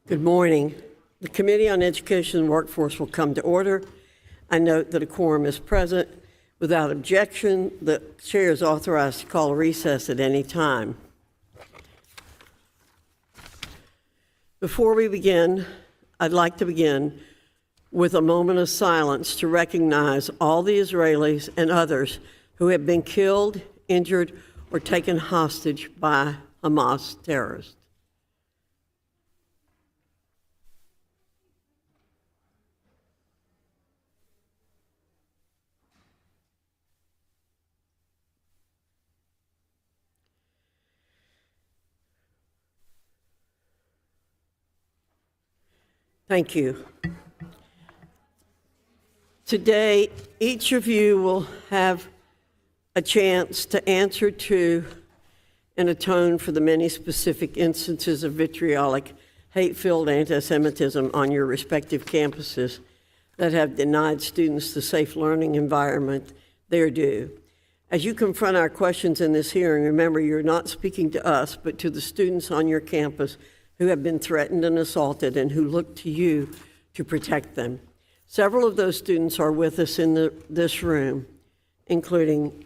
Good morning. The Committee on Education and Workforce will come to order. I note that a quorum is present. Without objection, the chair is authorized to call a recess at any time. Before we begin, I'd like to begin with a moment of silence to recognize all the Israelis and others who have been killed, injured, or taken hostage by Hamas terrorists. Thank you. Today, each of you will have a chance to answer to and atone for the many specific instances of vitriolic, hate-filled anti-Semitism on your respective campuses that have denied students the safe learning environment they're due. As you confront our questions in this hearing, remember you're not speaking to us, but to the students on your campus who have been threatened and assaulted and who look to you to protect them. Several of those students are with us in this room, including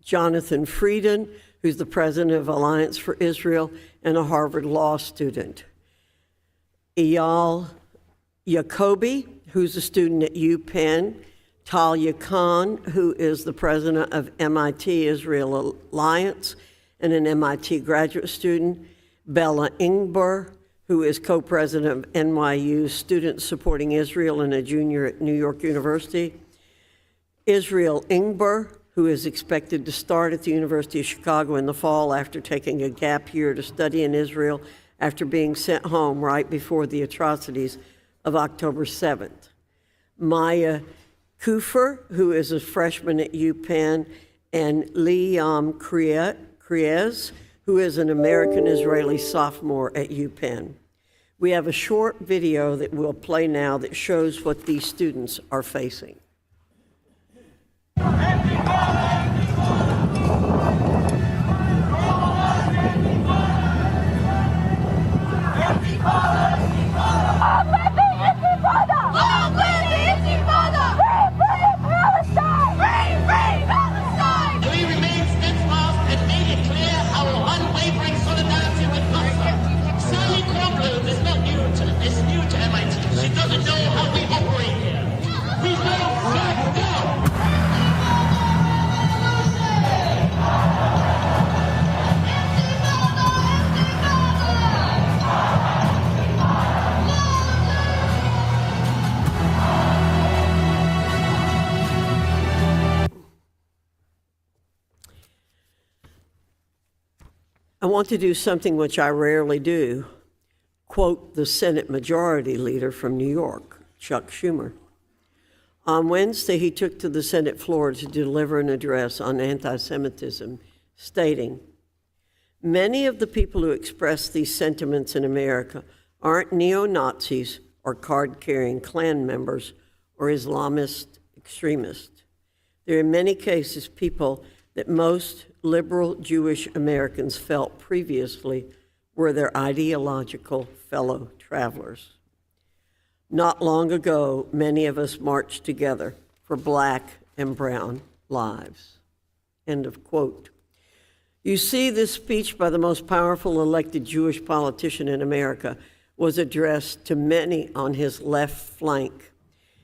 Jonathan Frieden, who's the president of Alliance for Israel and a Harvard Law student. Eyal Yacobi, who's a student at UPenn. Talia Khan, who is the president of MIT Israel Alliance and an MIT graduate student. Bella Ingber, who is co-president of NYU Students Supporting Israel and a junior at New York University. Israel Ingber, who is expected to start at the University of Chicago in the fall after taking a gap year to study in Israel after being sent home right before the atrocities of October 7th. Maya Kufer, who is a freshman at UPenn, and Liam Kriez, who is an American-Israeli sophomore at UPenn. We have a short video that we'll play now that shows what these students are facing. I want to do something which I rarely do, quote the Senate Majority Leader from New York, Chuck Schumer. On Wednesday, he took to the Senate floor to deliver an address on anti-Semitism, stating, "Many of the people who express these sentiments in America aren't neo-Nazis or card-carrying Klan members or Islamist extremists. They're in many cases people that most liberal Jewish Americans felt previously were their ideological fellow travelers. Not long ago, many of us marched together for black and brown lives." End of quote. You see, this speech by the most powerful elected Jewish politician in America was addressed to many on his left flank.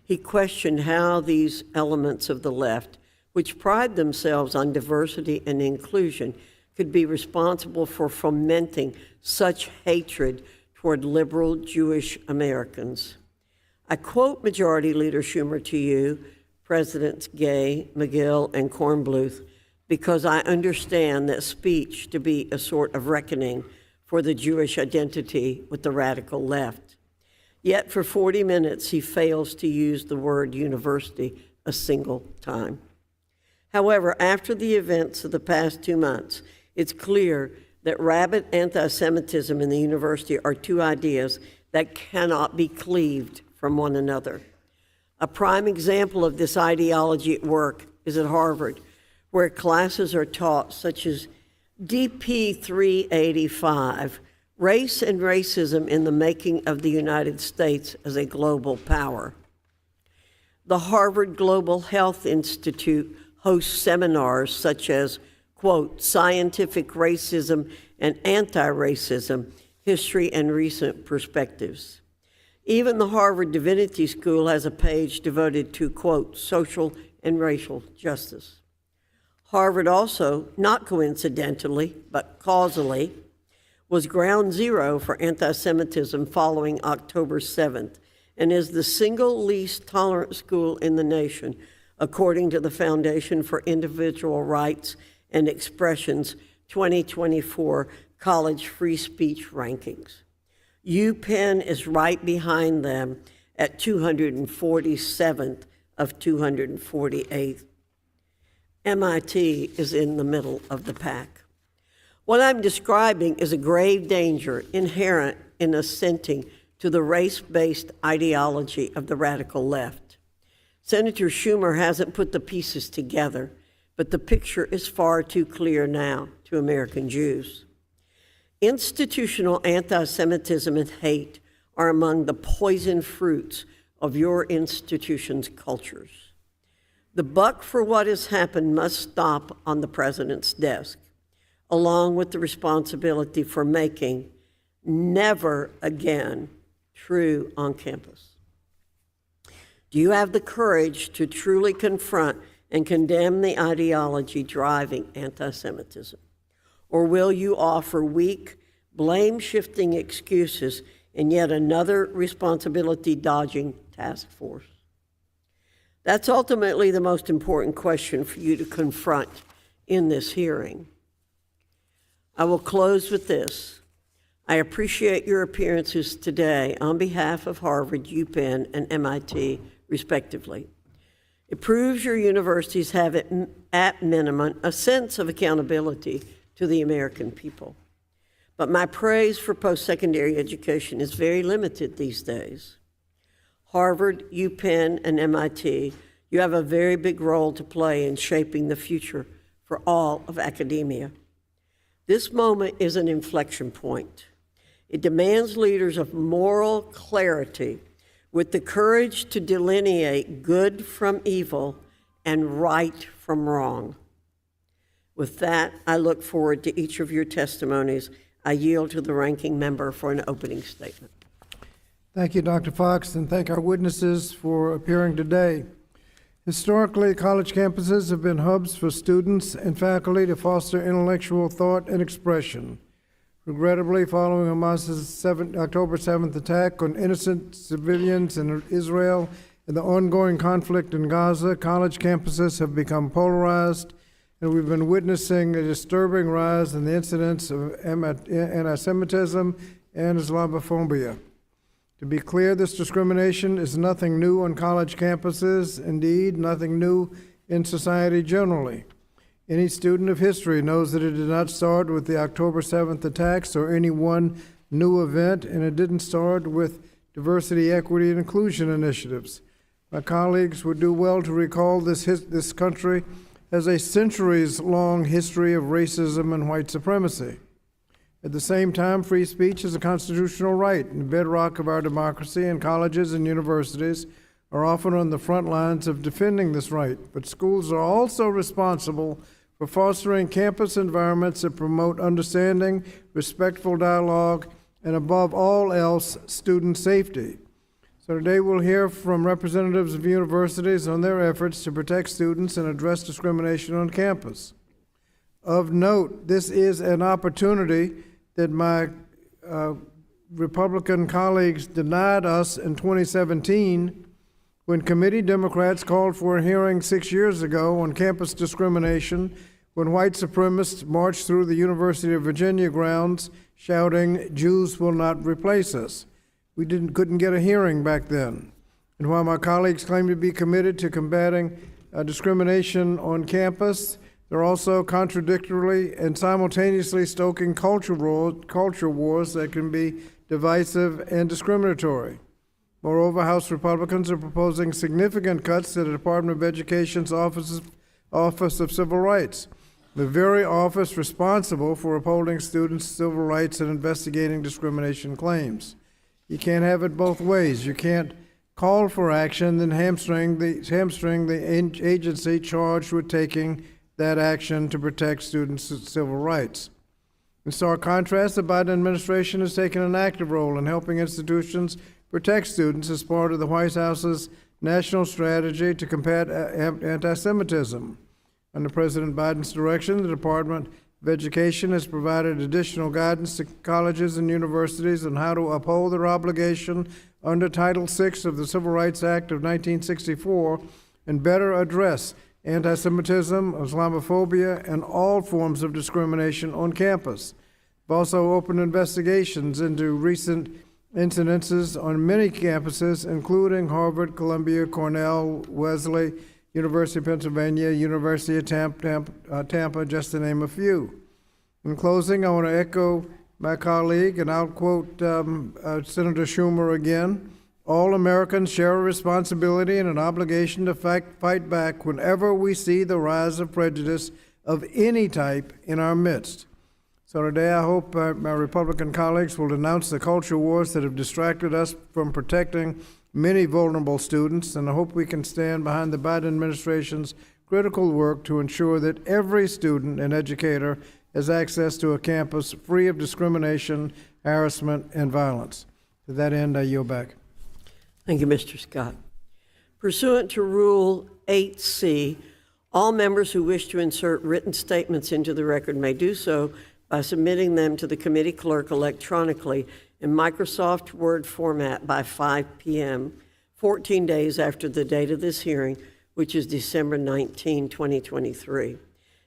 He questioned how these elements of the left, which pride themselves on diversity and inclusion, could be responsible for fomenting such hatred toward liberal Jewish Americans. I quote Majority Leader Schumer to you, Presidents Gay, McGill, and Kornbluth, because I understand that speech to be a sort of reckoning for the Jewish identity with the radical left. Yet for 40 minutes, he fails to use the word university a single time. However, after the events of the past 2 months, it's clear that rabid anti-Semitism and the university are two ideas that cannot be cleaved from one another. A prime example of this ideology at work is at Harvard, where classes are taught such as DP 385, Race and Racism in the Making of the United States as a Global Power. The Harvard Global Health Institute hosts seminars such as, quote, Scientific Racism and Anti-Racism, History and Recent Perspectives. Even the Harvard Divinity School has a page devoted to, quote, social and racial justice. Harvard also, not coincidentally, but causally, was ground zero for anti-Semitism following October 7th, and is the single least tolerant school in the nation, according to the Foundation for Individual Rights and Expression's 2024 College Free Speech Rankings. UPenn is right behind them at 247th of 248. MIT is in the middle of the pack. What I'm describing is a grave danger inherent in assenting to the race-based ideology of the radical left. Senator Schumer hasn't put the pieces together, but the picture is far too clear now to American Jews. Institutional anti-Semitism and hate are among the poison fruits of your institution's cultures. The buck for what has happened must stop on the president's desk, along with the responsibility for making never again true on campus. Do you have the courage to truly confront and condemn the ideology driving anti-Semitism? Or will you offer weak, blame-shifting excuses in yet another responsibility-dodging task force? That's ultimately the most important question for you to confront in this hearing. I will close with this. I appreciate your appearances today on behalf of Harvard, UPenn, and MIT, respectively. It proves your universities have, at minimum, a sense of accountability to the American people. But my praise for post-secondary education is very limited these days. Harvard, UPenn, and MIT, you have a very big role to play in shaping the future for all of academia. This moment is an inflection point. It demands leaders of moral clarity with the courage to delineate good from evil and right from wrong. With that, I look forward to each of your testimonies. I yield to the ranking member for an opening statement. Thank you, Dr. Fox, and thank our witnesses for appearing today. Historically, college campuses have been hubs for students and faculty to foster intellectual thought and expression. Regrettably, following Hamas's October 7th attack on innocent civilians in Israel and the ongoing conflict in Gaza, college campuses have become polarized, and we've been witnessing a disturbing rise in the incidence of anti-Semitism and Islamophobia. To be clear, this discrimination is nothing new on college campuses, indeed, nothing new in society generally. Any student of history knows that it did not start with the October 7th attacks or any one new event, and it didn't start with diversity, equity, and inclusion initiatives. My colleagues would do well to recall this country has a centuries-long history of racism and white supremacy. At the same time, free speech is a constitutional right and the bedrock of our democracy, and colleges and universities are often on the front lines of defending this right. But schools are also responsible for fostering campus environments that promote understanding, respectful dialogue, and above all else, student safety. So today we'll hear from representatives of universities on their efforts to protect students and address discrimination on campus. Of note, this is an opportunity that my Republican colleagues denied us in 2017 when committee Democrats called for a hearing 6 years ago on campus discrimination, when white supremacists marched through the University of Virginia grounds shouting, "Jews will not replace us." We couldn't get a hearing back then. And while my colleagues claim to be committed to combating discrimination on campus, they're also contradictorily and simultaneously stoking culture wars that can be divisive and discriminatory. Moreover, House Republicans are proposing significant cuts to the Department of Education's Office of Civil Rights. the very office responsible for upholding students' civil rights and investigating discrimination claims. You can't have it both ways. You can't call for action, then hamstring the agency charged with taking that action to protect students' civil rights. In stark contrast, the Biden administration has taken an active role in helping institutions protect students as part of the White House's national strategy to combat anti-Semitism. Under President Biden's direction, the Department of Education has provided additional guidance to colleges and universities on how to uphold their obligation under Title VI of the Civil Rights Act of 1964 and better address anti-Semitism, Islamophobia, and all forms of discrimination on campus. We've also opened investigations into recent incidences on many campuses, including Harvard, Columbia, Cornell, Wesley, University of Pennsylvania, University of Tampa, just to name a few. In closing, I want to echo my colleague, and I'll quote Senator Schumer again: all Americans share a responsibility and an obligation to fight back whenever we see the rise of prejudice of any type in our midst. So today I hope my Republican colleagues will denounce the culture wars that have distracted us from protecting many vulnerable students, and I hope we can stand behind the Biden administration's critical work to ensure that every student and educator has access to a campus free of discrimination, harassment, and violence. To that end, I yield back. Thank you, Mr. Scott. Pursuant to Rule 8C, all members who wish to insert written statements into the record may do so by submitting them to the committee clerk electronically in Microsoft Word format by 5 p.m., 14 days after the date of this hearing, which is December 19, 2023.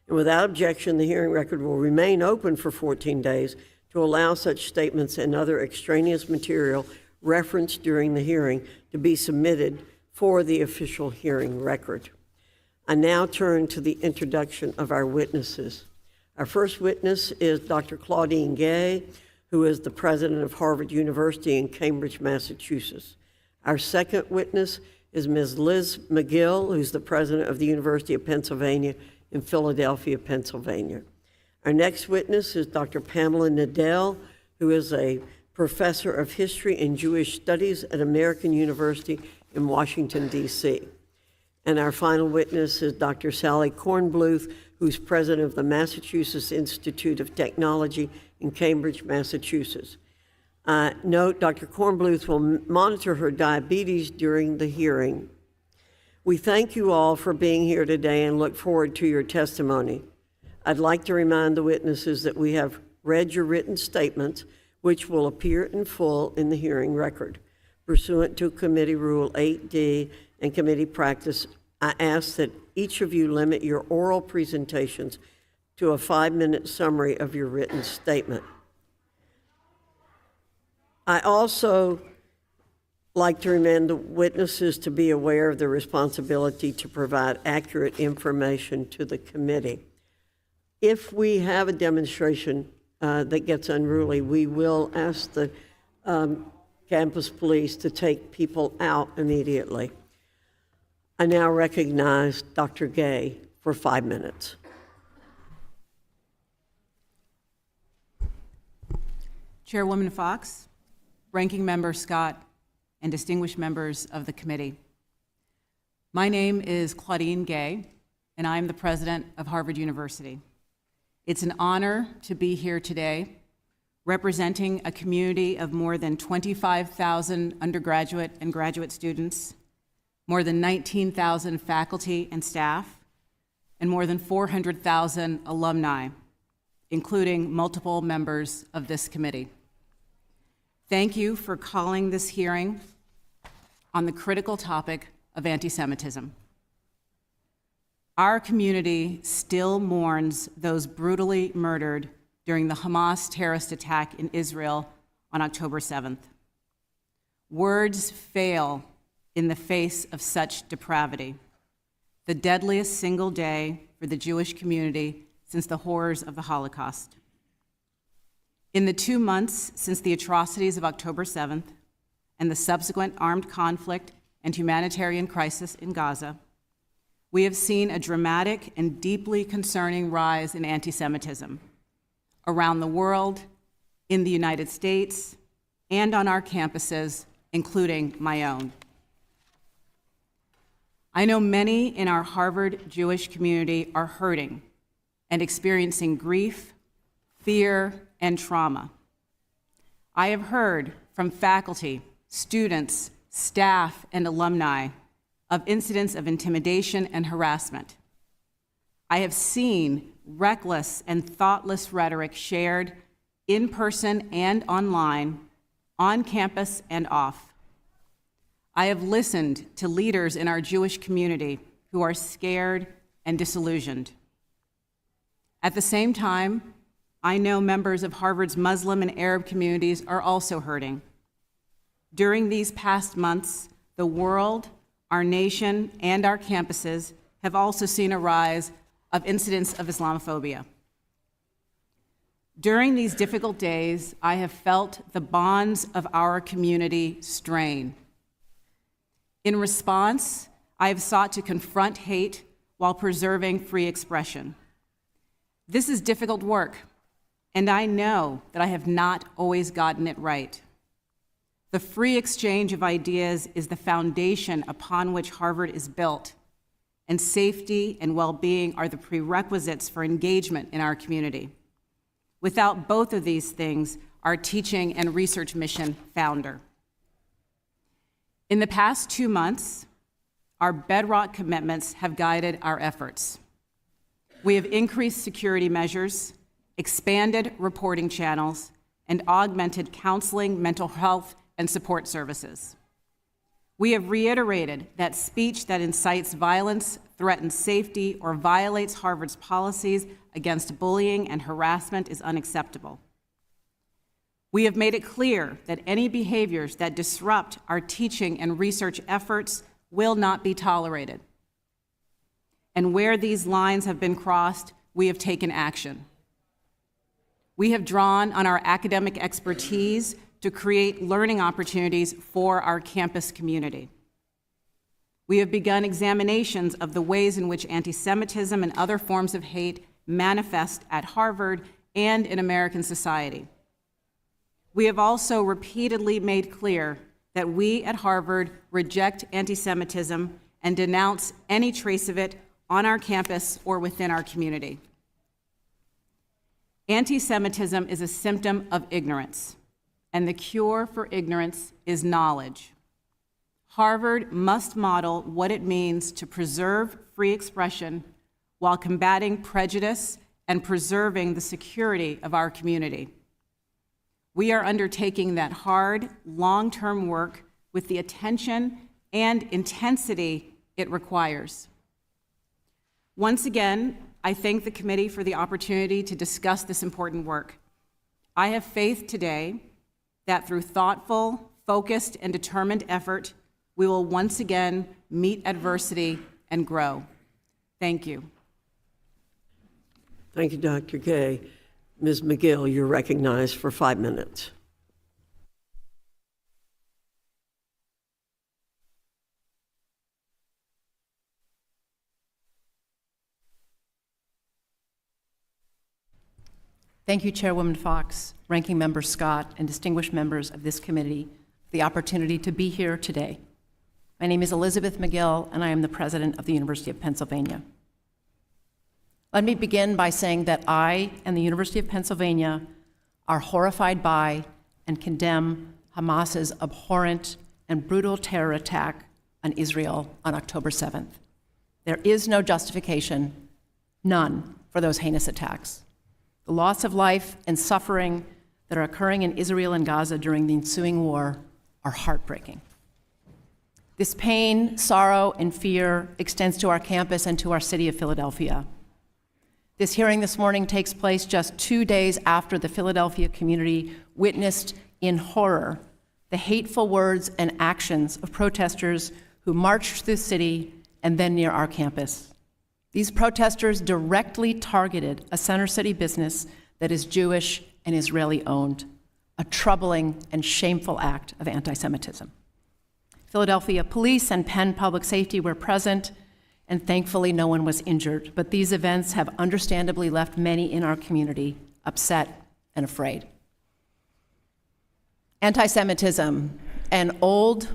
And without objection, the hearing record will remain open for 14 days to allow such statements and other extraneous material referenced during the hearing to be submitted for the official hearing record. I now turn to the introduction of our witnesses. Our first witness is Dr. Claudine Gay, who is the president of Harvard University in Cambridge, Massachusetts. Our second witness is Ms. Liz McGill, who's the president of the University of Pennsylvania in Philadelphia, Pennsylvania. Our next witness is Dr. Pamela Nadell, who is a professor of history and Jewish studies at American University in Washington, D.C. And our final witness is Dr. Sally Kornbluth, who's president of the Massachusetts Institute of Technology in Cambridge, Massachusetts. Note, Dr. Kornbluth will monitor her diabetes during the hearing. We thank you all for being here today and look forward to your testimony. I'd like to remind the witnesses that we have read your written statements, which will appear in full in the hearing record. Pursuant to Committee Rule 8D and committee practice, I ask that each of you limit your oral presentations to a 5-minute summary of your written statement. I also like to remind the witnesses to be aware of their responsibility to provide accurate information to the committee. If we have a demonstration that gets unruly, we will ask the campus police to take people out immediately. I now recognize Dr. Gay for 5 minutes. Chairwoman Fox, Ranking Member Scott, and distinguished members of the committee. My name is Claudine Gay, and I'm the president of Harvard University. It's an honor to be here today, representing a community of more than 25,000 undergraduate and graduate students, more than 19,000 faculty and staff, and more than 400,000 alumni, including multiple members of this committee. Thank you for calling this hearing on the critical topic of anti-Semitism. Our community still mourns those brutally murdered during the Hamas terrorist attack in Israel on October 7th. Words fail in the face of such depravity, the deadliest single day for the Jewish community since the horrors of the Holocaust. In the 2 months since the atrocities of October 7th and the subsequent armed conflict and humanitarian crisis in Gaza, we have seen a dramatic and deeply concerning rise in anti-Semitism around the world, in the United States, and on our campuses, including my own. I know many in our Harvard Jewish community are hurting and experiencing grief, fear, and trauma. I have heard from faculty, students, staff, and alumni of incidents of intimidation and harassment. I have seen reckless and thoughtless rhetoric shared in person and online, on campus and off. I have listened to leaders in our Jewish community who are scared and disillusioned. At the same time, I know members of Harvard's Muslim and Arab communities are also hurting. During these past months, the world, our nation, and our campuses have also seen a rise of incidents of Islamophobia. During these difficult days, I have felt the bonds of our community strain. In response, I have sought to confront hate while preserving free expression. This is difficult work, and I know that I have not always gotten it right. The free exchange of ideas is the foundation upon which Harvard is built, and safety and well-being are the prerequisites for engagement in our community. Without both of these things, our teaching and research mission founder. In the past 2 months, our bedrock commitments have guided our efforts. We have increased security measures, expanded reporting channels, and augmented counseling, mental health, and support services. We have reiterated that speech that incites violence, threatens safety, or violates Harvard's policies against bullying and harassment is unacceptable. We have made it clear that any behaviors that disrupt our teaching and research efforts will not be tolerated. And where these lines have been crossed, we have taken action. We have drawn on our academic expertise to create learning opportunities for our campus community. We have begun examinations of the ways in which anti-Semitism and other forms of hate manifest at Harvard and in American society. We have also repeatedly made clear that we at Harvard reject anti-Semitism and denounce any trace of it on our campus or within our community. Anti-Semitism is a symptom of ignorance, and the cure for ignorance is knowledge. Harvard must model what it means to preserve free expression while combating prejudice and preserving the security of our community. We are undertaking that hard, long-term work with the attention and intensity it requires. Once again, I thank the committee for the opportunity to discuss this important work. I have faith today that through thoughtful, focused, and determined effort, we will once again meet adversity and grow. Thank you. Thank you, Dr. Gay. Ms. McGill, you're recognized for 5 minutes. Thank you, Chairwoman Fox, Ranking Member Scott, and distinguished members of this committee for the opportunity to be here today. My name is Elizabeth McGill, and I am the president of the University of Pennsylvania. Let me begin by saying that I and the University of Pennsylvania are horrified by and condemn Hamas's abhorrent and brutal terror attack on Israel on October 7th. There is no justification, none, for those heinous attacks. The loss of life and suffering that are occurring in Israel and Gaza during the ensuing war are heartbreaking. This pain, sorrow, and fear extends to our campus and to our city of Philadelphia. This hearing this morning takes place just 2 days after the Philadelphia community witnessed in horror the hateful words and actions of protesters who marched through the city and then near our campus. These protesters directly targeted a Center City business that is Jewish and Israeli-owned, a troubling and shameful act of anti-Semitism. Philadelphia police and Penn Public Safety were present and thankfully no one was injured, but these events have understandably left many in our community upset and afraid. Anti-Semitism, an old,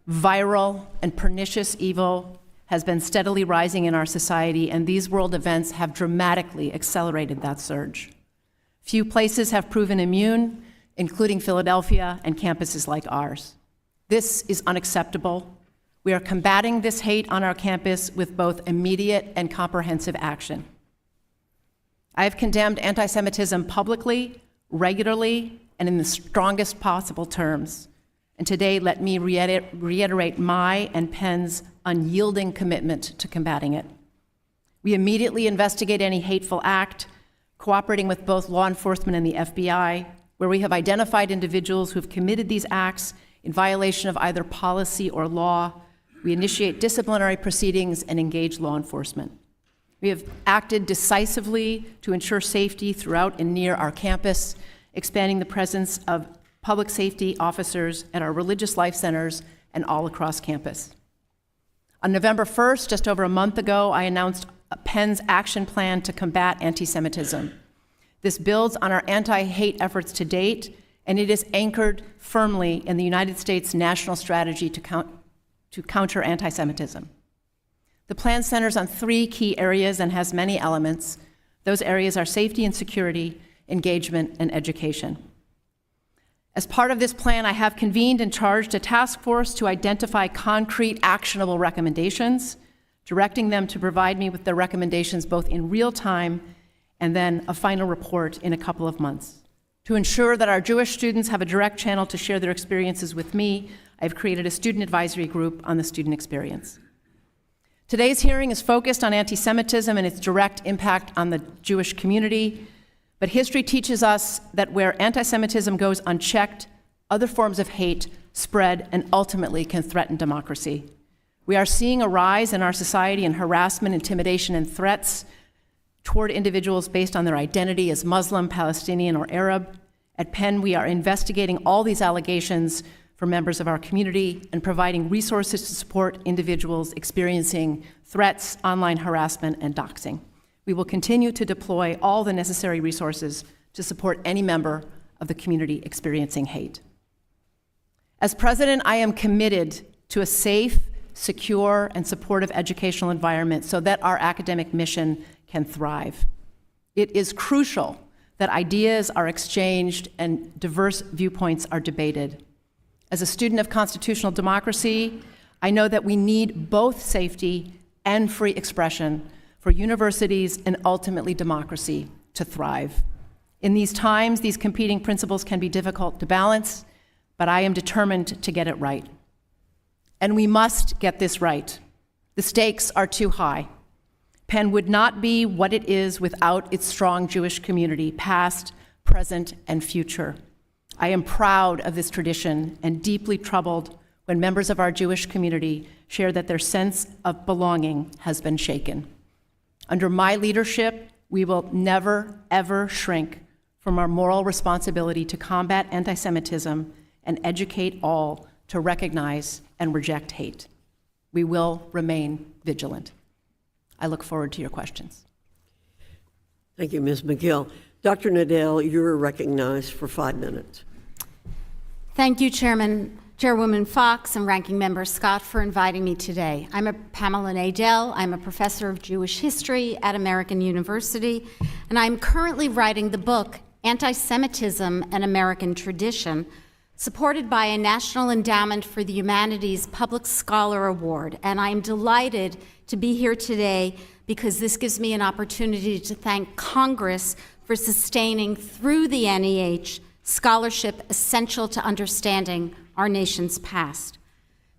viral, and pernicious evil, has been steadily rising in our society, and these world events have dramatically accelerated that surge. Few places have proven immune, including Philadelphia and campuses like ours. This is unacceptable. We are combating this hate on our campus with both immediate and comprehensive action. I have condemned anti-Semitism publicly, regularly, and in the strongest possible terms. And today, let me reiterate my and Penn's unyielding commitment to combating it. We immediately investigate any hateful act, cooperating with both law enforcement and the FBI, where we have identified individuals who have committed these acts in violation of either policy or law. We initiate disciplinary proceedings and engage law enforcement. We have acted decisively to ensure safety throughout and near our campus, expanding the presence of public safety officers at our religious life centers and all across campus. On November 1st, just over a month ago, I announced Penn's action plan to combat anti-Semitism. This builds on our anti-hate efforts to date, and it is anchored firmly in the United States national strategy to counter anti-Semitism. The plan centers on 3 key areas and has many elements. Those areas are safety and security, engagement, and education. As part of this plan, I have convened and charged a task force to identify concrete, actionable recommendations, directing them to provide me with their recommendations both in real time and then a final report in a couple of months. To ensure that our Jewish students have a direct channel to share their experiences with me, I've created a student advisory group on the student experience. Today's hearing is focused on anti-Semitism and its direct impact on the Jewish community. But history teaches us that where anti-Semitism goes unchecked, other forms of hate spread and ultimately can threaten democracy. We are seeing a rise in our society in harassment, intimidation, and threats toward individuals based on their identity as Muslim, Palestinian, or Arab. At Penn, we are investigating all these allegations for members of our community and providing resources to support individuals experiencing threats, online harassment, and doxing. We will continue to deploy all the necessary resources to support any member of the community experiencing hate. As president, I am committed to a safe, secure, and supportive educational environment so that our academic mission can thrive. It is crucial that ideas are exchanged and diverse viewpoints are debated. As a student of constitutional democracy, I know that we need both safety and free expression for universities and ultimately democracy to thrive. In these times, these competing principles can be difficult to balance, but I am determined to get it right. And we must get this right. The stakes are too high. Penn would not be what it is without its strong Jewish community, past, present, and future. I am proud of this tradition and deeply troubled when members of our Jewish community share that their sense of belonging has been shaken. Under my leadership, we will never, ever shrink from our moral responsibility to combat anti-Semitism and educate all to recognize and reject hate. We will remain vigilant. I look forward to your questions. Thank you, Ms. McGill. Dr. Nadel, you're recognized for 5 minutes. Thank you, Chairwoman Fox and Ranking Member Scott, for inviting me today. I'm Pamela Nadel. I'm a professor of Jewish history at American University, and I'm currently writing the book, Anti-Semitism, an American Tradition, supported by a National Endowment for the Humanities Public Scholar Award. And I'm delighted to be here today because this gives me an opportunity to thank Congress for sustaining, through the NEH, scholarship essential to understanding our nation's past.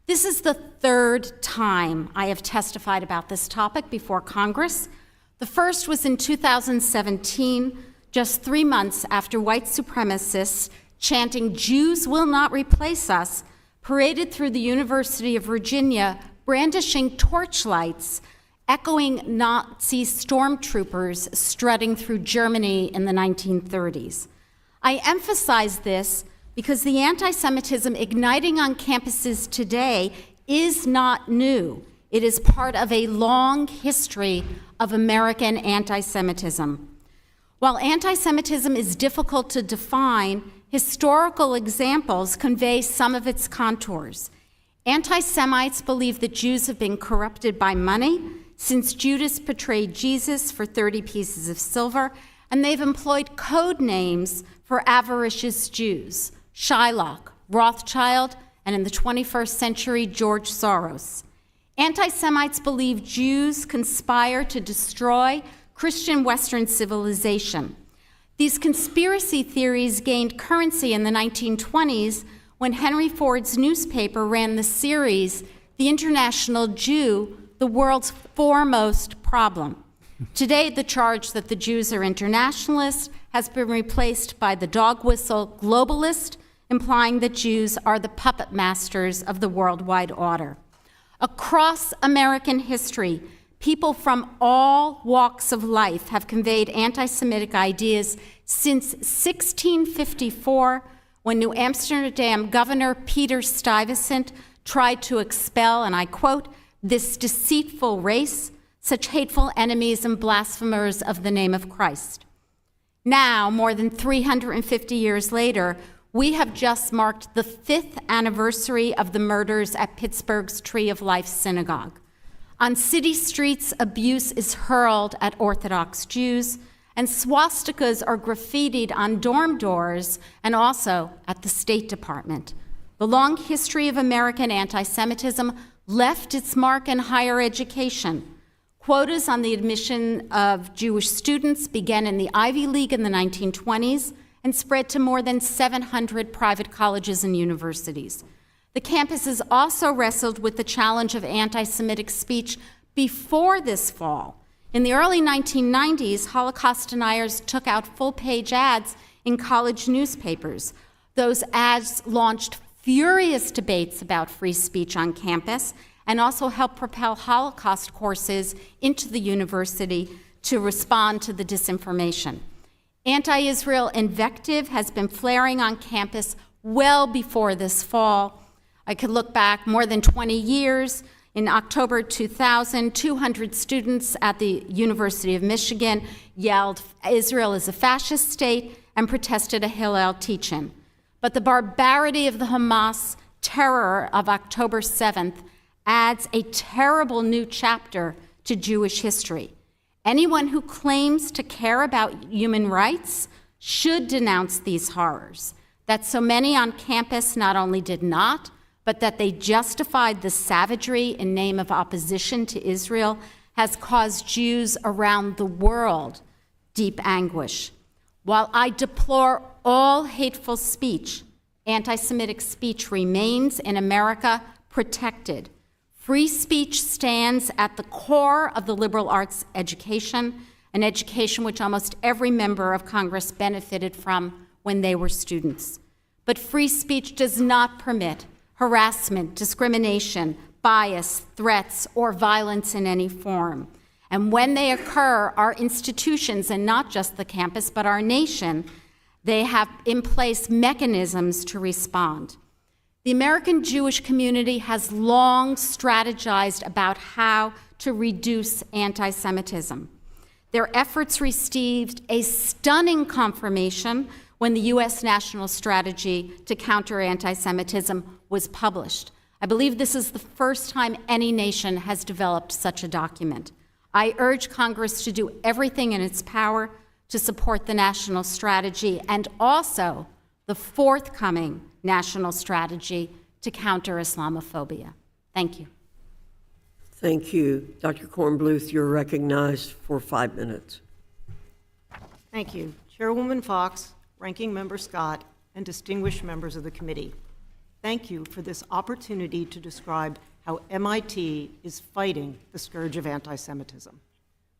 This is the 3rd time I have testified about this topic before Congress. The first was in 2017, just 3 months after white supremacists chanting, "Jews will not replace us," paraded through the University of Virginia, brandishing torchlights, echoing Nazi stormtroopers strutting through Germany in the 1930s. I emphasize this because the anti-Semitism igniting on campuses today is not new. It is part of a long history of American anti-Semitism. While anti-Semitism is difficult to define, historical examples convey some of its contours. Anti-Semites believe that Jews have been corrupted by money since Judas betrayed Jesus for 30 pieces of silver, and they've employed code names for avaricious Jews: Shylock, Rothschild, and in the 21st century, George Soros. Anti-Semites believe Jews conspire to destroy Christian Western civilization. These conspiracy theories gained currency in the 1920s when Henry Ford's newspaper ran the series, The International Jew, the World's Foremost Problem. Today, the charge that the Jews are internationalists has been replaced by the dog whistle globalist, implying that Jews are the puppet masters of the worldwide order. Across American history, people from all walks of life have conveyed anti-Semitic ideas since 1654, when New Amsterdam Governor Peter Stuyvesant tried to expel, and I quote, "this deceitful race, such hateful enemies and blasphemers of the name of Christ." Now, more than 350 years later, we have just marked the 5th anniversary of the murders at Pittsburgh's Tree of Life Synagogue. On city streets, abuse is hurled at Orthodox Jews, and swastikas are graffitied on dorm doors and also at the State Department. The long history of American anti-Semitism left its mark in higher education. Quotas on the admission of Jewish students began in the Ivy League in the 1920s and spread to more than 700 private colleges and universities. The campus has also wrestled with the challenge of anti-Semitic speech before this fall. In the early 1990s, Holocaust deniers took out full-page ads in college newspapers. Those ads launched furious debates about free speech on campus and also helped propel Holocaust courses into the university to respond to the disinformation. Anti-Israel invective has been flaring on campus well before this fall. I could look back more than 20 years. In October 2000, 200 students at the University of Michigan yelled, "Israel is a fascist state," and protested a Hillel teach-in. But the barbarity of the Hamas terror of October 7th adds a terrible new chapter to Jewish history. Anyone who claims to care about human rights should denounce these horrors. That so many on campus not only did not, but that they justified the savagery in name of opposition to Israel has caused Jews around the world deep anguish. While I deplore all hateful speech, anti-Semitic speech remains in America protected. Free speech stands at the core of the liberal arts education, an education which almost every member of Congress benefited from when they were students. But free speech does not permit harassment, discrimination, bias, threats, or violence in any form. And when they occur, our institutions, and not just the campus, but our nation, they have in place mechanisms to respond. The American Jewish community has long strategized about how to reduce anti-Semitism. Their efforts received a stunning confirmation when the U.S. National Strategy to Counter Anti-Semitism was published. I believe this is the first time any nation has developed such a document. I urge Congress to do everything in its power to support the national strategy and also the forthcoming national strategy to counter Islamophobia. Thank you. Thank you. Dr. Kornbluth, you're recognized for 5 minutes. Thank you. Chairwoman Fox, Ranking Member Scott, and distinguished members of the committee. Thank you for this opportunity to describe how MIT is fighting the scourge of anti-Semitism.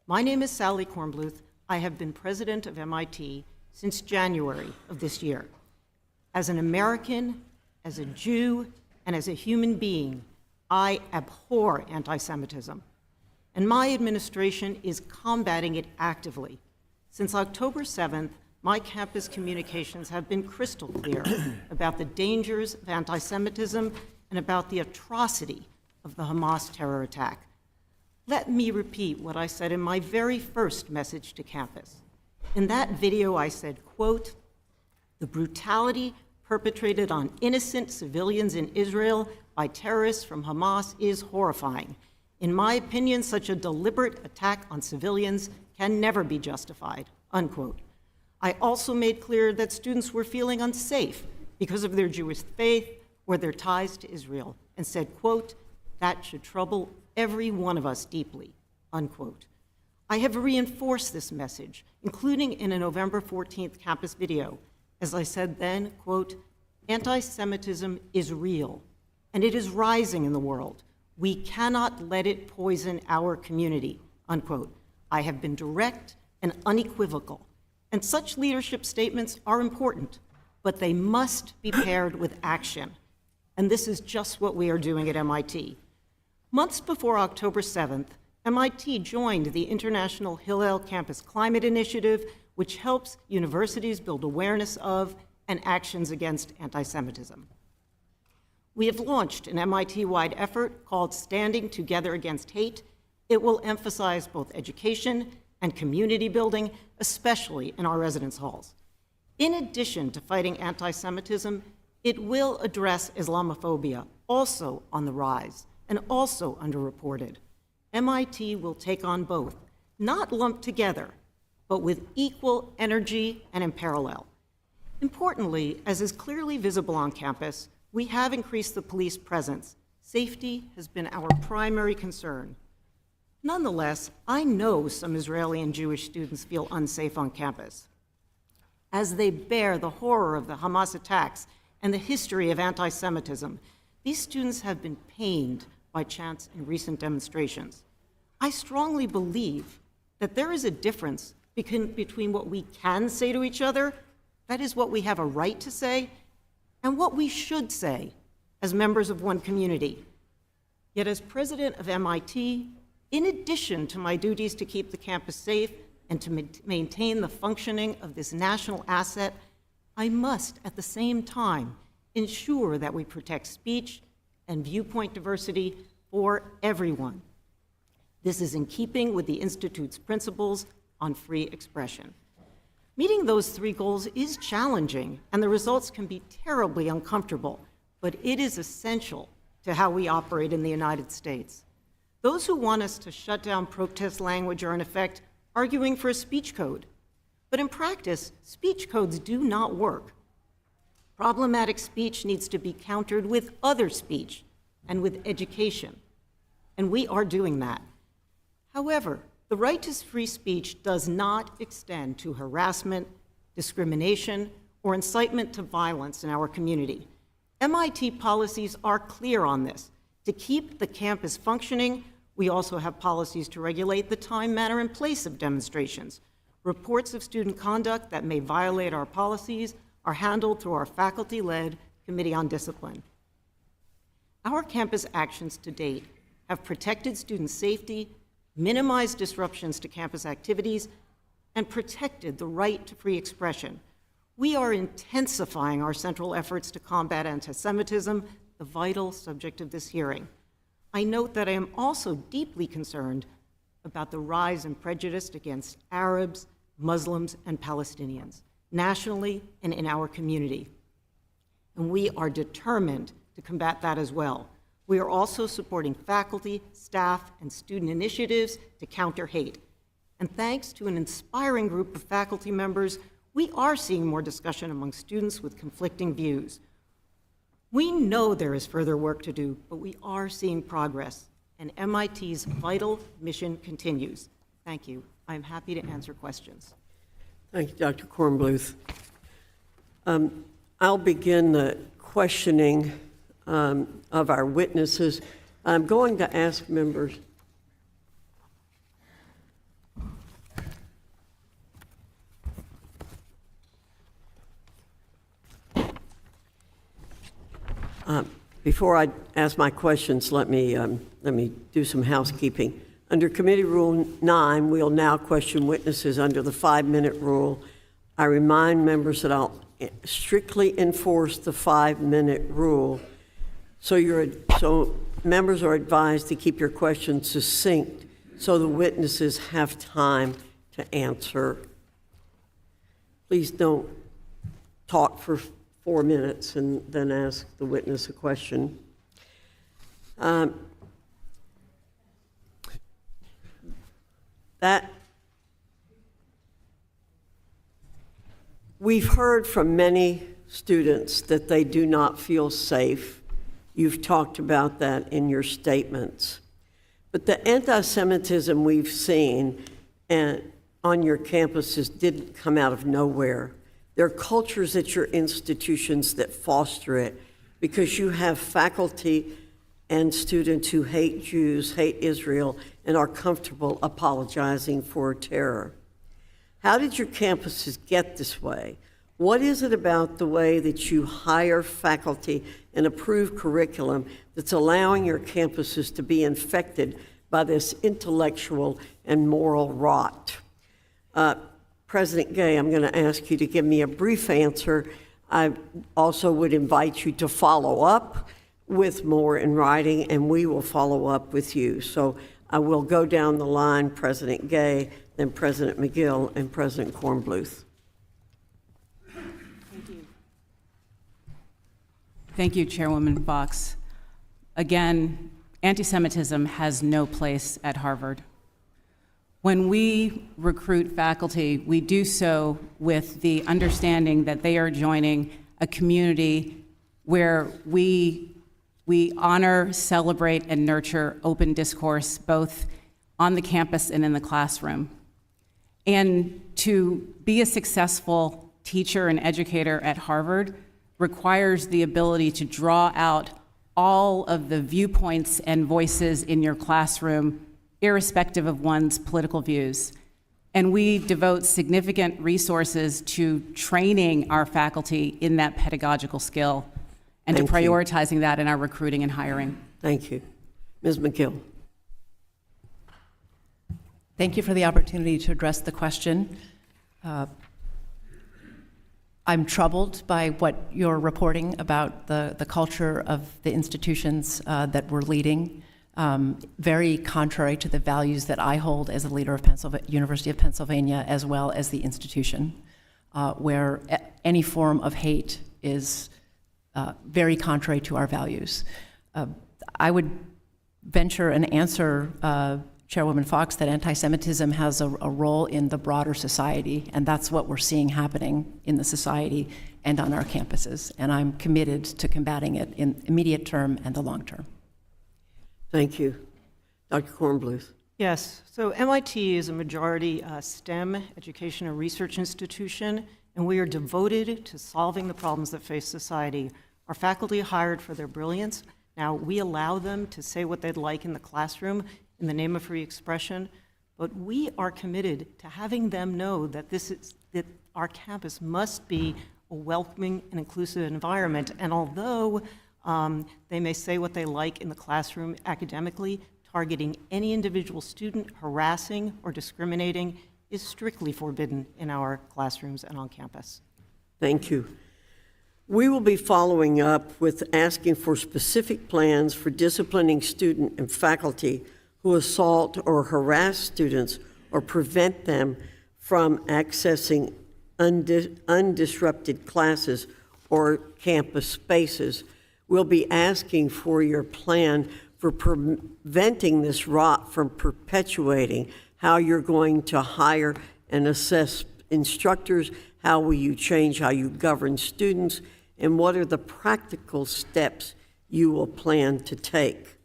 My name is Sally Kornbluth. I have been president of MIT since January of this year. As an American, as a Jew, and as a human being, I abhor anti-Semitism, and my administration is combating it actively. Since October 7th, my campus communications have been crystal clear about the dangers of anti-Semitism and about the atrocity of the Hamas terror attack. Let me repeat what I said in my very first message to campus. In that video, I said, quote, "The brutality perpetrated on innocent civilians in Israel by terrorists from Hamas is horrifying. In my opinion, such a deliberate attack on civilians can never be justified," unquote. I also made clear that students were feeling unsafe because of their Jewish faith or their ties to Israel, and said, quote, "That should trouble every one of us deeply," unquote. I have reinforced this message, including in a November 14th campus video. As I said then, quote, "Anti-Semitism is real, and it is rising in the world. We cannot let it poison our community," unquote. I have been direct and unequivocal, and such leadership statements are important, but they must be paired with action. And this is just what we are doing at MIT. Months before October 7th, MIT joined the International Hillel Campus Climate Initiative, which helps universities build awareness of and actions against anti-Semitism. We have launched an MIT-wide effort called Standing Together Against Hate. It will emphasize both education and community building, especially in our residence halls. In addition to fighting anti-Semitism, it will address Islamophobia, also on the rise and also underreported. MIT will take on both, not lumped together, but with equal energy and in parallel. Importantly, as is clearly visible on campus, we have increased the police presence. Safety has been our primary concern. Nonetheless, I know some Israeli and Jewish students feel unsafe on campus. As they bear the horror of the Hamas attacks and the history of anti-Semitism, these students have been pained by chants and recent demonstrations. I strongly believe that there is a difference between what we can say to each other, that is what we have a right to say, and what we should say as members of one community. Yet as president of MIT, in addition to my duties to keep the campus safe and to maintain the functioning of this national asset, I must at the same time ensure that we protect speech and viewpoint diversity for everyone. This is in keeping with the Institute's principles on free expression. Meeting those three goals is challenging, and the results can be terribly uncomfortable, but it is essential to how we operate in the United States. Those who want us to shut down protest language are, in effect, arguing for a speech code. But in practice, speech codes do not work. Problematic speech needs to be countered with other speech and with education, and we are doing that. However, the right to free speech does not extend to harassment, discrimination, or incitement to violence in our community. MIT policies are clear on this. To keep the campus functioning, we also have policies to regulate the time, manner, and place of demonstrations. Reports of student conduct that may violate our policies are handled through our faculty-led Committee on Discipline. Our campus actions to date have protected student safety, minimized disruptions to campus activities, and protected the right to free expression. We are intensifying our central efforts to combat anti-Semitism, the vital subject of this hearing. I note that I am also deeply concerned about the rise in prejudice against Arabs, Muslims, and Palestinians, nationally and in our community. And we are determined to combat that as well. We are also supporting faculty, staff, and student initiatives to counter hate. And thanks to an inspiring group of faculty members, we are seeing more discussion among students with conflicting views. We know there is further work to do, but we are seeing progress, and MIT's vital mission continues. Thank you. I'm happy to answer questions. Thank you, Dr. Kornbluth. I'll begin the questioning of our witnesses. I'm going to ask members. Before I ask my questions, let me do some housekeeping. Under Committee Rule 9, we'll now question witnesses under the 5-minute rule. I remind members that I'll strictly enforce the 5-minute rule. So members are advised to keep your questions succinct so the witnesses have time to answer. Please don't talk for 4 minutes and then ask the witness a question. We've heard from many students that they do not feel safe. You've talked about that in your statements. But the anti-Semitism we've seen on your campuses didn't come out of nowhere. There are cultures at your institutions that foster it because you have faculty and students who hate Jews, hate Israel, and are comfortable apologizing for terror. How did your campuses get this way? What is it about the way that you hire faculty and approve curriculum that's allowing your campuses to be infected by this intellectual and moral rot? President Gay, I'm going to ask you to give me a brief answer. I also would invite you to follow up with more in writing, and we will follow up with you. So I will go down the line, President Gay, then President McGill, and President Kornbluth. Thank you, Chairwoman Fox. Again, anti-Semitism has no place at Harvard. When we recruit faculty, we do so with the understanding that they are joining a community where we honor, celebrate, and nurture open discourse, both on the campus and in the classroom. And to be a successful teacher and educator at Harvard requires the ability to draw out all of the viewpoints and voices in your classroom, irrespective of one's political views. And we devote significant resources to training our faculty in that pedagogical skill and to Thank you. prioritizing that in our recruiting and hiring. Thank you. Ms. McGill. Thank you for the opportunity to address the question. I'm troubled by what you're reporting about the culture of the institutions that we're leading, very contrary to the values that I hold as a leader of University of Pennsylvania, as well as the institution, where any form of hate is very contrary to our values. I would venture and answer Chairwoman Fox that anti-Semitism has a role in the broader society, and that's what we're seeing happening in the society and on our campuses. And I'm committed to combating it in immediate term and the long term. Thank you. Dr. Kornbluth. Yes, so MIT is a majority STEM education and research institution, and we are devoted to solving the problems that face society. Our faculty are hired for their brilliance. Now, we allow them to say what they'd like in the classroom in the name of free expression, but we are committed to having them know that that our campus must be a welcoming and inclusive environment. And although they may say what they like in the classroom academically, targeting any individual student, harassing or discriminating is strictly forbidden in our classrooms and on campus. Thank you. We will be following up with asking for specific plans for disciplining student and faculty who assault or harass students or prevent them from accessing undisrupted classes or campus spaces. We'll be asking for your plan for preventing this rot from perpetuating, how you're going to hire and assess instructors, how will you change how you govern students, and what are the practical steps you will plan to take.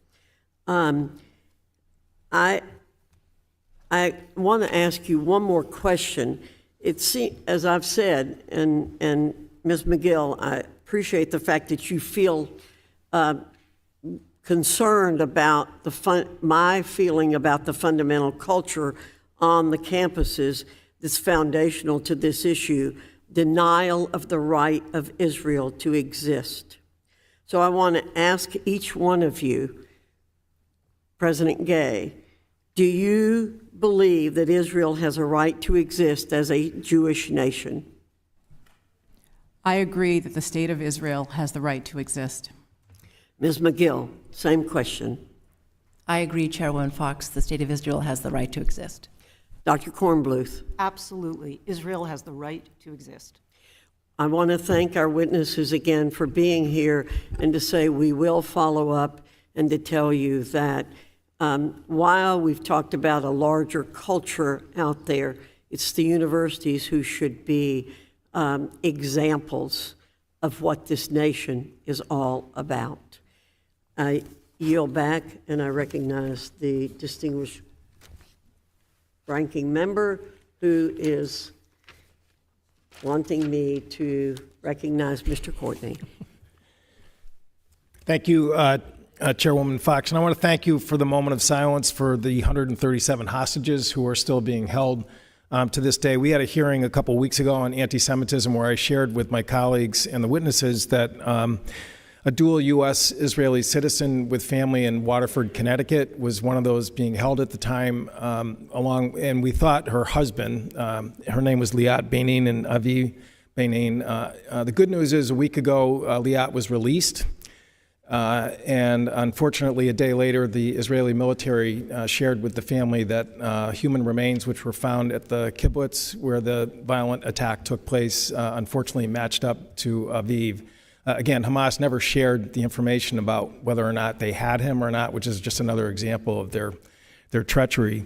I want to ask you one more question. As I've said, and Ms. McGill, I appreciate the fact that you feel concerned about my feeling about the fundamental culture on the campuses that's foundational to this issue, denial of the right of Israel to exist. So I want to ask each one of you, President Gay, do you believe that Israel has a right to exist as a Jewish nation? I agree that the state of Israel has the right to exist. Ms. McGill, same question. I agree, Chairwoman Fox. The State of Israel has the right to exist. Dr. Kornbluth. Absolutely. Israel has the right to exist. I want to thank our witnesses again for being here and to say we will follow up and to tell you that while we've talked about a larger culture out there, it's the universities who should be examples of what this nation is all about. I yield back and I recognize the distinguished ranking member who is wanting me to recognize Mr. Courtney. Thank you, Chairwoman Fox. And I want to thank you for the moment of silence for the 137 hostages who are still being held to this day. We had a hearing a couple weeks ago on anti-Semitism where I shared with my colleagues and the witnesses that a dual U.S.-Israeli citizen with family in Waterford, Connecticut, was one of those being held at the time, and we thought her husband, her name was Liat Benin and Avi Benin. The good news is a week ago, Liat was released. And unfortunately, a day later, the Israeli military shared with the family that human remains, which were found at the kibbutz where the violent attack took place, unfortunately matched up to Aviv. Again, Hamas never shared the information about whether or not they had him or not, which is just another example of their treachery.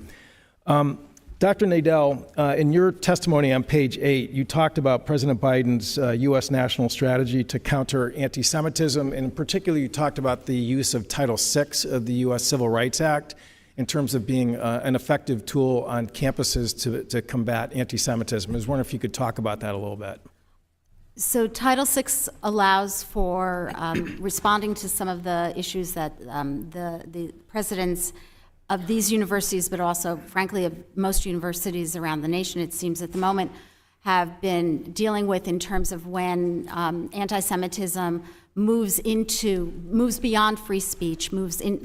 Dr. Nadel, in your testimony on page 8, you talked about President Biden's U.S. national strategy to counter anti-Semitism, and in particular, you talked about the use of Title VI of the U.S. Civil Rights Act in terms of being an effective tool on campuses to combat anti-Semitism. I was wondering if you could talk about that a little bit. So Title VI allows for responding to some of the issues that the presidents of these universities, but also, frankly, of most universities around the nation, it seems at the moment, have been dealing with in terms of when anti-Semitism moves beyond free speech,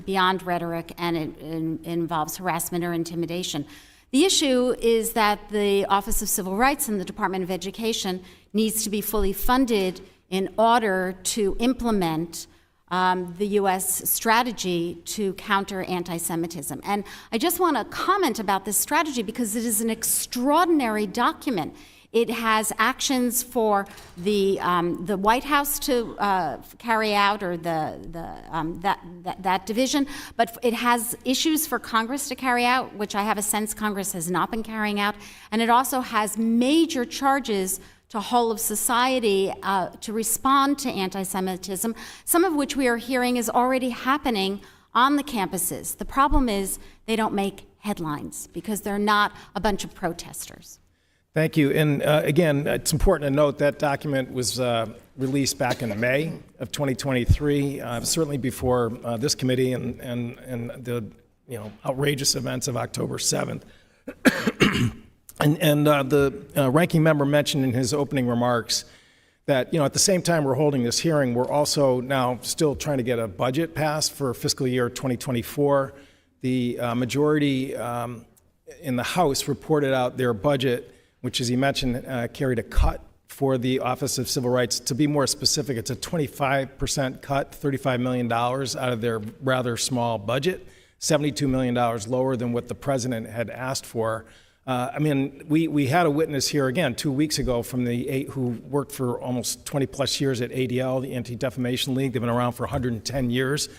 beyond rhetoric, and it involves harassment or intimidation. The issue is that the Office of Civil Rights and the Department of Education needs to be fully funded in order to implement the U.S. strategy to counter anti-Semitism. And I just want to comment about this strategy because it is an extraordinary document. It has actions for the White House to carry out, or that division, but it has issues for Congress to carry out, which I have a sense Congress has not been carrying out, and it also has major charges to whole of society to respond to anti-Semitism, some of which we are hearing is already happening on the campuses. The problem is they don't make headlines because they're not a bunch of protesters. Thank you. And again, it's important to note that document was released back in May of 2023, certainly before this committee and the outrageous events of October 7th. And the ranking member mentioned in his opening remarks that at the same time we're holding this hearing, we're also now still trying to get a budget passed for fiscal year 2024. The majority in the House reported out their budget, which, as he mentioned, carried a cut for the Office of Civil Rights. To be more specific, it's a 25% cut, $35 million out of their rather small budget, $72 million lower than what the president had asked for. We had a witness here again 2 weeks ago from who worked for almost 20 plus years at ADL, the Anti-Defamation League. They've been around for 110 years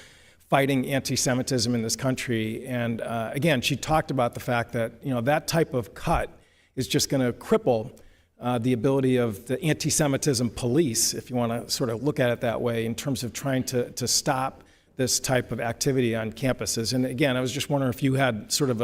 fighting anti-Semitism in this country. And again, she talked about the fact that that type of cut is just going to cripple the ability of the anti-Semitism police, if you want to sort of look at it that way, in terms of trying to stop this type of activity on campuses. And again, I was just wondering if you had sort of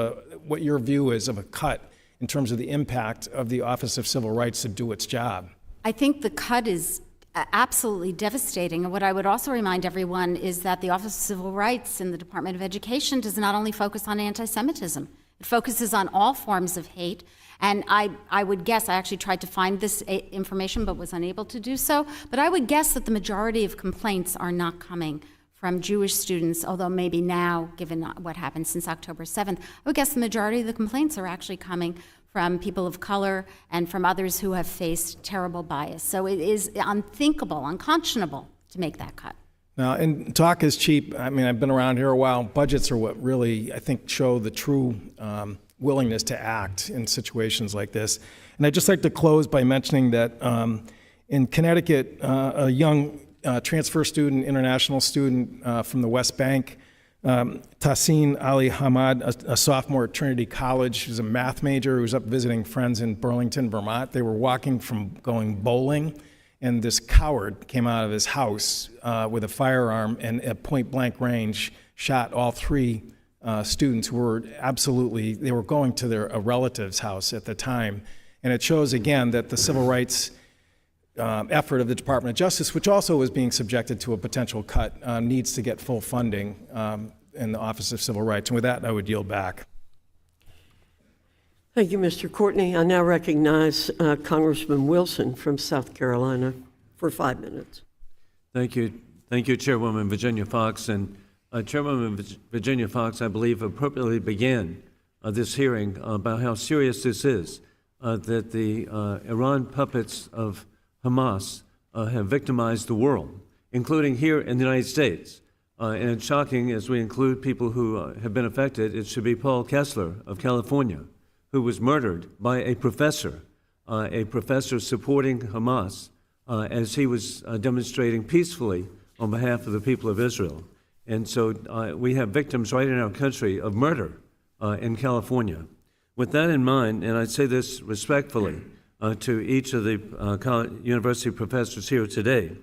what your view is of a cut in terms of the impact of the Office of Civil Rights to do its job. I think the cut is absolutely devastating. And what I would also remind everyone is that the Office of Civil Rights in the Department of Education does not only focus on anti-Semitism. It focuses on all forms of hate. And I would guess, I actually tried to find this information but was unable to do so, but I would guess that the majority of complaints are not coming from Jewish students, although maybe now, given what happened since October 7th, I would guess the majority of the complaints are actually coming from people of color and from others who have faced terrible bias. So it is unthinkable, unconscionable to make that cut. Now, and talk is cheap. I mean, I've been around here a while. Budgets are what really, I think, show the true willingness to act in situations like this. And I'd just like to close by mentioning that in Connecticut, a young transfer student, international student from the West Bank, Tahsin Ali Hamad, a sophomore at Trinity College, who's a math major who was up visiting friends in Burlington, Vermont. They were walking from going bowling, and this coward came out of his house with a firearm and at point-blank range shot all three students who were they were going to a relative's house at the time. And it shows, again, that the civil rights effort of the Department of Justice, which also is being subjected to a potential cut, needs to get full funding in the Office of Civil Rights. And with that, I would yield back. Thank you, Mr. Courtney. I now recognize Congressman Wilson from South Carolina for 5 minutes. Thank you. Thank you, Chairwoman Virginia Foxx. And Chairwoman Virginia Foxx, I believe, appropriately began this hearing about how serious this is, that the Iran puppets of Hamas have victimized the world, including here in the United States. And it's shocking, as we include people who have been affected, it should be Paul Kessler of California, who was murdered by a professor supporting Hamas as he was demonstrating peacefully on behalf of the people of Israel. And so we have victims right in our country of murder in California. With that in mind, and I say this respectfully to each of the university professors here today,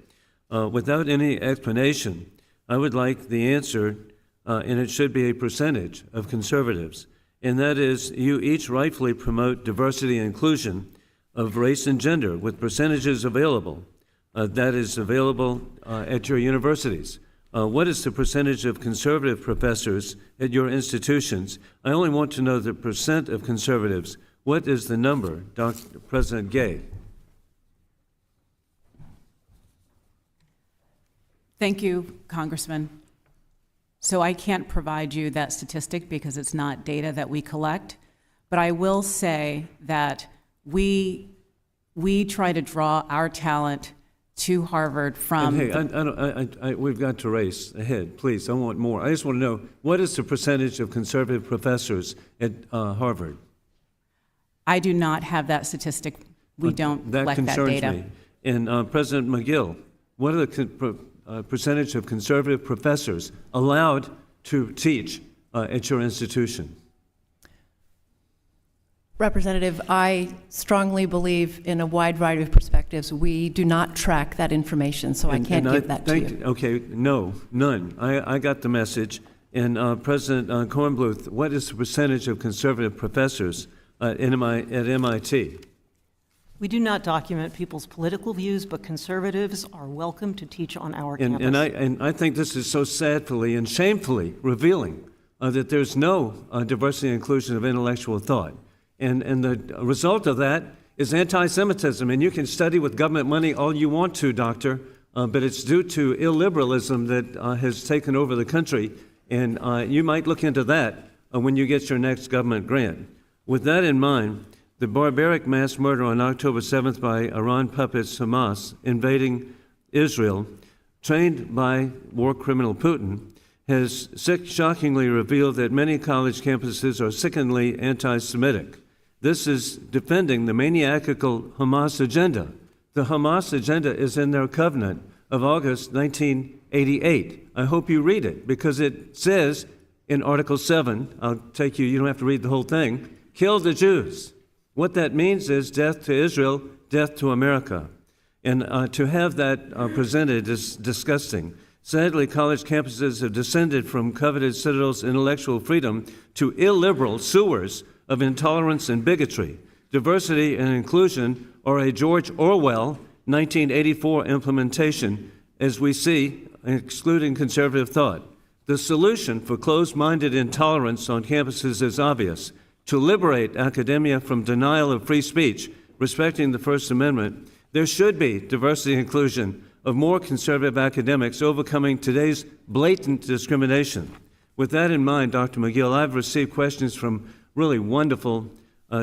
without any explanation, I would like the answer, and it should be a percentage of conservatives, and that is you each rightfully promote diversity and inclusion of race and gender with percentages available. That is available at your universities. What is the percentage of conservative professors at your institutions? I only want to know the percent of conservatives. What is the number, Dr. President Gay? Thank you, Congressman. So I can't provide you that statistic because it's not data that we collect, but I will say that we try to draw our talent to Harvard from... And hey, we've got to race ahead, please. I want more. I just want to know, what is the percentage of conservative professors at Harvard? I do not have that statistic. We don't collect that data. That concerns me. And President McGill, what are the percentage of conservative professors allowed to teach at your institution? Representative, I strongly believe in a wide variety of perspectives. We do not track that information, so I can't give that to you. Okay, no, none. I got the message. And President Kornbluth, what is the percentage of conservative professors at MIT? We do not document people's political views, but conservatives are welcome to teach on our campus. And I think this is so sadly and shamefully revealing that there's no diversity and inclusion of intellectual thought. And the result of that is anti-Semitism. And you can study with government money all you want to, Doctor, but it's due to illiberalism that has taken over the country. And you might look into that when you get your next government grant. With that in mind, the barbaric mass murder on October 7th by Iran puppets Hamas invading Israel, trained by war criminal Putin, has shockingly revealed that many college campuses are sickeningly anti-Semitic. This is defending the maniacal Hamas agenda. The Hamas agenda is in their covenant of August 1988. I hope you read it, because it says in Article 7, you don't have to read the whole thing, kill the Jews. What that means is death to Israel, death to America. And to have that presented is disgusting. Sadly, college campuses have descended from coveted citadels intellectual freedom to illiberal sewers of intolerance and bigotry. Diversity and inclusion are a George Orwell 1984 implementation, as we see, excluding conservative thought. The solution for closed-minded intolerance on campuses is obvious: to liberate academia from denial of free speech, respecting the First Amendment. There should be diversity and inclusion of more conservative academics overcoming today's blatant discrimination. With that in mind, Dr. McGill, I've received questions from really wonderful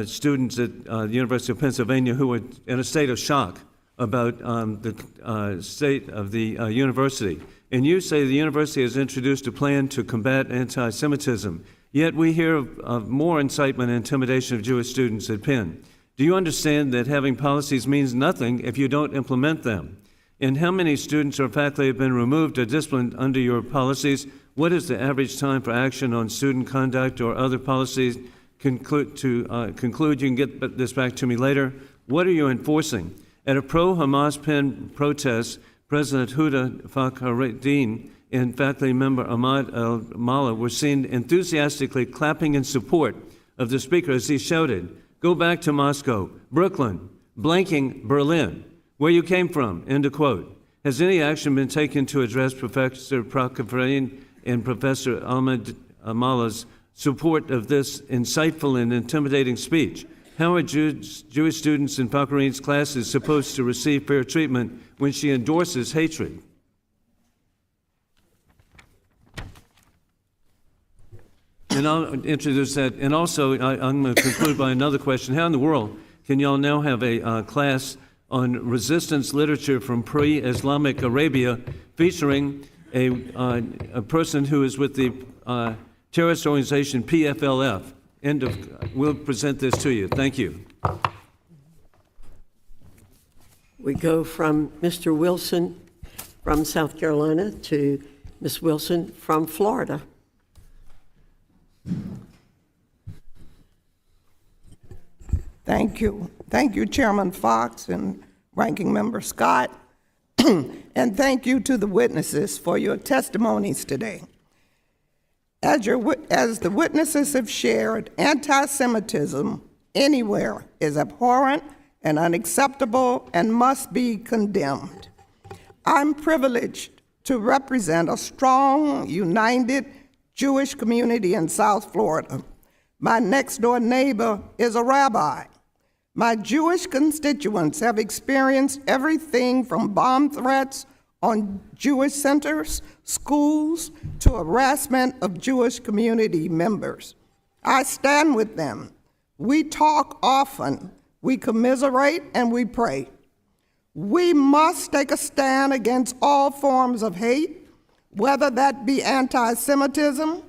students at the University of Pennsylvania who are in a state of shock about the state of the university. and you say the university has introduced a plan to combat anti-Semitism. Yet we hear of more incitement and intimidation of Jewish students at Penn. Do you understand that having policies means nothing if you don't implement them? And how many students or faculty have been removed or disciplined under your policies? What is the average time for action on student conduct or other policies? Conclude, you can get this back to me later. What are you enforcing? At a pro-Hamas Penn protest, President Huda Fakhrudin and faculty member Ahmad al-Mallah were seen enthusiastically clapping in support of the speaker as he shouted, "Go back to Moscow, Brooklyn, blanking Berlin, where you came from," end of quote. Has any action been taken to address Professor Fakhrudin and Professor Ahmad al-Mallah's support of this insightful and intimidating speech? How are Jewish students in Fakhrudin's classes supposed to receive fair treatment when she endorses hatred? And I'll introduce that. And also, I'm going to conclude by another question. How in the world can y'all now have a class on resistance literature from pre-Islamic Arabia featuring a person who is with the terrorist organization PFLF? We'll present this to you. Thank you. We go from Mr. Wilson from South Carolina to Ms. Wilson from Florida. Thank you. Thank you, Chairman Fox and Ranking Member Scott. And thank you to the witnesses for your testimonies today. As the witnesses have shared, anti-Semitism anywhere is abhorrent and unacceptable and must be condemned. I'm privileged to represent a strong, united Jewish community in South Florida. My next-door neighbor is a rabbi. My Jewish constituents have experienced everything from bomb threats on Jewish centers, schools, to harassment of Jewish community members. I stand with them. We talk often, we commiserate, and we pray. We must take a stand against all forms of hate, whether that be anti-Semitism,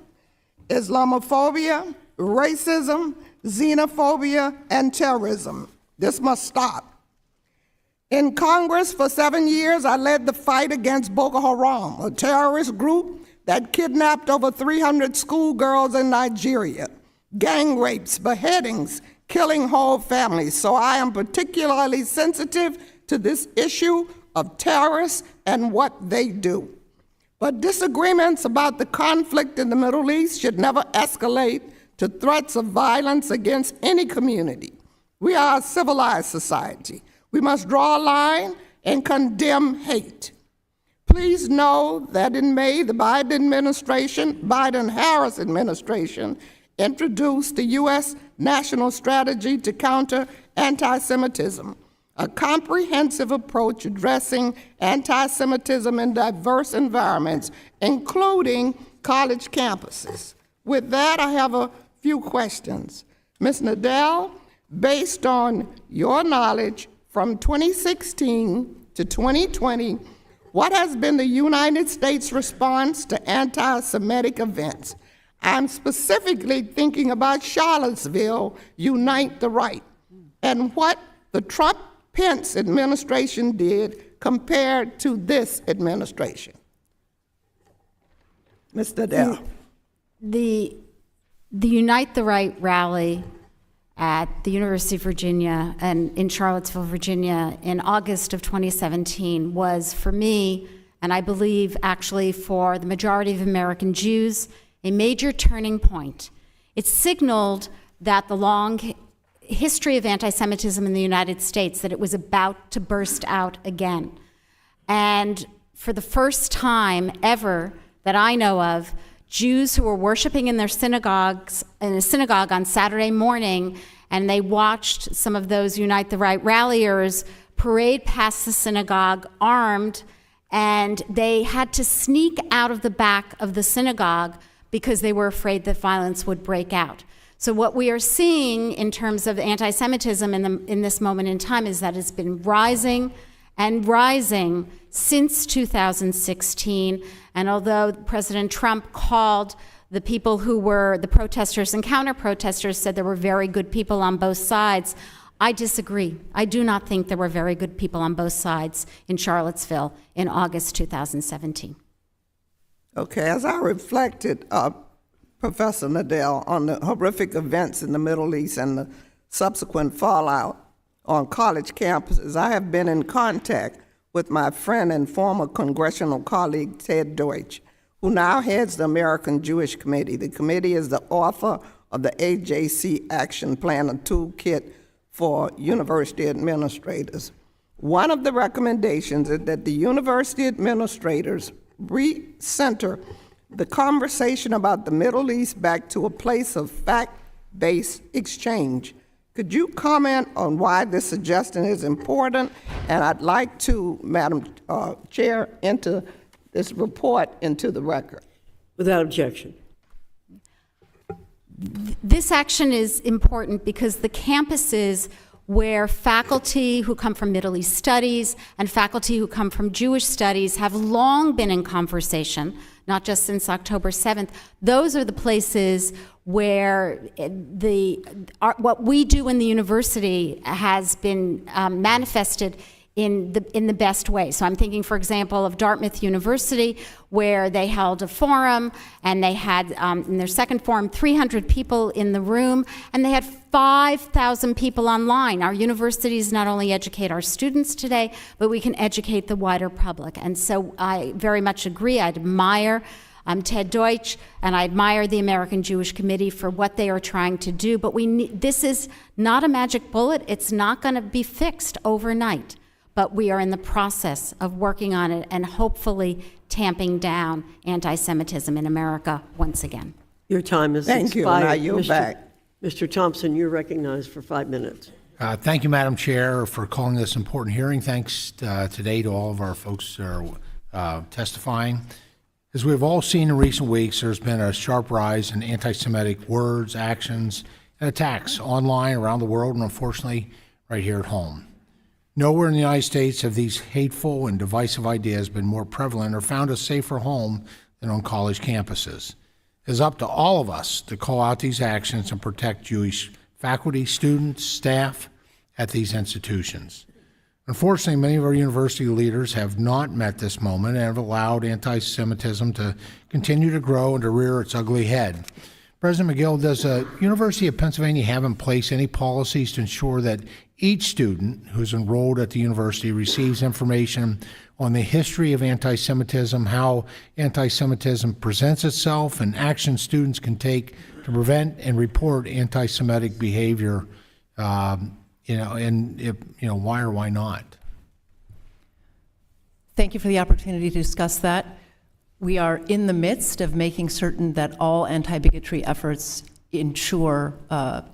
Islamophobia, racism, xenophobia, and terrorism. This must stop. In Congress for 7 years, I led the fight against Boko Haram, a terrorist group that kidnapped over 300 schoolgirls in Nigeria, gang rapes, beheadings, killing whole families. So I am particularly sensitive to this issue of terrorists and what they do. But disagreements about the conflict in the Middle East should never escalate to threats of violence against any community. We are a civilized society. We must draw a line and condemn hate. Please know that in May, the Biden-Harris administration introduced the U.S. National Strategy to Counter Anti-Semitism, a comprehensive approach addressing anti-Semitism in diverse environments, including college campuses. With that, I have a few questions. Ms. Nadel, based on your knowledge from 2016 to 2020, what has been the United States response to anti-Semitic events? I'm specifically thinking about Charlottesville, Unite the Right, and what the Trump-Pence administration did compared to this administration. Ms. Nadel. The Unite the Right rally at the University of Virginia and in Charlottesville, Virginia in August of 2017 was, for me, and I believe actually for the majority of American Jews, a major turning point. It signaled that the long history of anti-Semitism in the United States, that it was about to burst out again. And for the first time ever that I know of, Jews who were worshiping in their synagogues, in a synagogue on Saturday morning, and they watched some of those Unite the Right ralliers parade past the synagogue armed, and they had to sneak out of the back of the synagogue because they were afraid that violence would break out. So what we are seeing in terms of anti-Semitism in this moment in time is that it's been rising, and rising since 2016. And although President Trump called the people who were the protesters and counter-protesters, said there were very good people on both sides, I disagree. I do not think there were very good people on both sides in Charlottesville in August 2017. Okay, as I reflected, Professor Nadell, on the horrific events in the Middle East and the subsequent fallout on college campuses, I have been in contact with my friend and former congressional colleague, Ted Deutsch, who now heads the American Jewish Committee. The committee is the author of the AJC Action Plan, a toolkit for university administrators. One of the recommendations is that the university administrators recenter the conversation about the Middle East back to a place of fact-based exchange. Could you comment on why this suggestion is important? And I'd like to, Madam Chair, enter this report into the record. Without objection. This action is important because the campuses where faculty who come from Middle East studies and faculty who come from Jewish studies have long been in conversation, not just since October 7th, those are the places where what we do in the university has been manifested in the best way. So I'm thinking, for example, of Dartmouth University, where they held a forum, and they had, in their second forum, 300 people in the room, and they had 5,000 people online. Our universities not only educate our students today, but we can educate the wider public. And so I very much agree. I admire Ted Deutsch, and I admire the American Jewish Committee for what they are trying to do. But this is not a magic bullet. It's not going to be fixed overnight. But we are in the process of working on it and hopefully tamping down anti-Semitism in America once again. Your time is expired. Thank you, and I yield back. Mr. Thompson, you're recognized for 5 minutes. Thank you, Madam Chair, for calling this important hearing. Thanks today to all of our folks that are testifying. As we've all seen in recent weeks, there's been a sharp rise in anti-Semitic words, actions, and attacks online around the world, and unfortunately, right here at home. Nowhere in the United States have these hateful and divisive ideas been more prevalent or found a safer home than on college campuses. It is up to all of us to call out these actions and protect Jewish faculty, students, staff at these institutions. Unfortunately, many of our university leaders have not met this moment and have allowed anti-Semitism to continue to grow and to rear its ugly head. President McGill, does the University of Pennsylvania have in place any policies to ensure that each student who's enrolled at the university receives information on the history of anti-Semitism, how anti-Semitism presents itself, and action students can take to prevent and report anti-Semitic behavior, and why or why not? Thank you for the opportunity to discuss that. We are in the midst of making certain that all anti-bigotry efforts ensure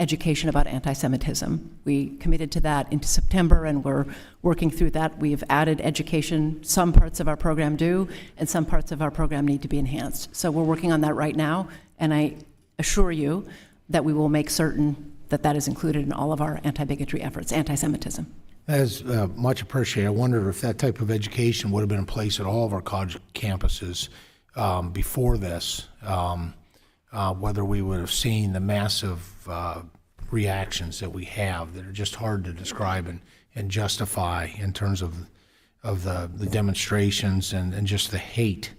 education about anti-Semitism. We committed to that into September, and we're working through that. We've added education. Some parts of our program do, and some parts of our program need to be enhanced. So we're working on that right now, and I assure you that we will make certain that that is included in all of our anti-bigotry efforts, anti-Semitism. That is much appreciated. I wonder if that type of education would have been in place at all of our college campuses before this, whether we would have seen the massive reactions that we have that are just hard to describe and justify in terms of the demonstrations and just the hate.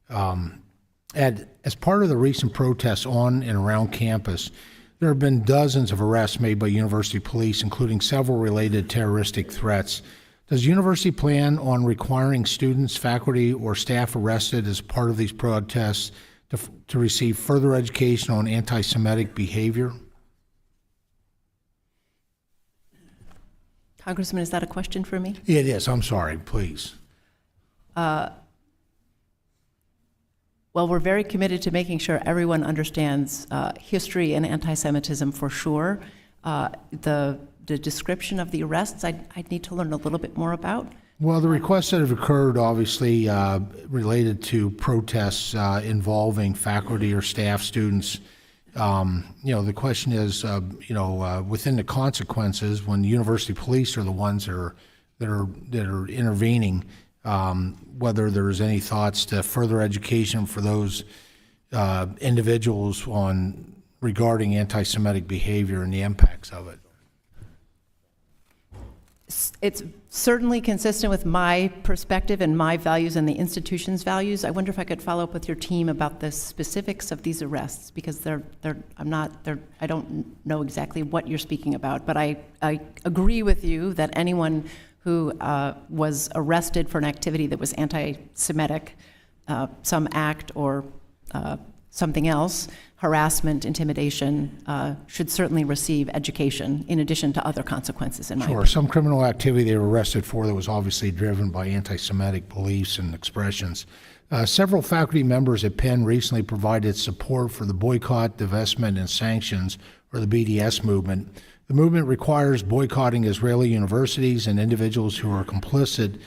As part of the recent protests on and around campus, there have been dozens of arrests made by university police, including several related terroristic threats. Does the university plan on requiring students, faculty, or staff arrested as part of these protests to receive further education on anti-Semitic behavior? Congressman, is that a question for me? It is. I'm sorry. Please. Well, we're very committed to making sure everyone understands history and anti-Semitism for sure. The description of the arrests, I'd need to learn a little bit more about. Well, the requests that have occurred, obviously, related to protests involving faculty or staff, students. The question is, within the consequences, when the university police are the ones that are that are intervening, whether there's any thoughts to further education for those individuals regarding anti-Semitic behavior and the impacts of it. It's certainly consistent with my perspective and my values and the institution's values. I wonder if I could follow up with your team about the specifics of these arrests, because I don't know exactly what you're speaking about, but I agree with you that anyone who was arrested for an activity that was anti-Semitic, some act or something else, harassment, intimidation, should certainly receive education in addition to other consequences, in my opinion. Sure, some criminal activity they were arrested for that was obviously driven by anti-Semitic beliefs and expressions. Several faculty members at Penn recently provided support for the boycott, divestment, and sanctions, or the BDS movement. The movement requires boycotting Israeli universities and individuals who are complicit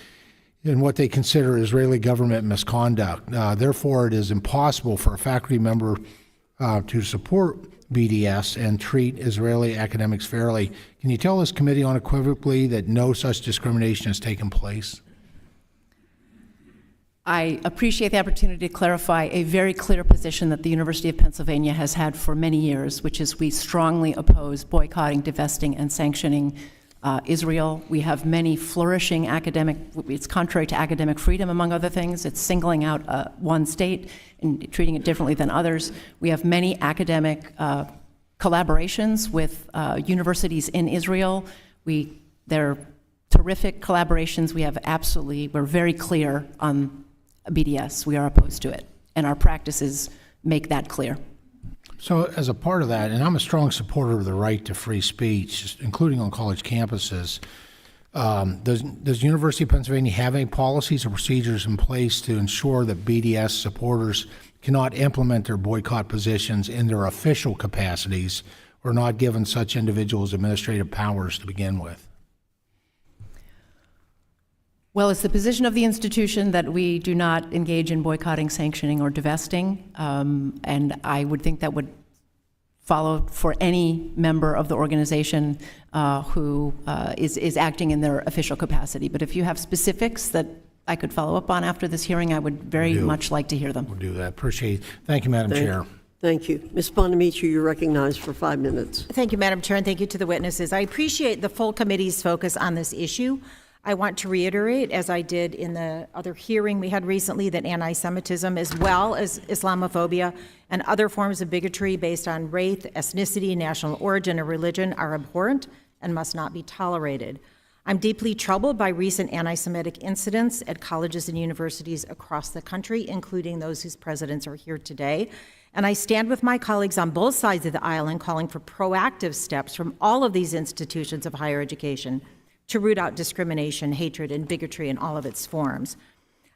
in what they consider Israeli government misconduct. Therefore, it is impossible for a faculty member to support BDS and treat Israeli academics fairly. Can you tell this committee unequivocally that no such discrimination has taken place? I appreciate the opportunity to clarify a very clear position that the University of Pennsylvania has had for many years, which is we strongly oppose boycotting, divesting, and sanctioning Israel. We have many flourishing it's contrary to academic freedom, among other things. It's singling out one state and treating it differently than others. We have many academic collaborations with universities in Israel. They're terrific collaborations. We're very clear on BDS. We are opposed to it, and our practices make that clear. So as a part of that, and I'm a strong supporter of the right to free speech, including on college campuses, does University of Pennsylvania have any policies or procedures in place to ensure that BDS supporters cannot implement their boycott positions in their official capacities or not given such individuals administrative powers to begin with? Well, it's the position of the institution that we do not engage in boycotting, sanctioning, or divesting, and I would think that would follow for any member of the organization who is acting in their official capacity. But if you have specifics that I could follow up on after this hearing, I would very much like to hear them. We'll do that. Appreciate it. Thank you, Madam Chair. Thank you. Ms. Bonamici, you're recognized for 5 minutes. Thank you, Madam Chair, and thank you to the witnesses. I appreciate the full committee's focus on this issue. I want to reiterate, as I did in the other hearing we had recently, that anti-Semitism, as well as Islamophobia and other forms of bigotry based on race, ethnicity, national origin, or religion, are abhorrent and must not be tolerated. I'm deeply troubled by recent anti-Semitic incidents at colleges and universities across the country, including those whose presidents are here today. And I stand with my colleagues on both sides of the aisle in calling for proactive steps from all of these institutions of higher education to root out discrimination, hatred, and bigotry in all of its forms.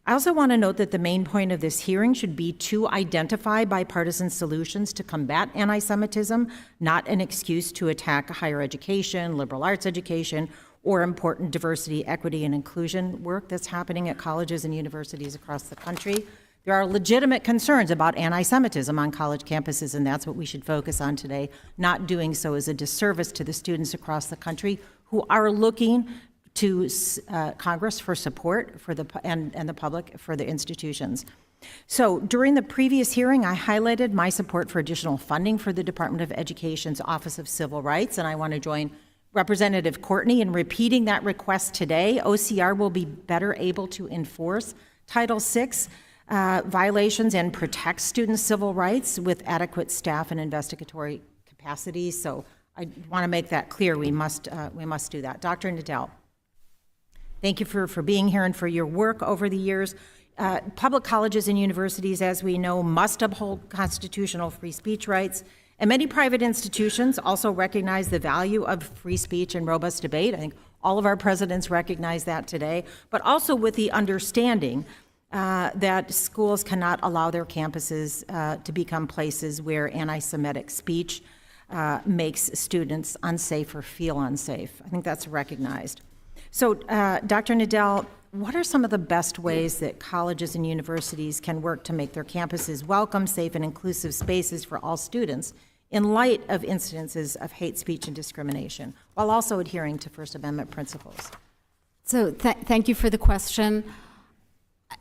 I also want to note that the main point of this hearing should be to identify bipartisan solutions to combat anti-Semitism, not an excuse to attack higher education, liberal arts education, or important diversity, equity, and inclusion work that's happening at colleges and universities across the country. There are legitimate concerns about anti-Semitism on college campuses, and that's what we should focus on today. Not doing so is a disservice to the students across the country who are looking to Congress for support for and the public for the institutions. So during the previous hearing, I highlighted my support for additional funding for the Department of Education's Office of Civil Rights, and I want to join Representative Courtney in repeating that request today. OCR will be better able to enforce Title VI violations and protect students' civil rights with adequate staff and investigatory capacity. So I want to make that clear. We must do that. Dr. Nadel, thank you for being here and for your work over the years. Public colleges and universities, as we know, must uphold constitutional free speech rights. And many private institutions also recognize the value of free speech and robust debate. I think all of our presidents recognize that today, but also with the understanding that schools cannot allow their campuses to become places where anti-Semitic speech makes students unsafe or feel unsafe. I think that's recognized. So, Dr. Nadel, what are some of the best ways that colleges and universities can work to make their campuses welcome, safe, and inclusive spaces for all students in light of incidences of hate speech and discrimination, while also adhering to First Amendment principles? So thank you for the question.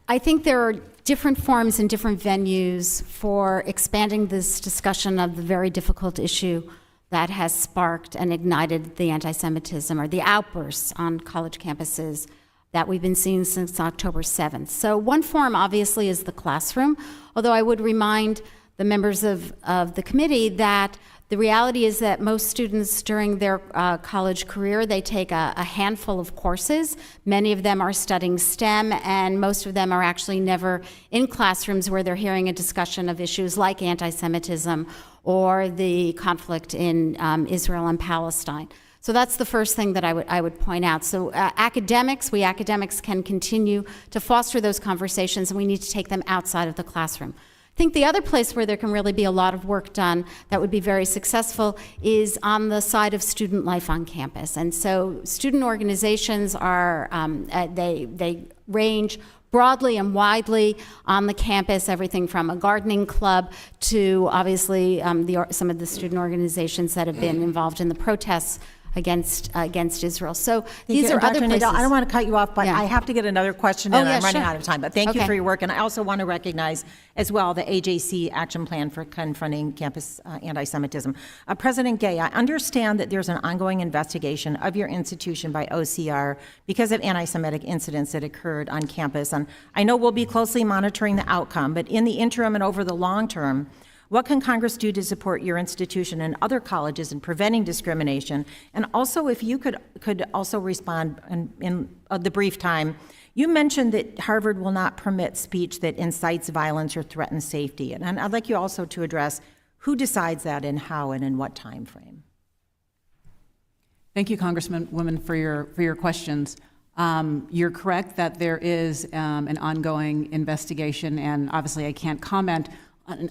I think there are different forms and different venues for expanding this discussion of the very difficult issue that has sparked and ignited the anti-Semitism or the outbursts on college campuses that we've been seeing since October 7th. So one form, obviously, is the classroom, although I would remind the members of the committee that the reality is that most students during their college career, they take a handful of courses. Many of them are studying STEM, and most of them are actually never in classrooms where they're hearing a discussion of issues like anti-Semitism or the conflict in Israel and Palestine. So that's the first thing that I would point out. So we academics can continue to foster those conversations, and we need to take them outside of the classroom. I think the other place where there can really be a lot of work done that would be very successful is on the side of student life on campus. And so student organizations are, they range broadly and widely on the campus, everything from a gardening club to obviously some of the student organizations that have been involved in the protests against Israel. So these are other places. I don't want to cut you off, but Yeah. I have to get another question in. Oh, yeah, I'm running sure. out of time, but thank you Okay. for your work. And I also want to recognize as well the AJC Action Plan for Confronting Campus Anti-Semitism. President Gay, I understand that there's an ongoing investigation of your institution by OCR because of anti-Semitic incidents that occurred on campus. And I know we'll be closely monitoring the outcome, but in the interim and over the long term, what can Congress do to support your institution and other colleges in preventing discrimination? And also, if you could also respond in the brief time, you mentioned that Harvard will not permit speech that incites violence or threatens safety. And I'd like you also to address who decides that and how and in what time frame. Thank you, Congresswoman, for your questions. You're correct that there is an ongoing investigation, and obviously I can't comment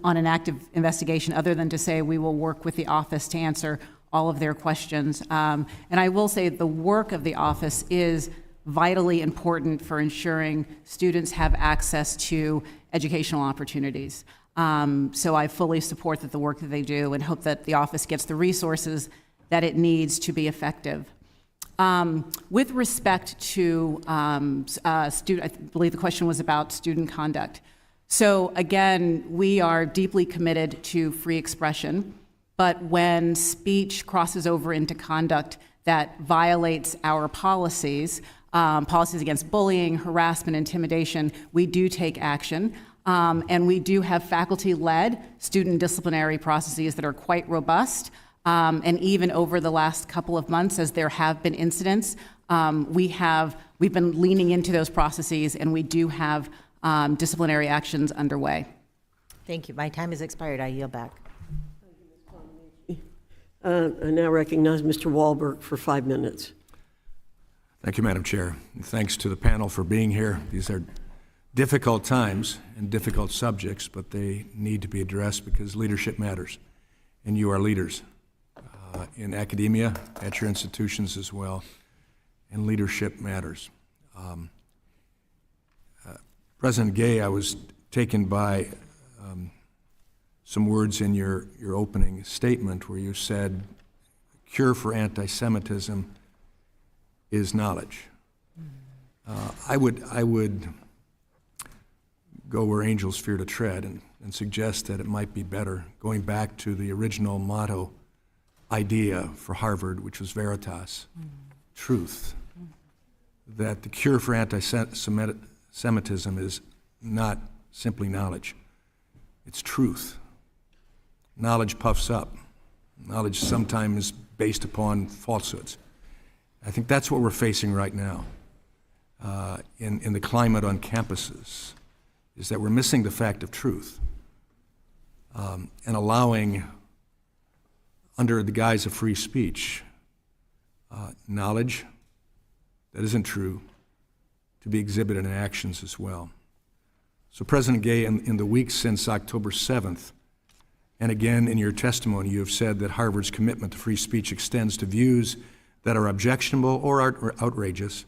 on an active investigation other than to say we will work with the office to answer all of their questions. And I will say the work of the office is vitally important for ensuring students have access to educational opportunities. So I fully support the work that they do and hope that the office gets the resources that it needs to be effective. With respect to I believe the question was about student conduct. So again, we are deeply committed to free expression, but when speech crosses over into conduct that violates our policies, policies against bullying, harassment, intimidation, we do take action. And we do have faculty-led student disciplinary processes that are quite robust. And even over the last couple of months, as there have been incidents, we've been leaning into those processes, and we do have disciplinary actions underway. Thank you. My time has expired. I yield back. I now recognize Mr. Wahlberg for 5 minutes. Thank you, Madam Chair. And thanks to the panel for being here. These are difficult times and difficult subjects, but they need to be addressed because leadership matters. And you are leaders in academia, at your institutions as well, and leadership matters. President Gay, I was taken by some words in your opening statement where you said, cure for anti-Semitism is knowledge. I would go where angels fear to tread and suggest that it might be better going back to the original motto idea for Harvard, which was Veritas, truth, that the cure for anti-Semitism is not simply knowledge, it's truth. Knowledge puffs up. Knowledge sometimes is based upon falsehoods. I think that's what we're facing right now in the climate on campuses, is that we're missing the fact of truth and allowing, under the guise of free speech, knowledge that isn't true to be exhibited in actions as well. So President Gay, in the weeks since October 7th, and again in your testimony, you have said that Harvard's commitment to free speech extends to views that are objectionable or outrageous.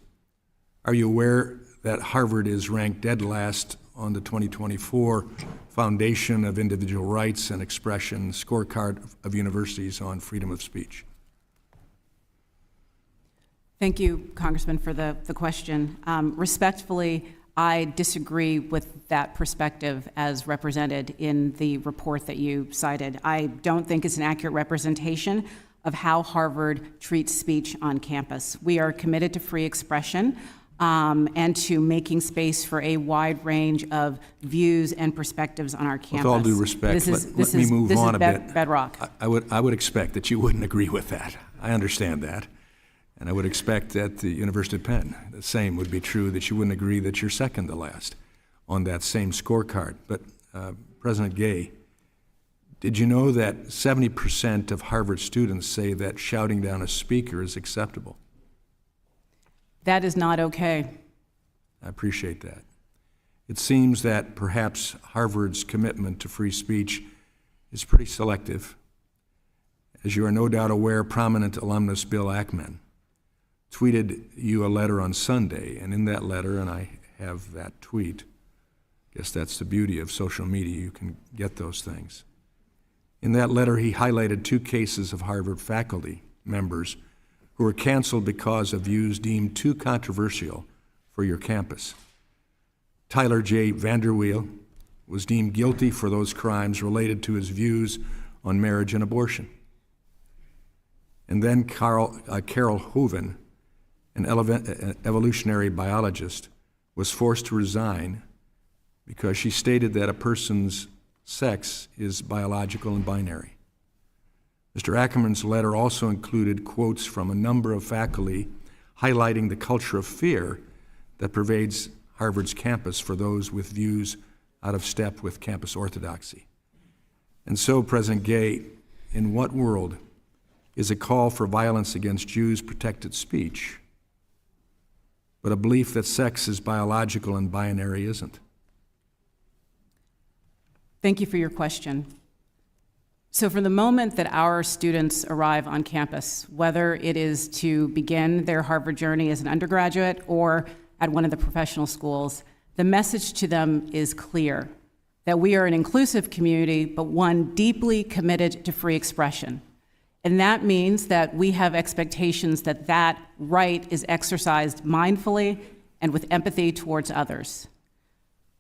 Are you aware that Harvard is ranked dead last on the 2024 Foundation of Individual Rights and Expression scorecard of universities on freedom of speech? Thank you, Congressman, for the question. Respectfully, I disagree with that perspective as represented in the report that you cited. I don't think it's an accurate representation of how Harvard treats speech on campus. We are committed to free expression and to making space for a wide range of views and perspectives on our campus. With all due respect, let me move on a bit. Bedrock. I would expect that you wouldn't agree with that. I understand that. And I would expect that the University of Penn, the same would be true, that you wouldn't agree that you're second to last on that same scorecard. But President Gay, did you know that 70% of Harvard students say that shouting down a speaker is acceptable? That is not okay. I appreciate that. It seems that perhaps Harvard's commitment to free speech is pretty selective. As you are no doubt aware, prominent alumnus Bill Ackman tweeted you a letter on Sunday, and in that letter, and I have that tweet, I guess that's the beauty of social media, you can get those things. In that letter, he highlighted 2 cases of Harvard faculty members who were canceled because of views deemed too controversial for your campus. Tyler J. Vanderweel was deemed guilty for those crimes related to his views on marriage and abortion. And then Carol Hoven, an evolutionary biologist, was forced to resign because she stated that a person's sex is biological and binary. Mr. Ackerman's letter also included quotes from a number of faculty highlighting the culture of fear that pervades Harvard's campus for those with views out of step with campus orthodoxy. And so, President Gay, in what world is a call for violence against Jews protected speech, but a belief that sex is biological and binary isn't? Thank you for your question. So from the moment that our students arrive on campus, whether it is to begin their Harvard journey as an undergraduate or at one of the professional schools, the message to them is clear, that we are an inclusive community, but one deeply committed to free expression. And that means that we have expectations that that right is exercised mindfully and with empathy towards others.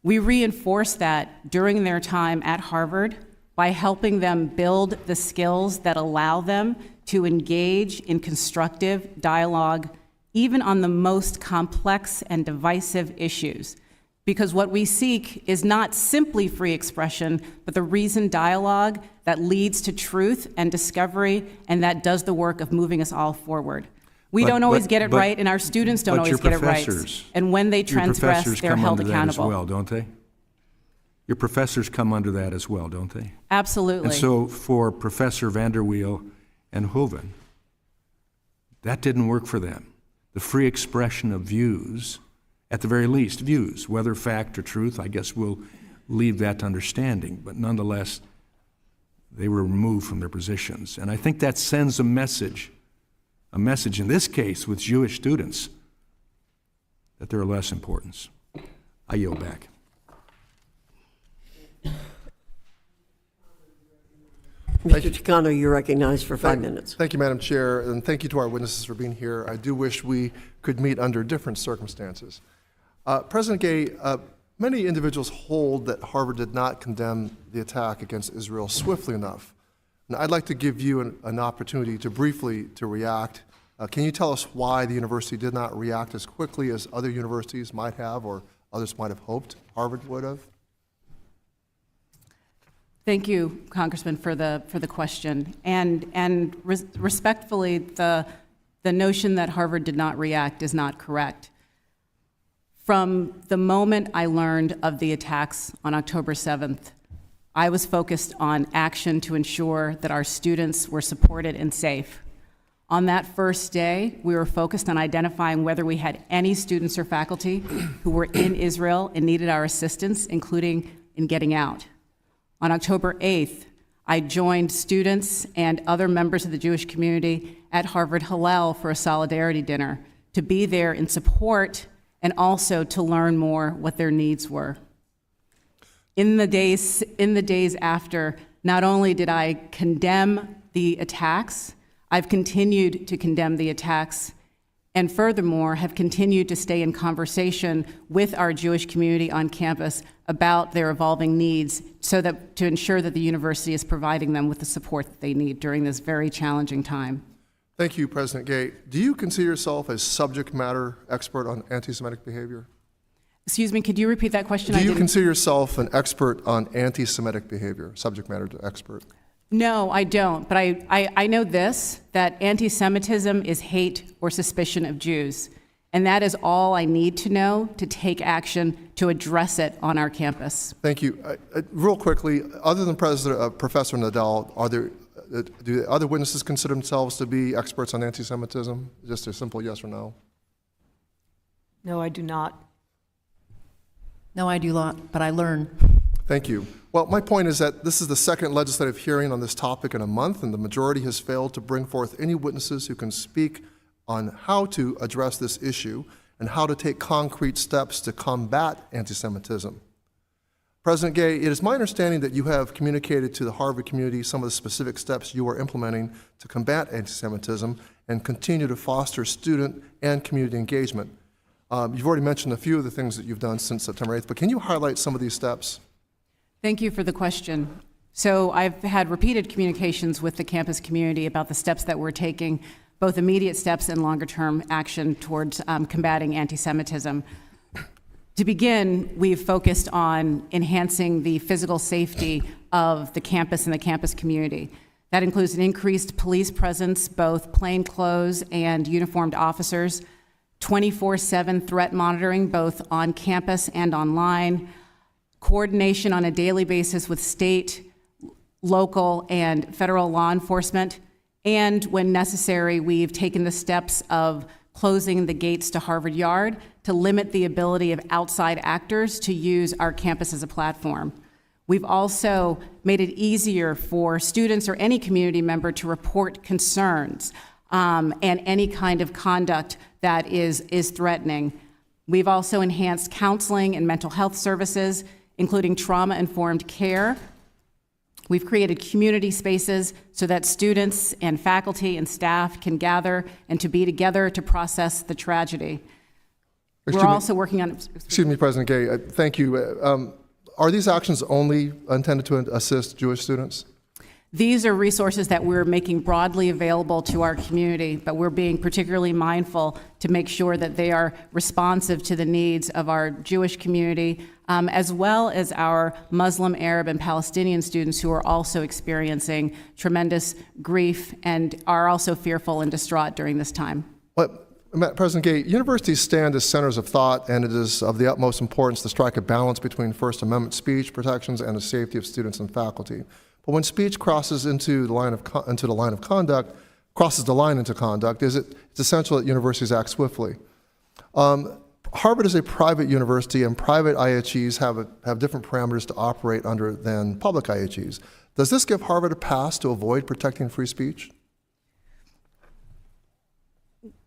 We reinforce that during their time at Harvard by helping them build the skills that allow them to engage in constructive dialogue, even on the most complex and divisive issues. Because what we seek is not simply free expression, but the reasoned dialogue that leads to truth and discovery, and that does the work of moving us all forward. We don't always get it right, and our students don't always get it right. And when they transgress, they're held accountable. Your professors come under that as well, don't they? Your professors come under that as well, don't they? Absolutely. And so for Professor Vanderweel and Hoven, that didn't work for them. The free expression of views, at the very least, views, whether fact or truth, I guess we'll leave that to understanding, but nonetheless, they were removed from their positions. And I think that sends a message in this case with Jewish students, that they're of less importance. I yield back. Mr. Chicano, you're recognized for 5 minutes. Thank you, Madam Chair, and thank you to our witnesses for being here. I do wish we could meet under different circumstances. President Gay, many individuals hold that Harvard did not condemn the attack against Israel swiftly enough. And I'd like to give you an opportunity to briefly react. Can you tell us why the university did not react as quickly as other universities might have, or others might have hoped Harvard would have? Thank you, Congressman, for the question. And respectfully, the notion that Harvard did not react is not correct. From the moment I learned of the attacks on October 7th, I was focused on action to ensure that our students were supported and safe. On that first day, we were focused on identifying whether we had any students or faculty who were in Israel and needed our assistance, including in getting out. On October 8th, I joined students and other members of the Jewish community at Harvard Hillel for a solidarity dinner to be there in support and also to learn more what their needs were. In the days after, not only did I condemn the attacks, I've continued to condemn the attacks and furthermore have continued to stay in conversation with our Jewish community on campus about their evolving needs to ensure that the university is providing them with the support that they need during this very challenging time. Thank you, President Gay. Do you consider yourself a subject matter expert on anti-Semitic behavior? Excuse me, could you repeat that question? Do you consider yourself an expert on anti-Semitic behavior, subject matter expert? No, I don't. But I know this, that anti-Semitism is hate or suspicion of Jews. And that is all I need to know to take action to address it on our campus. Thank you. Real quickly, other than Professor Nadel, do other witnesses consider themselves to be experts on anti-Semitism? Just a simple yes or no. No, I do not. No, I do not, but I learn. Thank you. Well, my point is that this is the second legislative hearing on this topic in a month, and the majority has failed to bring forth any witnesses who can speak on how to address this issue and how to take concrete steps to combat anti-Semitism. President Gay, it is my understanding that you have communicated to the Harvard community some of the specific steps you are implementing to combat anti-Semitism and continue to foster student and community engagement. You've already mentioned a few of the things that you've done since September 8th, but can you highlight some of these steps? Thank you for the question. So I've had repeated communications with the campus community about the steps that we're taking, both immediate steps and longer-term action towards combating anti-Semitism. To begin, we've focused on enhancing the physical safety of the campus and the campus community. That includes an increased police presence, both plainclothes and uniformed officers, 24/7 threat monitoring, both on campus and online, coordination on a daily basis with state, local, and federal law enforcement, and when necessary, we've taken the steps of closing the gates to Harvard Yard to limit the ability of outside actors to use our campus as a platform. We've also made it easier for students or any community member to report concerns and any kind of conduct that is threatening. We've also enhanced counseling and mental health services, including trauma-informed care. We've created community spaces so that students and faculty and staff can gather and to be together to process the tragedy. We're also working on... Excuse me, President Gay, thank you. Are these actions only intended to assist Jewish students? These are resources that we're making broadly available to our community, but we're being particularly mindful to make sure that they are responsive to the needs of our Jewish community, as well as our Muslim, Arab, and Palestinian students who are also experiencing tremendous grief and are also fearful and distraught during this time. President Gay, universities stand as centers of thought, and it is of the utmost importance to strike a balance between First Amendment speech protections and the safety of students and faculty. But when speech crosses into the line of conduct, it's essential that universities act swiftly. Harvard is a private university, and private IHEs have different parameters to operate under than public IHEs. Does this give Harvard a pass to avoid protecting free speech?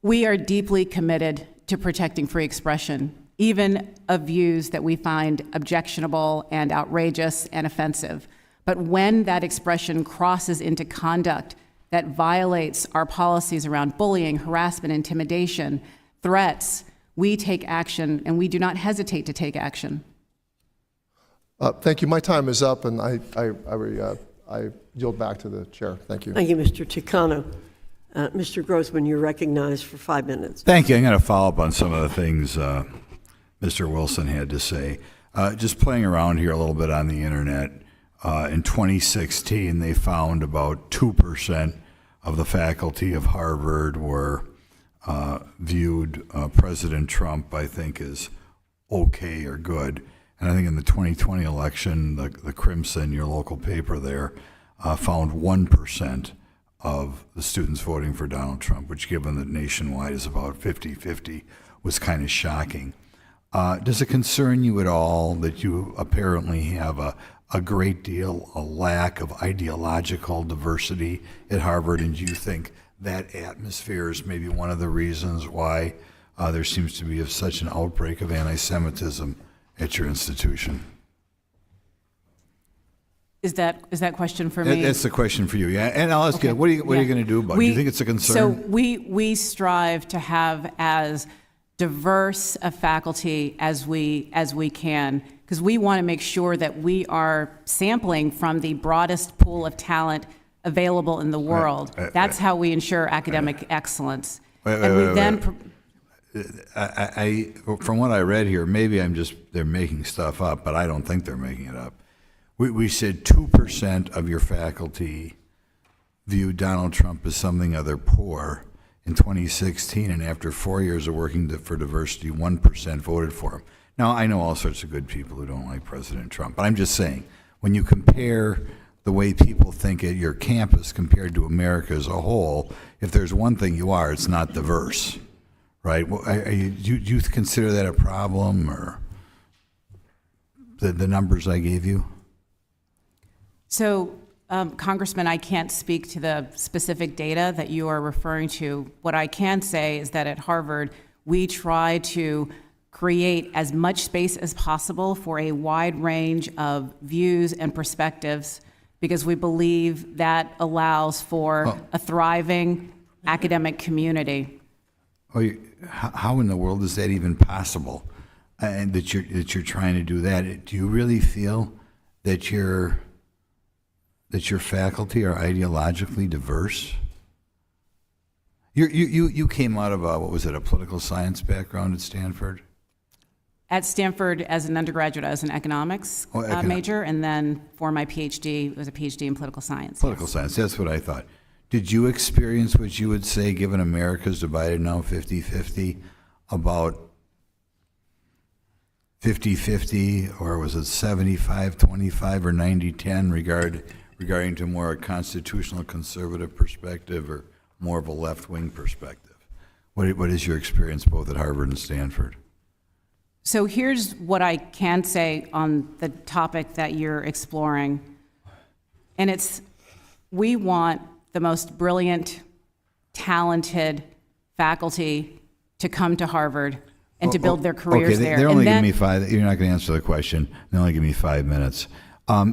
We are deeply committed to protecting free expression, even of views that we find objectionable and outrageous and offensive. But when that expression crosses into conduct that violates our policies around bullying, harassment, intimidation, threats, we take action, and we do not hesitate to take action. Thank you. My time is up, and I yield back to the chair. Thank you. Thank you, Mr. Ticano. Mr. Grossman, you're recognized for 5 minutes. Thank you. I'm going to follow up on some of the things Mr. Wilson had to say. Just playing around here a little bit on the internet, in 2016, they found about 2% of the faculty of Harvard were viewed President Trump, I think, as okay or good. And I think in the 2020 election, the Crimson, your local paper there, found 1% of the students voting for Donald Trump, which given that nationwide is about 50-50, was kind of shocking. Does it concern you at all that you apparently have a great deal, a lack of ideological diversity at Harvard, and do you think that atmosphere is maybe one of the reasons why there seems to be such an outbreak of anti-Semitism at your institution? Is that question for me? That's the question for you, yeah. And I'll ask you, what are you going to do about it? Do you think it's a concern? So we strive to have as diverse a faculty as we can, because we want to make sure that we are sampling from the broadest pool of talent available in the world. That's how we ensure academic excellence. From what I read here, maybe they're making stuff up, but I don't think they're making it up. We said 2% of your faculty viewed Donald Trump as something other poor in 2016, and after 4 years of working for diversity, 1% voted for him. Now, I know all sorts of good people who don't like President Trump, but I'm just saying, when you compare the way people think at your campus compared to America as a whole, if there's one thing you are, it's not diverse, right? Well, do you consider that a problem, or the numbers I gave you? So, Congressman, I can't speak to the specific data that you are referring to. What I can say is that at Harvard, we try to create as much space as possible for a wide range of views and perspectives, because we believe that allows for a thriving academic community. How in the world is that even possible? And that you're trying to do that? Do you really feel that your faculty are ideologically diverse? You came out of a political science background at Stanford? At Stanford, as an undergraduate, I was an economics major, and then for my PhD, it was a PhD in political science. Political science, that's what I thought. Did you experience what you would say, given America's divided now 50-50, about 50-50, or was it 75-25 or 90-10 regarding to more a constitutional conservative perspective or more of a left-wing perspective? What is your experience both at Harvard and Stanford? So here's what I can say on the topic that you're exploring. And it's, we want the most brilliant, talented faculty to come to Harvard and to build their careers there. They're only giving me 5. You're not going to answer the question. They only give me 5 minutes.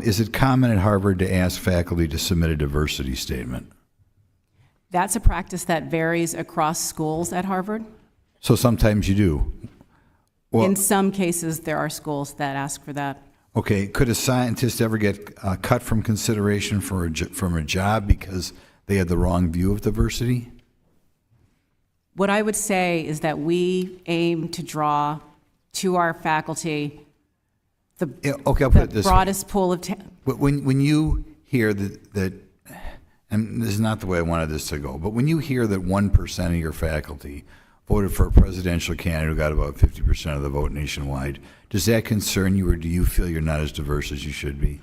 Is it common at Harvard to ask faculty to submit a diversity statement? That's a practice that varies across schools at Harvard. So sometimes you do. Well, in some cases, there are schools that ask for that. Okay, could a scientist ever get cut from consideration from a job because they had the wrong view of diversity? What I would say is that we aim to draw to our faculty the broadest pool of talent. When you hear that, and this is not the way I wanted this to go, but when you hear that 1% of your faculty voted for a presidential candidate who got about 50% of the vote nationwide, does that concern you, or do you feel you're not as diverse as you should be?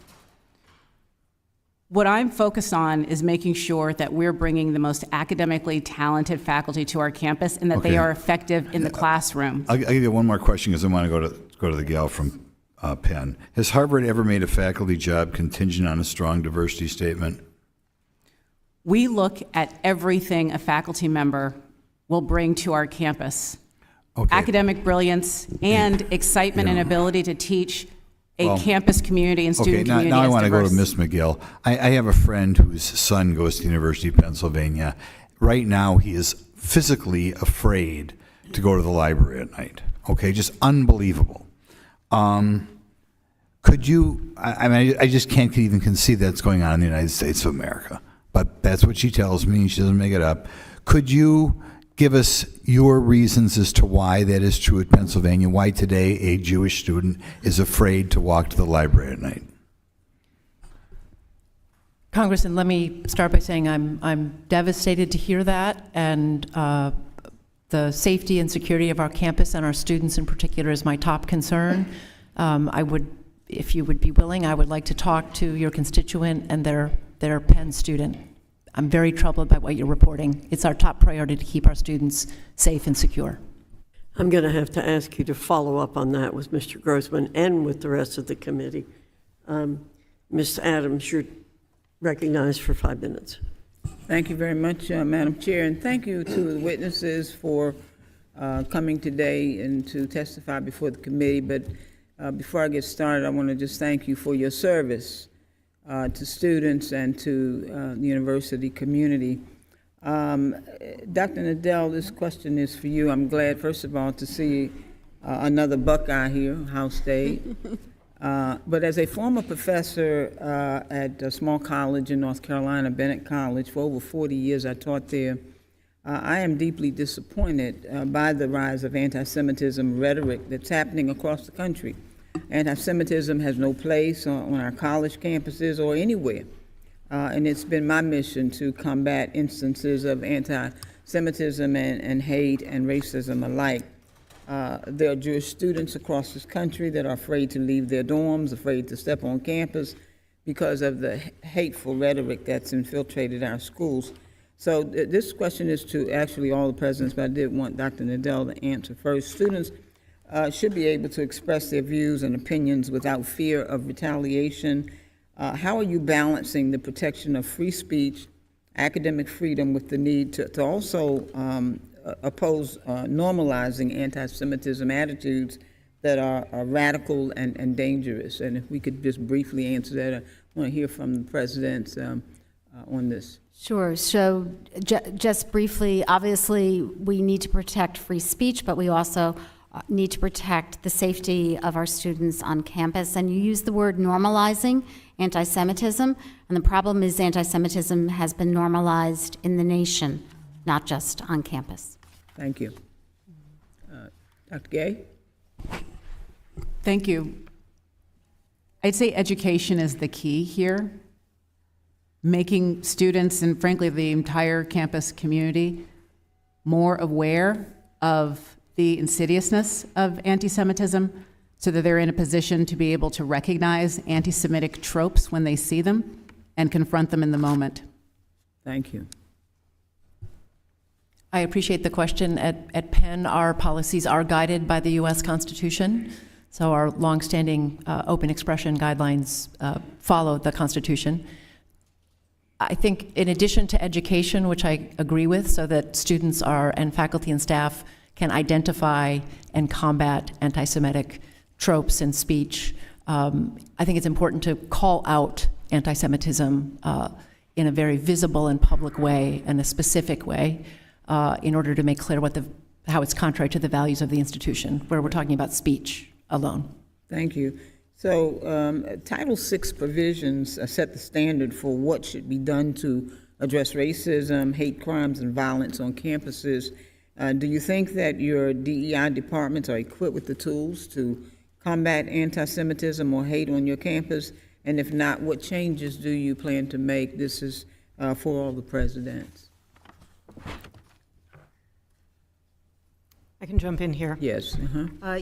What I'm focused on is making sure that we're bringing the most academically talented faculty to our campus and that they are effective in the classroom. I'll give you one more question because I want to go to the gal from Penn. Has Harvard ever made a faculty job contingent on a strong diversity statement? We look at everything a faculty member will bring to our campus. Academic brilliance and excitement and ability to teach a campus community and student community. Now I want to go to Ms. McGill. I have a friend whose son goes to the University of Pennsylvania. Right now, he is physically afraid to go to the library at night. Okay, just unbelievable. Could you, I just can't even conceive that's going on in the United States of America. But that's what she tells me. She doesn't make it up. Could you give us your reasons as to why that is true at Pennsylvania, why today a Jewish student is afraid to walk to the library at night? Congressman, let me start by saying I'm devastated to hear that, and the safety and security of our campus and our students in particular is my top concern. I would, if you would be willing, I would like to talk to your constituent and their Penn student. I'm very troubled by what you're reporting. It's our top priority to keep our students safe and secure. I'm going to have to ask you to follow up on that with Mr. Grossman and with the rest of the committee. Ms. Adams, you're recognized for 5 minutes. Thank you very much, Madam Chair, and thank you to the witnesses for coming today and to testify before the committee. But before I get started, I want to just thank you for your service. to students and to the university community. Dr. Nadell, this question is for you. I'm glad, first of all, to see another Buckeye here, Ohio State. But as a former professor at a small college in North Carolina, Bennett College, for over 40 years I taught there, I am deeply disappointed by the rise of anti-Semitism rhetoric that's happening across the country. Anti-Semitism has no place on our college campuses or anywhere. And it's been my mission to combat instances of anti-Semitism and hate and racism alike. There are Jewish students across this country that are afraid to leave their dorms, afraid to step on campus because of the hateful rhetoric that's infiltrated our schools. So this question is to actually all the presidents, but I did want Dr. Nadell to answer first. Students should be able to express their views and opinions without fear of retaliation. How are you balancing the protection of free speech, academic freedom, with the need to also oppose normalizing anti-Semitism attitudes that are radical and dangerous? And if we could just briefly answer that, I want to hear from the presidents on this. Sure. So just briefly, obviously, we need to protect free speech, but we also need to protect the safety of our students on campus. And you use the word normalizing anti-Semitism, and the problem is anti-Semitism has been normalized in the nation, not just on campus. Thank you. Dr. Gay? Thank you. I'd say education is the key here. Making students and frankly the entire campus community more aware of the insidiousness of anti-Semitism so that they're in a position to be able to recognize anti-Semitic tropes when they see them and confront them in the moment. Thank you. I appreciate the question. At Penn, our policies are guided by the U.S. Constitution, so our longstanding open expression guidelines follow the Constitution. I think in addition to education, which I agree with, so that students and faculty and staff can identify and combat anti-Semitic tropes in speech, I think it's important to call out anti-Semitism in a very visible and public way and a specific way in order to make clear how it's contrary to the values of the institution, where we're talking about speech alone. Thank you. So Title VI provisions set the standard for what should be done to address racism, hate crimes, and violence on campuses. Do you think that your DEI departments are equipped with the tools to combat anti-Semitism or hate on your campus? And if not, what changes do you plan to make? This is for all the presidents. I can jump in here. Yes.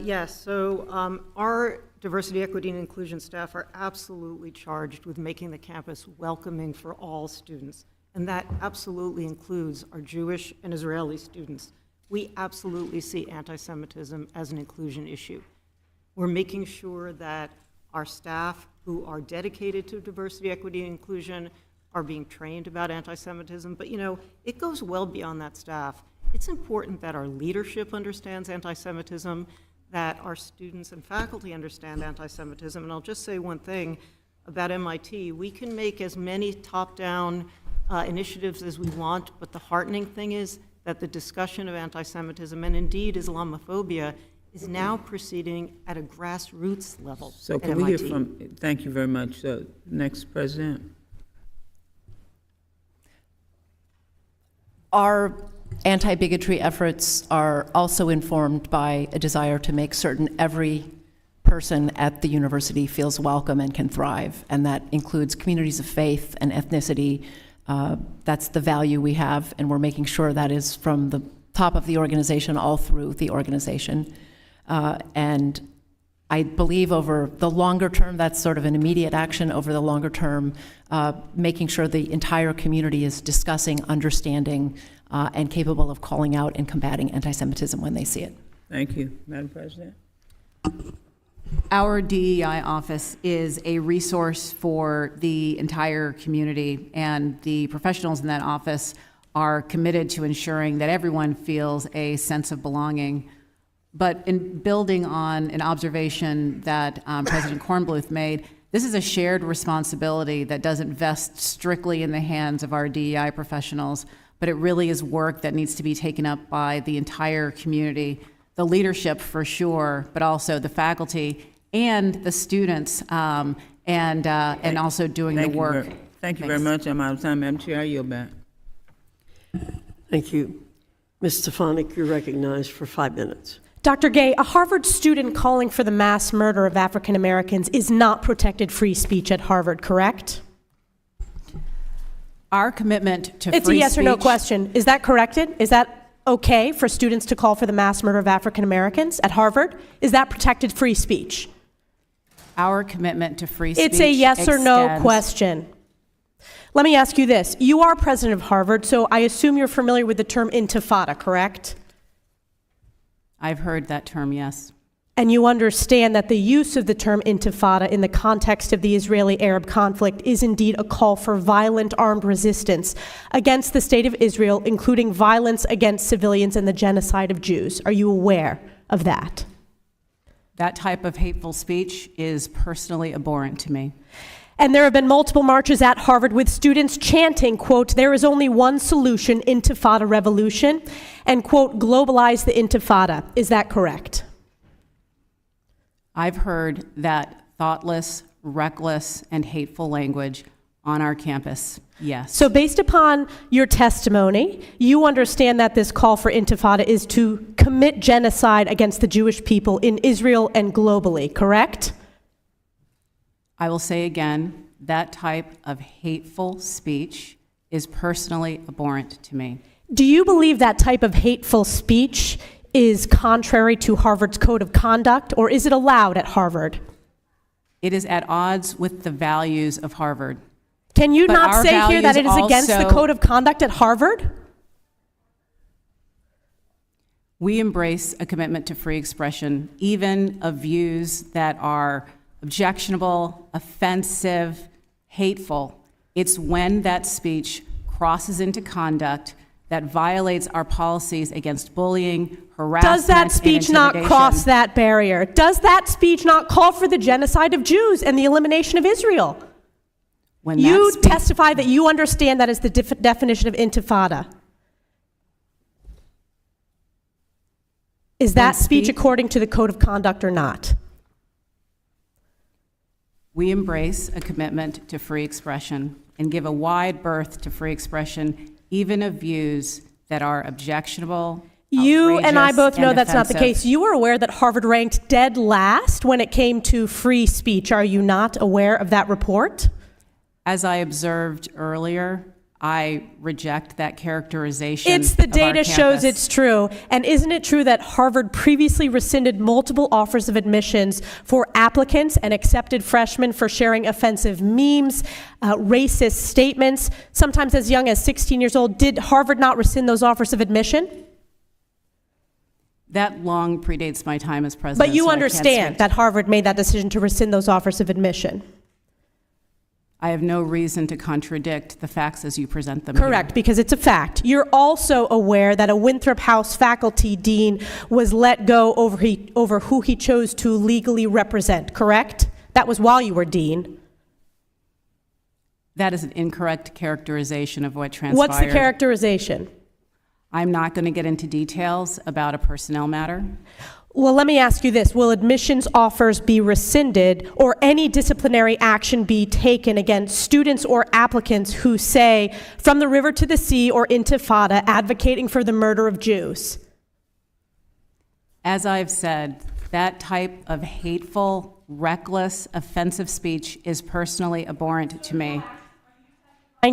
Yes, so our diversity, equity, and inclusion staff are absolutely charged with making the campus welcoming for all students, and that absolutely includes our Jewish and Israeli students. We absolutely see anti-Semitism as an inclusion issue. We're making sure that our staff who are dedicated to diversity, equity, and inclusion are being trained about anti-Semitism, but it goes well beyond that staff. It's important that our leadership understands anti-Semitism, that our students and faculty understand anti-Semitism. And I'll just say one thing about MIT. We can make as many top-down initiatives as we want, but the heartening thing is that the discussion of anti-Semitism and indeed Islamophobia is now proceeding at a grassroots level. So can we hear from, thank you very much. Next president. Our anti-bigotry efforts are also informed by a desire to make certain every person at the university feels welcome and can thrive, and that includes communities of faith and ethnicity. That's the value we have, and we're making sure that is from the top of the organization all through the organization. And I believe over the longer term, that's sort of an immediate action. Over the longer term, making sure the entire community is discussing, understanding, and capable of calling out and combating anti-Semitism when they see it. Thank you, Madam President. Our DEI office is a resource for the entire community, and the professionals in that office are committed to ensuring that everyone feels a sense of belonging. But in building on an observation that President Kornbluth made, This is a shared responsibility that doesn't vest strictly in the hands of our DEI professionals, but it really is work that needs to be taken up by the entire community, the leadership for sure, but also the faculty and the students, and also doing the work. Thank you very much. I'm out of time, Madam Chair. I yield back. Thank you. Ms. Stefanik, you're recognized for 5 minutes. Dr. Gay, a Harvard student calling for the mass murder of African Americans is not protected free speech at Harvard, correct? Our commitment to free speech. It's a yes or no question. Is that corrected? Is that okay for students to call for the mass murder of African Americans at Harvard? Is that protected free speech? Our commitment to free speech. It's a yes or no extends- question. Let me ask you this. You are president of Harvard, so I assume you're familiar with the term intifada, correct? I've heard that term, yes. And you understand that the use of the term intifada in the context of the Israeli-Arab conflict is indeed a call for violent armed resistance against the state of Israel, including violence against civilians and the genocide of Jews. Are you aware of that? That type of hateful speech is personally abhorrent to me. And there have been multiple marches at Harvard with students chanting, quote, "There is only one solution, intifada revolution," and, quote, "globalize the intifada." Is that correct? I've heard that thoughtless, reckless, and hateful language on our campus, yes. So based upon your testimony, you understand that this call for intifada is to commit genocide against the Jewish people in Israel and globally, correct? I will say again, that type of hateful speech is personally abhorrent to me. Do you believe that type of hateful speech is contrary to Harvard's code of conduct, or is it allowed at Harvard? It is at odds with the values of Harvard. Can you But not our say here that it values is against the also- code of conduct at Harvard? We embrace a commitment to free expression, even of views that are objectionable, offensive, hateful. It's when that speech crosses into conduct that violates our policies against bullying, harassment, Does that speech and not intimidation. cross that barrier? Does that speech not call for the genocide of Jews and the elimination of Israel? When You that speech- testify that you understand that is the definition of intifada. Is that speech speech- according to the code of conduct or not? We embrace a commitment to free expression and give a wide berth to free expression, even of views that are objectionable. You and I outrageous, both know and that's not the offensive. case. You were aware that Harvard ranked dead last when it came to free speech. Are you not aware of that report? As I observed earlier, I reject that characterization. It's the of our data shows campus. it's true. And isn't it true that Harvard previously rescinded multiple offers of admissions for applicants and accepted freshmen for sharing offensive memes, racist statements, sometimes as young as 16 years old? Did Harvard not rescind those offers of admission? That long predates my time as president. But you so I can't understand speak. that Harvard made that decision to rescind those offers of admission. I have no reason to contradict the facts as you present them. here. Correct, because it's a fact. You're also aware that a Winthrop House faculty dean was let go over who he chose to legally represent, correct? That was while you were dean. That is an incorrect characterization of what transpired. What's the characterization? I'm not going to get into details about a personnel matter. Well, let me ask you this. Will admissions offers be rescinded or any disciplinary action be taken against students or applicants who say, "From the river to the sea" or "Intifada," advocating for the murder of Jews? As I've said, that type of hateful, reckless, offensive speech is personally abhorrent to me.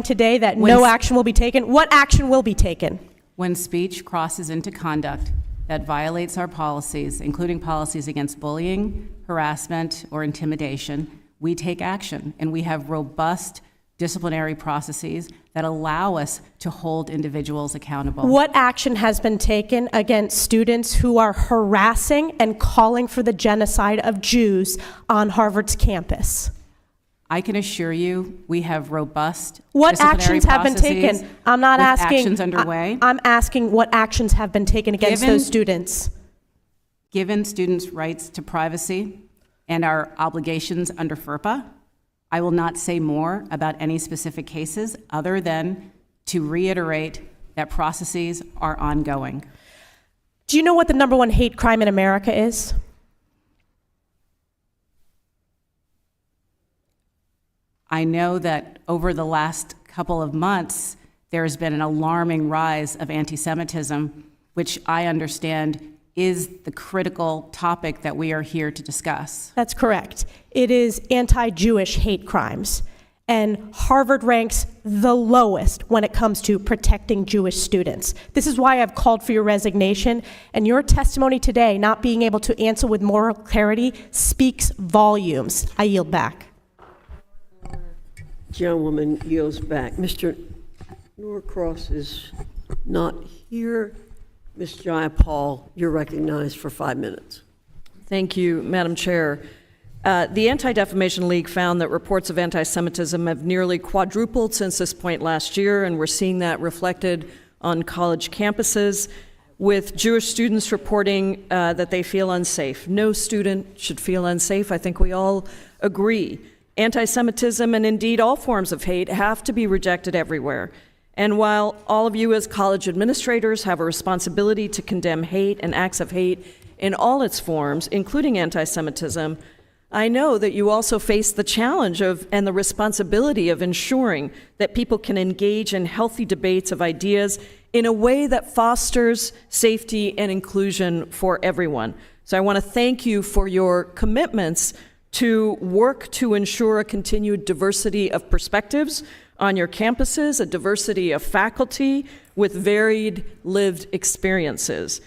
Today that When no s- action will be taken. What action will be taken? When speech crosses into conduct that violates our policies, including policies against bullying, harassment, or intimidation, we take action, and we have robust disciplinary processes that allow us to hold individuals accountable. What action has been taken against students who are harassing and calling for the genocide of Jews on Harvard's campus? I can assure you, we have robust What disciplinary actions have been processes taken? I'm not with asking. actions underway. I'm asking what actions have been taken against Given- those students. Given students' rights to privacy and our obligations under FERPA, I will not say more about any specific cases other than to reiterate that processes are ongoing. Do you know what the #1 hate crime in America is? I know that over the last couple of months, there has been an alarming rise of anti-Semitism, which I understand is the critical topic that we are here to discuss. That's correct. It is anti-Jewish hate crimes. And Harvard ranks the lowest when it comes to protecting Jewish students. This is why I've called for your resignation, and your testimony today, not being able to answer with moral clarity, speaks volumes. I yield back. Gentlewoman yields back. Mr. Norcross is not here. Ms. Jayapal, you're recognized for 5 minutes. Thank you, Madam Chair. The Anti-Defamation League found that reports of anti-Semitism have nearly quadrupled since this point last year, and we're seeing that reflected on college campuses, with Jewish students reporting that they feel unsafe. No student should feel unsafe. I think we all agree. Anti-Semitism, and indeed all forms of hate, have to be rejected everywhere. And while all of you as college administrators have a responsibility to condemn hate and acts of hate in all its forms, including anti-Semitism, I know that you also face the challenge of and the responsibility of ensuring that people can engage in healthy debates of ideas in a way that fosters safety and inclusion for everyone. So I want to thank you for your commitments to work to ensure a continued diversity of perspectives on your campuses, a diversity of faculty with varied lived experiences.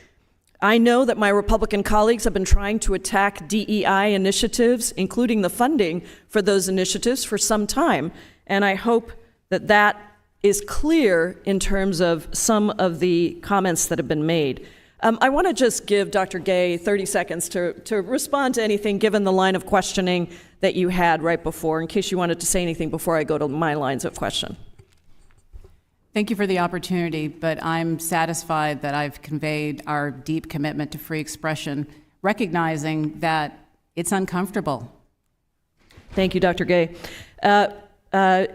I know that my Republican colleagues have been trying to attack DEI initiatives, including the funding for those initiatives, for some time, and I hope that that is clear in terms of some of the comments that have been made. I want to just give Dr. Gay 30 seconds to respond to anything, given the line of questioning that you had right before, in case you wanted to say anything before I go to my lines of question. Thank you for the opportunity, but I'm satisfied that I've conveyed our deep commitment to free expression, recognizing that it's uncomfortable. Thank you, Dr. Gay. Dr.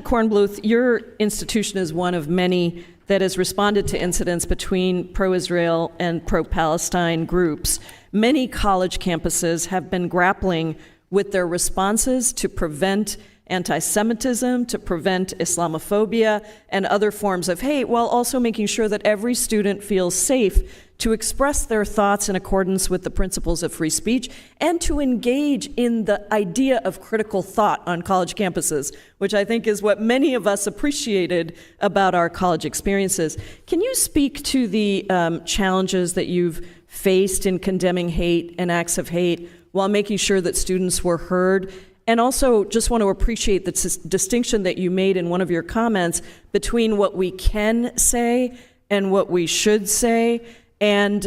Kornbluth, your institution is one of many that has responded to incidents between pro-Israel and pro-Palestine groups. Many college campuses have been grappling with their responses to prevent anti-Semitism, to prevent Islamophobia and other forms of hate, while also making sure that every student feels safe to express their thoughts in accordance with the principles of free speech and to engage in the idea of critical thought on college campuses, which I think is what many of us appreciated about our college experiences. Can you speak to the challenges that you've faced in condemning hate and acts of hate while making sure that students were heard? And also just want to appreciate the distinction that you made in one of your comments between what we can say and what we should say, and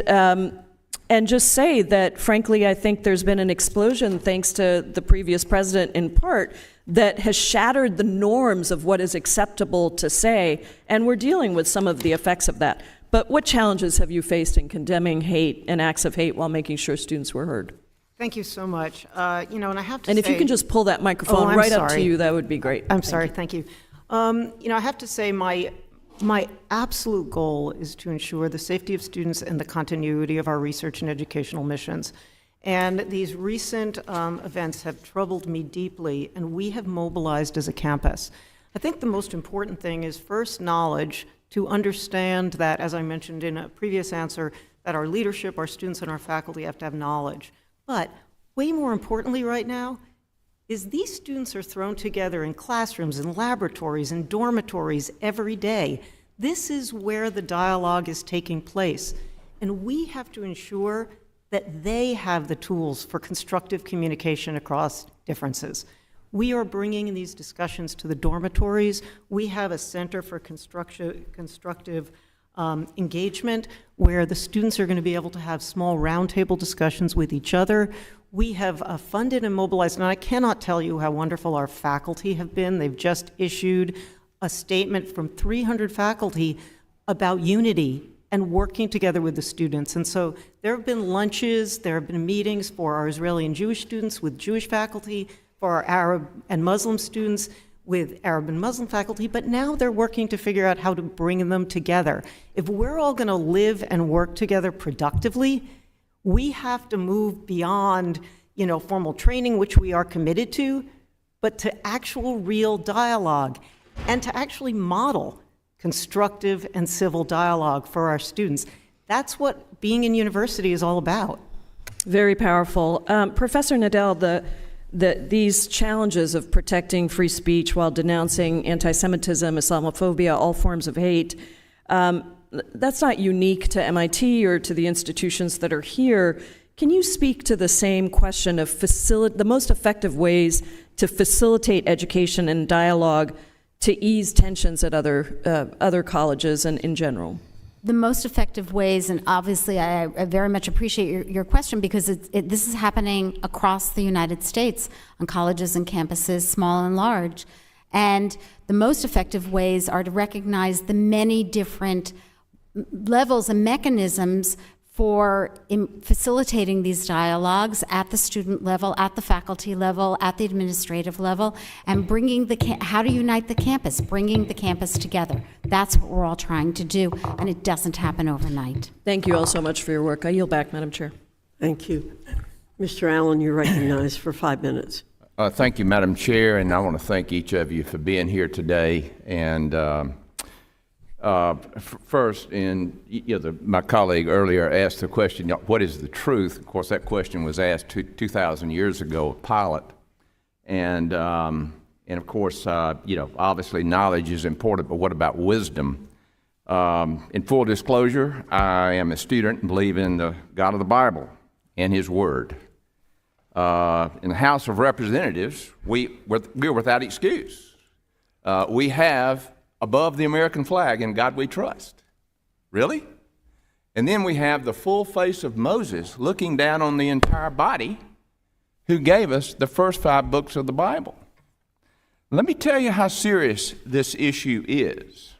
just say that, frankly, I think there's been an explosion, thanks to the previous president in part, that has shattered the norms of what is acceptable to say, and we're dealing with some of the effects of that. But what challenges have you faced in condemning hate and acts of hate while making sure students were heard? Thank you so much. And I have to And say... if you can just pull that microphone right up to you, that would be great. I'm sorry, thank you. I have to say my absolute goal is to ensure the safety of students and the continuity of our research and educational missions. And these recent events have troubled me deeply, and we have mobilized as a campus. I think the most important thing is first knowledge, to understand that, as I mentioned in a previous answer, that our leadership, our students, and our faculty have to have knowledge. But way more importantly right now is these students are thrown together in classrooms, in laboratories, in dormitories every day. This is where the dialogue is taking place. And we have to ensure that they have the tools for constructive communication across differences. We are bringing these discussions to the dormitories. We have a Center for Constructive Engagement where the students are going to be able to have small roundtable discussions with each other. We have funded and mobilized, and I cannot tell you how wonderful our faculty have been. They've just issued a statement from 300 faculty about unity and working together with the students. And so there have been lunches, there have been meetings for our Israeli and Jewish students with Jewish faculty, for our Arab and Muslim students with Arab and Muslim faculty, but now they're working to figure out how to bring them together. If we're all going to live and work together productively, we have to move beyond, formal training, which we are committed to, but to actual real dialogue and to actually model constructive and civil dialogue for our students. That's what being in university is all about. Very powerful. Professor Nadel, these challenges of protecting free speech while denouncing anti-Semitism, Islamophobia, all forms of hate, that's not unique to MIT or to the institutions that are here. Can you speak to the same question of the most effective ways to facilitate education and dialogue to ease tensions at other colleges and in general? The most effective ways, and obviously I very much appreciate your question, because this is happening across the United States on colleges and campuses, small and large. And the most effective ways are to recognize the many different levels and mechanisms for facilitating these dialogues at the student level, at the faculty level, at the administrative level, and bringing how to unite the campus, bringing the campus together. That's what we're all trying to do, and it doesn't happen overnight. Thank you all so much for your work. I yield back, Madam Chair. Thank you. Mr. Allen, you're recognized for 5 minutes. Thank you, Madam Chair, and I want to thank each of you for being here today. And first, my colleague earlier asked the question, what is the truth? Of course, that question was asked 2,000 years ago of Pilate. And of course, obviously knowledge is important, but what about wisdom? In full disclosure, I am a student and believe in the God of the Bible and His Word. In the House of Representatives, we're without excuse. We have above the American flag, "In God We Trust." Really? And then we have the full face of Moses looking down on the entire body, who gave us the first 5 books of the Bible. Let me tell you how serious this issue is.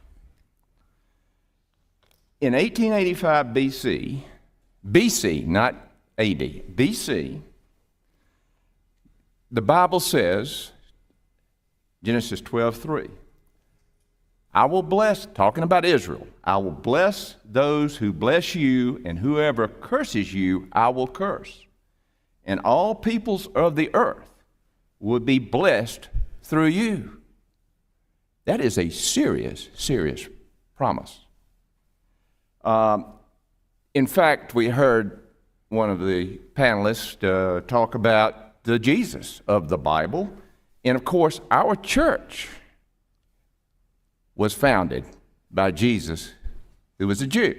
In 1885 BC, not AD, BC, the Bible says, Genesis 12:3, I will bless, talking about Israel, I will bless those who bless you, and whoever curses you, I will curse. And all peoples of the earth will be blessed through you. That is a serious, serious promise. In fact, we heard one of the panelists talk about the Jesus of the Bible. And of course, our church was founded by Jesus, who was a Jew,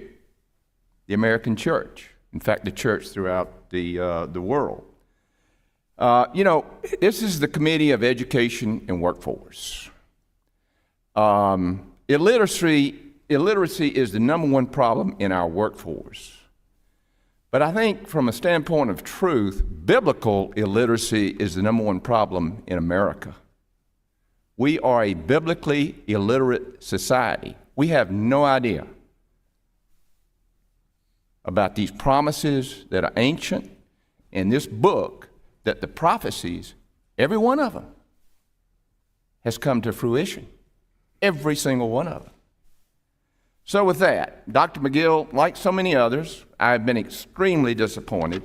the American church. In fact, the church throughout the world. This is the Committee of Education and Workforce. Illiteracy is the number one problem in our workforce. But I think from a standpoint of truth, biblical illiteracy is the number one problem in America. We are a biblically illiterate society. We have no idea about these promises that are ancient, and this book, that the prophecies, every one of them, has come to fruition. Every single one of them. So with that, Dr. McGill, like so many others, I've been extremely disappointed.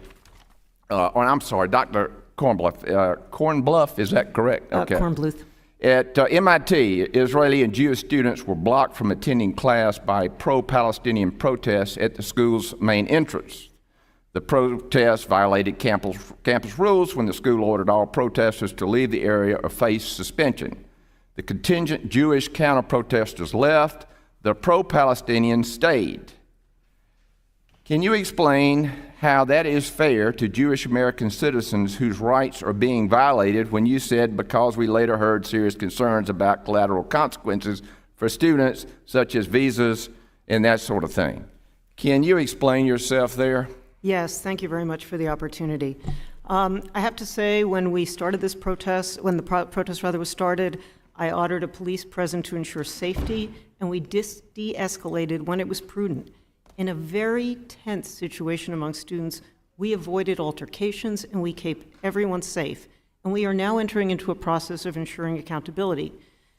Dr. Kornbluth, is that correct? Okay. Kornbluth. At MIT, Israeli and Jewish students were blocked from attending class by pro-Palestinian protests at the school's main entrance. The protests violated campus rules when the school ordered all protesters to leave the area or face suspension. The contingent Jewish counter-protesters left. The pro-Palestinians stayed. Can you explain how that is fair to Jewish American citizens whose rights are being violated when you said because we later heard serious concerns about collateral consequences for students, such as visas and that sort of thing? Can you explain yourself there? Yes, thank you very much for the opportunity. I have to say, when we started this protest, when the protest was started, I ordered a police presence to ensure safety, and we de-escalated when it was prudent. In a very tense situation among students, we avoided altercations and we kept everyone safe. and we are now entering into a process of ensuring accountability.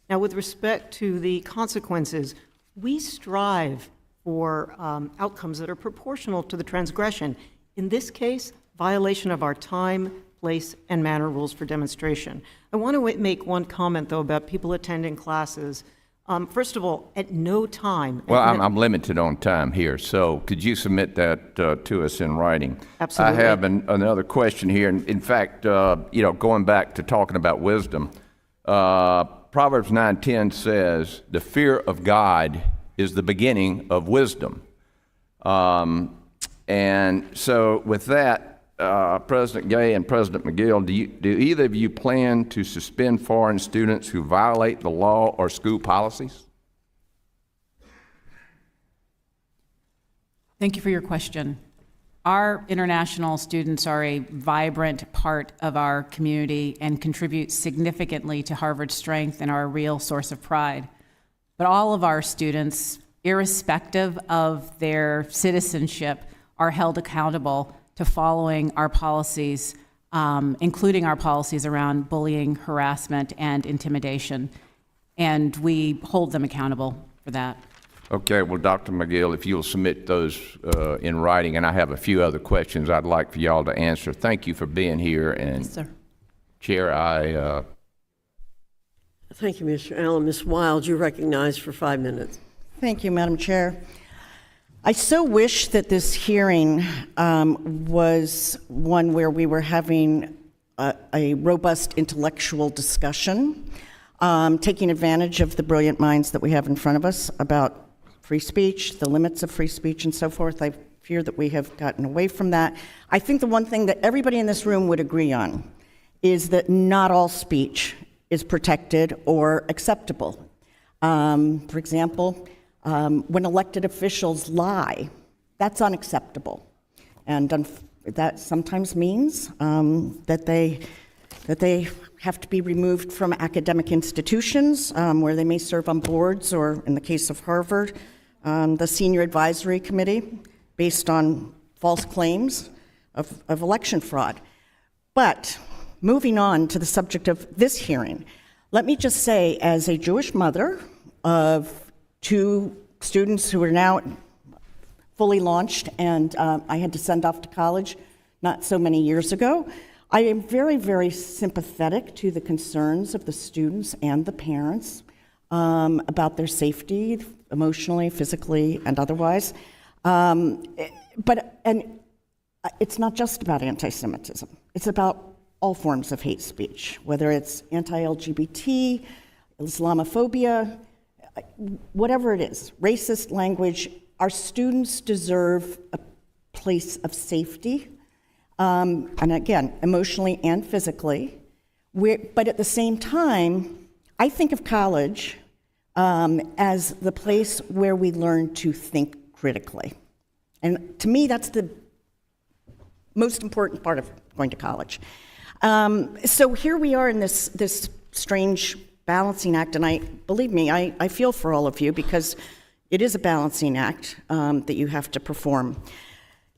Now, with respect to the consequences, we strive for outcomes that are proportional to the transgression. In this case, violation of our time, place, and manner rules for demonstration. I want to make one comment, though, about people attending classes. First of all, at no time. Well, I'm limited on time here, so could you submit that to us in writing? Absolutely. I have another question here. In fact, going back to talking about wisdom, Proverbs 9:10 says, "The fear of God is the beginning of wisdom." And so with that, President Gay and President McGill, do either of you plan to suspend foreign students who violate the law or school policies? Thank you for your question. Our international students are a vibrant part of our community and contribute significantly to Harvard's strength and are a real source of pride. But all of our students, irrespective of their citizenship, are held accountable to following our policies, including our policies around bullying, harassment, and intimidation. And we hold them accountable for that. Okay, well, Dr. McGill, if you'll submit those in writing, and I have a few other questions I'd like for y'all to answer. Thank you for being here, and Yes, sir. Chair, Thank you, Mr. Allen. Ms. Wild, you're recognized for 5 minutes. Thank you, Madam Chair. I so wish that this hearing was one where we were having a robust intellectual discussion, taking advantage of the brilliant minds that we have in front of us about free speech, the limits of free speech, and so forth. I fear that we have gotten away from that. I think the one thing that everybody in this room would agree on is that not all speech is protected or acceptable. For example, when elected officials lie, that's unacceptable. And that sometimes means that they have to be removed from academic institutions where they may serve on boards, or in the case of Harvard, the Senior Advisory Committee, based on false claims of election fraud. But moving on to the subject of this hearing, let me just say, as a Jewish mother of 2 students who are now fully launched, and I had to send off to college not so many years ago, I am very, very sympathetic to the concerns of the students and the parents about their safety, emotionally, physically, and otherwise. But it's not just about anti-Semitism. It's about all forms of hate speech, whether it's anti-LGBT, Islamophobia, whatever it is, racist language. Our students deserve a place of safety, and again, emotionally and physically. But at the same time, I think of college as the place where we learn to think critically. And to me, that's the most important part of going to college. So here we are in this strange balancing act, and believe me, I feel for all of you, because it is a balancing act that you have to perform.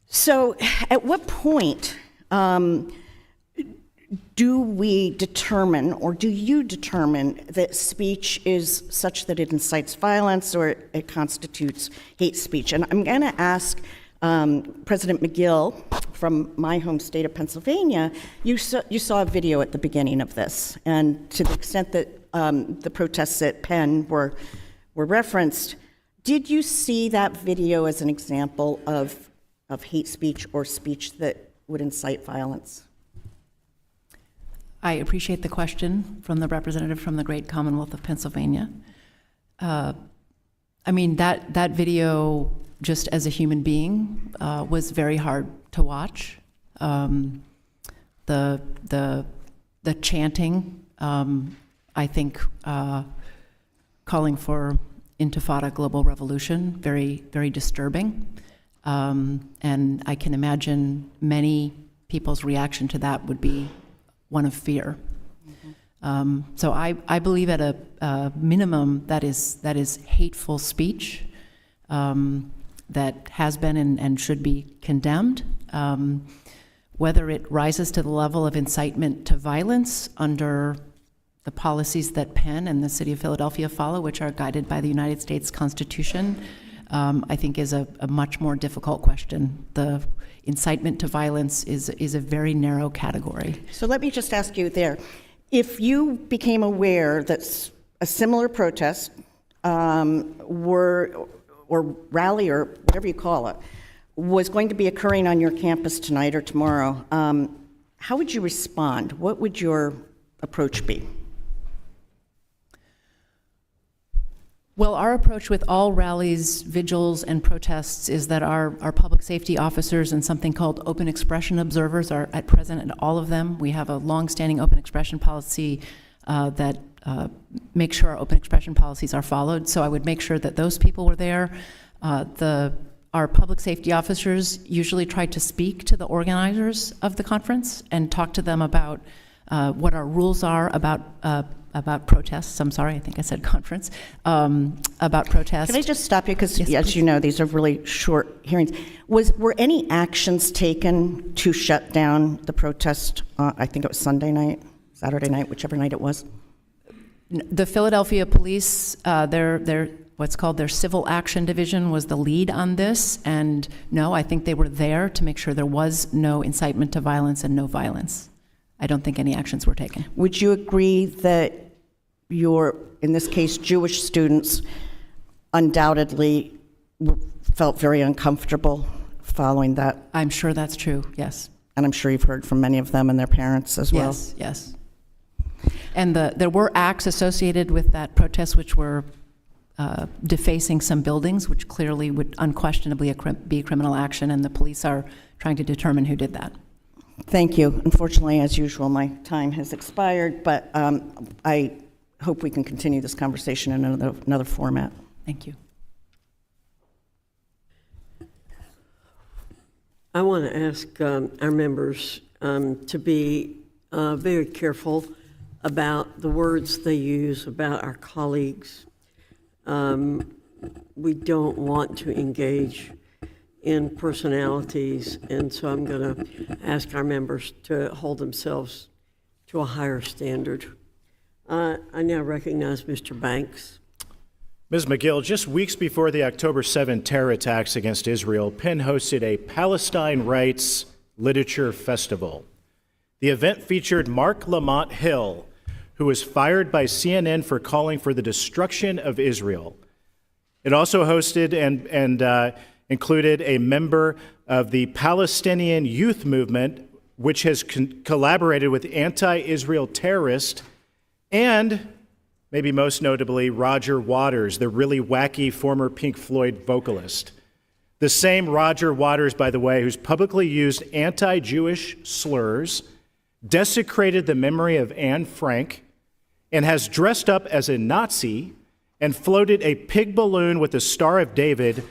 So at what point do we determine, or do you determine, that speech is such that it incites violence or it constitutes hate speech? And I'm going to ask President McGill from my home state of Pennsylvania. You saw a video at the beginning of this, and to the extent that the protests at Penn were referenced, did you see that video as an example of hate speech or speech that would incite violence? I appreciate the question from the representative from the Great Commonwealth of Pennsylvania. I mean, that video, just as a human being, was very hard to watch. The chanting, I think, calling for Intifada global revolution, very, very disturbing. And I can imagine many people's reaction to that would be one of fear. So I believe at a minimum that is hateful speech that has been and should be condemned. whether it rises to the level of incitement to violence under the policies that Penn and the City of Philadelphia follow, which are guided by the United States Constitution, I think is a much more difficult question. The incitement to violence is a very narrow category. So let me just ask you there, if you became aware that a similar protest or rally or whatever you call it was going to be occurring on your campus tonight or tomorrow, how would you respond? What would your approach be? Well, our approach with all rallies, vigils, and protests is that our public safety officers and something called open expression observers are at present at all of them. We have a long-standing open expression policy that makes sure our open expression policies are followed. So I would make sure that those people were there. Our public safety officers usually try to speak to the organizers of the conference and talk to them about what our rules are about protests. I'm sorry, I think I said conference. About protests. Can I just stop you? Because, Yes, as please. you know, these are really short hearings. Were any actions taken to shut down the protest? I think it was Sunday night, Saturday night, whichever night it was. The Philadelphia Police, their what's called their Civil Action Division was the lead on this, and no, I think they were there to make sure there was no incitement to violence and no violence. I don't think any actions were taken. Would you agree that your, in this case, Jewish students undoubtedly felt very uncomfortable following that? I'm sure that's true, yes. And I'm sure you've heard from many of them and their parents as well. Yes, yes. And there were acts associated with that protest which were defacing some buildings, which clearly would unquestionably be criminal action, and the police are trying to determine who did that. Thank you. Unfortunately, as usual, my time has expired, but I hope we can continue this conversation in another format. Thank you. I want to ask our members to be very careful about the words they use about our colleagues. We don't want to engage in personalities, and so I'm going to ask our members to hold themselves to a higher standard. I now recognize Mr. Banks. Ms. McGill, just weeks before the October 7 terror attacks against Israel, Penn hosted a Palestine Rights Literature Festival. The event featured Mark Lamont Hill, who was fired by CNN for calling for the destruction of Israel. It also hosted and included a member of the Palestinian Youth Movement, which has collaborated with anti-Israel terrorists, and maybe most notably, Roger Waters, the really wacky former Pink Floyd vocalist. The same Roger Waters, by the way, who's publicly used anti-Jewish slurs, desecrated the memory of Anne Frank, and has dressed up as a Nazi and floated a pig balloon with the Star of David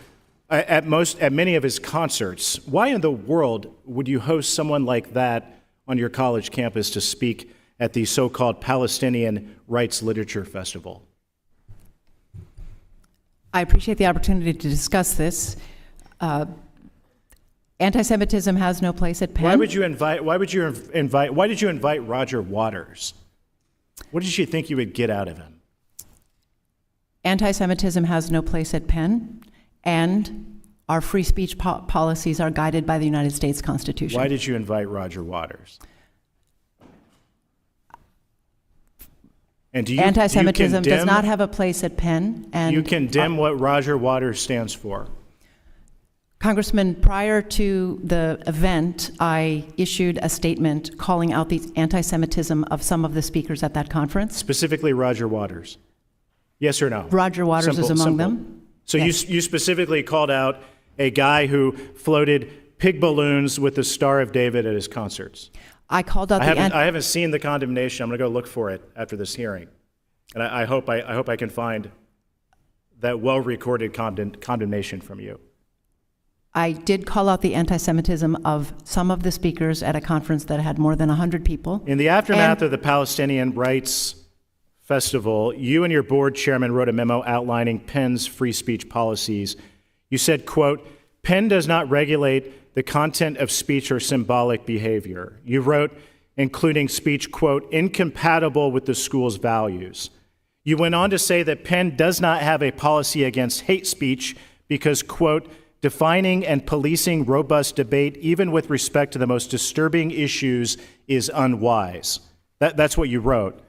at many of his concerts. Why in the world would you host someone like that on your college campus to speak at the so-called Palestinian Rights Literature Festival? I appreciate the opportunity to discuss this. Anti-Semitism has no place at Penn. Why did you invite Roger Waters? What did you think you would get out of him? Anti-Semitism has no place at Penn, and our free speech policies are guided by the United States Constitution. Why did you invite Roger Waters? And Anti-Semitism does not have a place at Penn. And you condemn what Roger Waters stands for. Congressman, prior to the event, I issued a statement calling out the anti-Semitism of some of the speakers at that conference. Specifically Roger Waters. Yes or no? Roger Waters is among them. So yes. you specifically called out a guy who floated pig balloons with the Star of David at his concerts. I called out I haven't seen the condemnation. I'm going to go look for it after this hearing. And I hope I can find that well-recorded condemnation from you. I did call out the anti-Semitism of some of the speakers at a conference that had more than 100 people. In the aftermath of the Palestinian Rights Festival, you and your board chairman wrote a memo outlining Penn's free speech policies. You said, quote, Penn does not regulate the content of speech or symbolic behavior. You wrote, including speech, quote, incompatible with the school's values. You went on to say that Penn does not have a policy against hate speech because, quote, defining and policing robust debate, even with respect to the most disturbing issues, is unwise. That's what you wrote.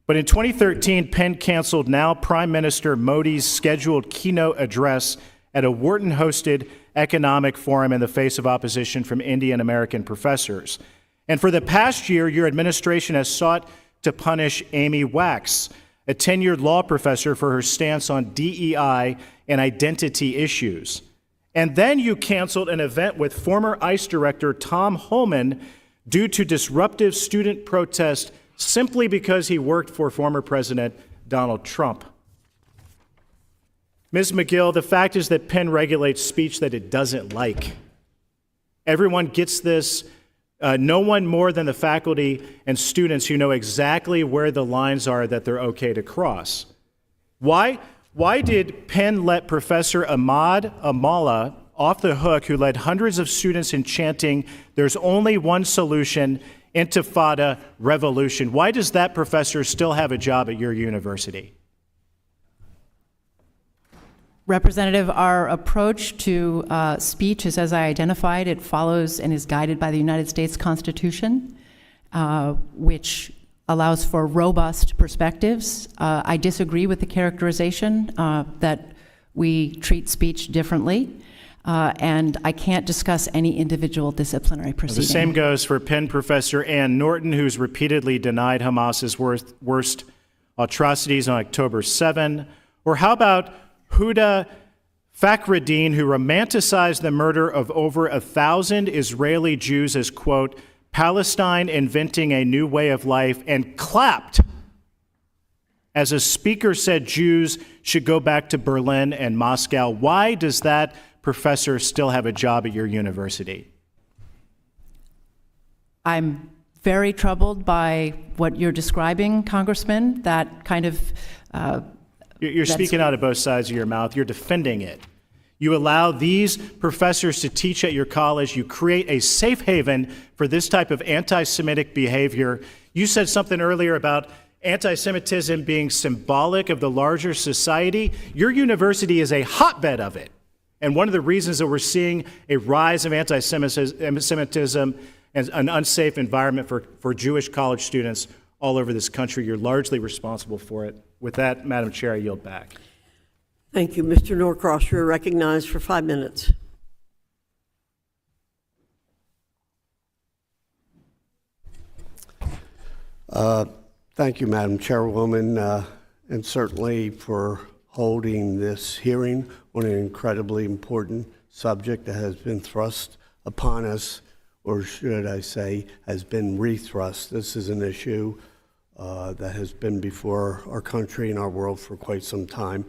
But in 2013, Penn canceled now Prime Minister Modi's scheduled keynote address at a Wharton-hosted economic forum in the face of opposition from Indian American professors. And for the past year, your administration has sought to punish Amy Wax, a tenured law professor, for her stance on DEI and identity issues. And then you canceled an event with former ICE Director Tom Holman due to disruptive student protest simply because he worked for former President Donald Trump. Ms. McGill, the fact is that Penn regulates speech that it doesn't like. Everyone gets this. No one more than the faculty and students who know exactly where the lines are that they're okay to cross. Why did Penn let Professor Ahmad Amala off the hook, who led hundreds of students in chanting, "There's only one solution, Intifada revolution"? Why does that professor still have a job at your university? Representative, our approach to speech is, as I identified, it follows and is guided by the United States Constitution, which allows for robust perspectives. I disagree with the characterization that we treat speech differently, and I can't discuss any individual disciplinary proceeding. The same goes for Penn professor Ann Norton, who's repeatedly denied Hamas's worst atrocities on October 7. Or how about Huda Fakhreddin, who romanticized the murder of over 1,000 Israeli Jews as, quote, Palestine inventing a new way of life, and clapped as a speaker said Jews should go back to Berlin and Moscow? Why does that professor still have a job at your university? I'm very troubled by what you're describing, Congressman, that kind of... You're speaking out of both sides of your mouth. You're defending it. You allow these professors to teach at your college. You create a safe haven for this type of anti-Semitic behavior. You said something earlier about anti-Semitism being symbolic of the larger society. Your university is a hotbed of it. And one of the reasons that we're seeing a rise of anti-Semitism and an unsafe environment for Jewish college students all over this country, you're largely responsible for it. With that, Madam Chair, I yield back. Thank you. Mr. Norcross, you're recognized for 5 minutes. Thank you, Madam Chairwoman, and certainly for holding this hearing on an incredibly important subject that has been thrust upon us, or should I say, has been rethrust. This is an issue that has been before our country and our world for quite some time.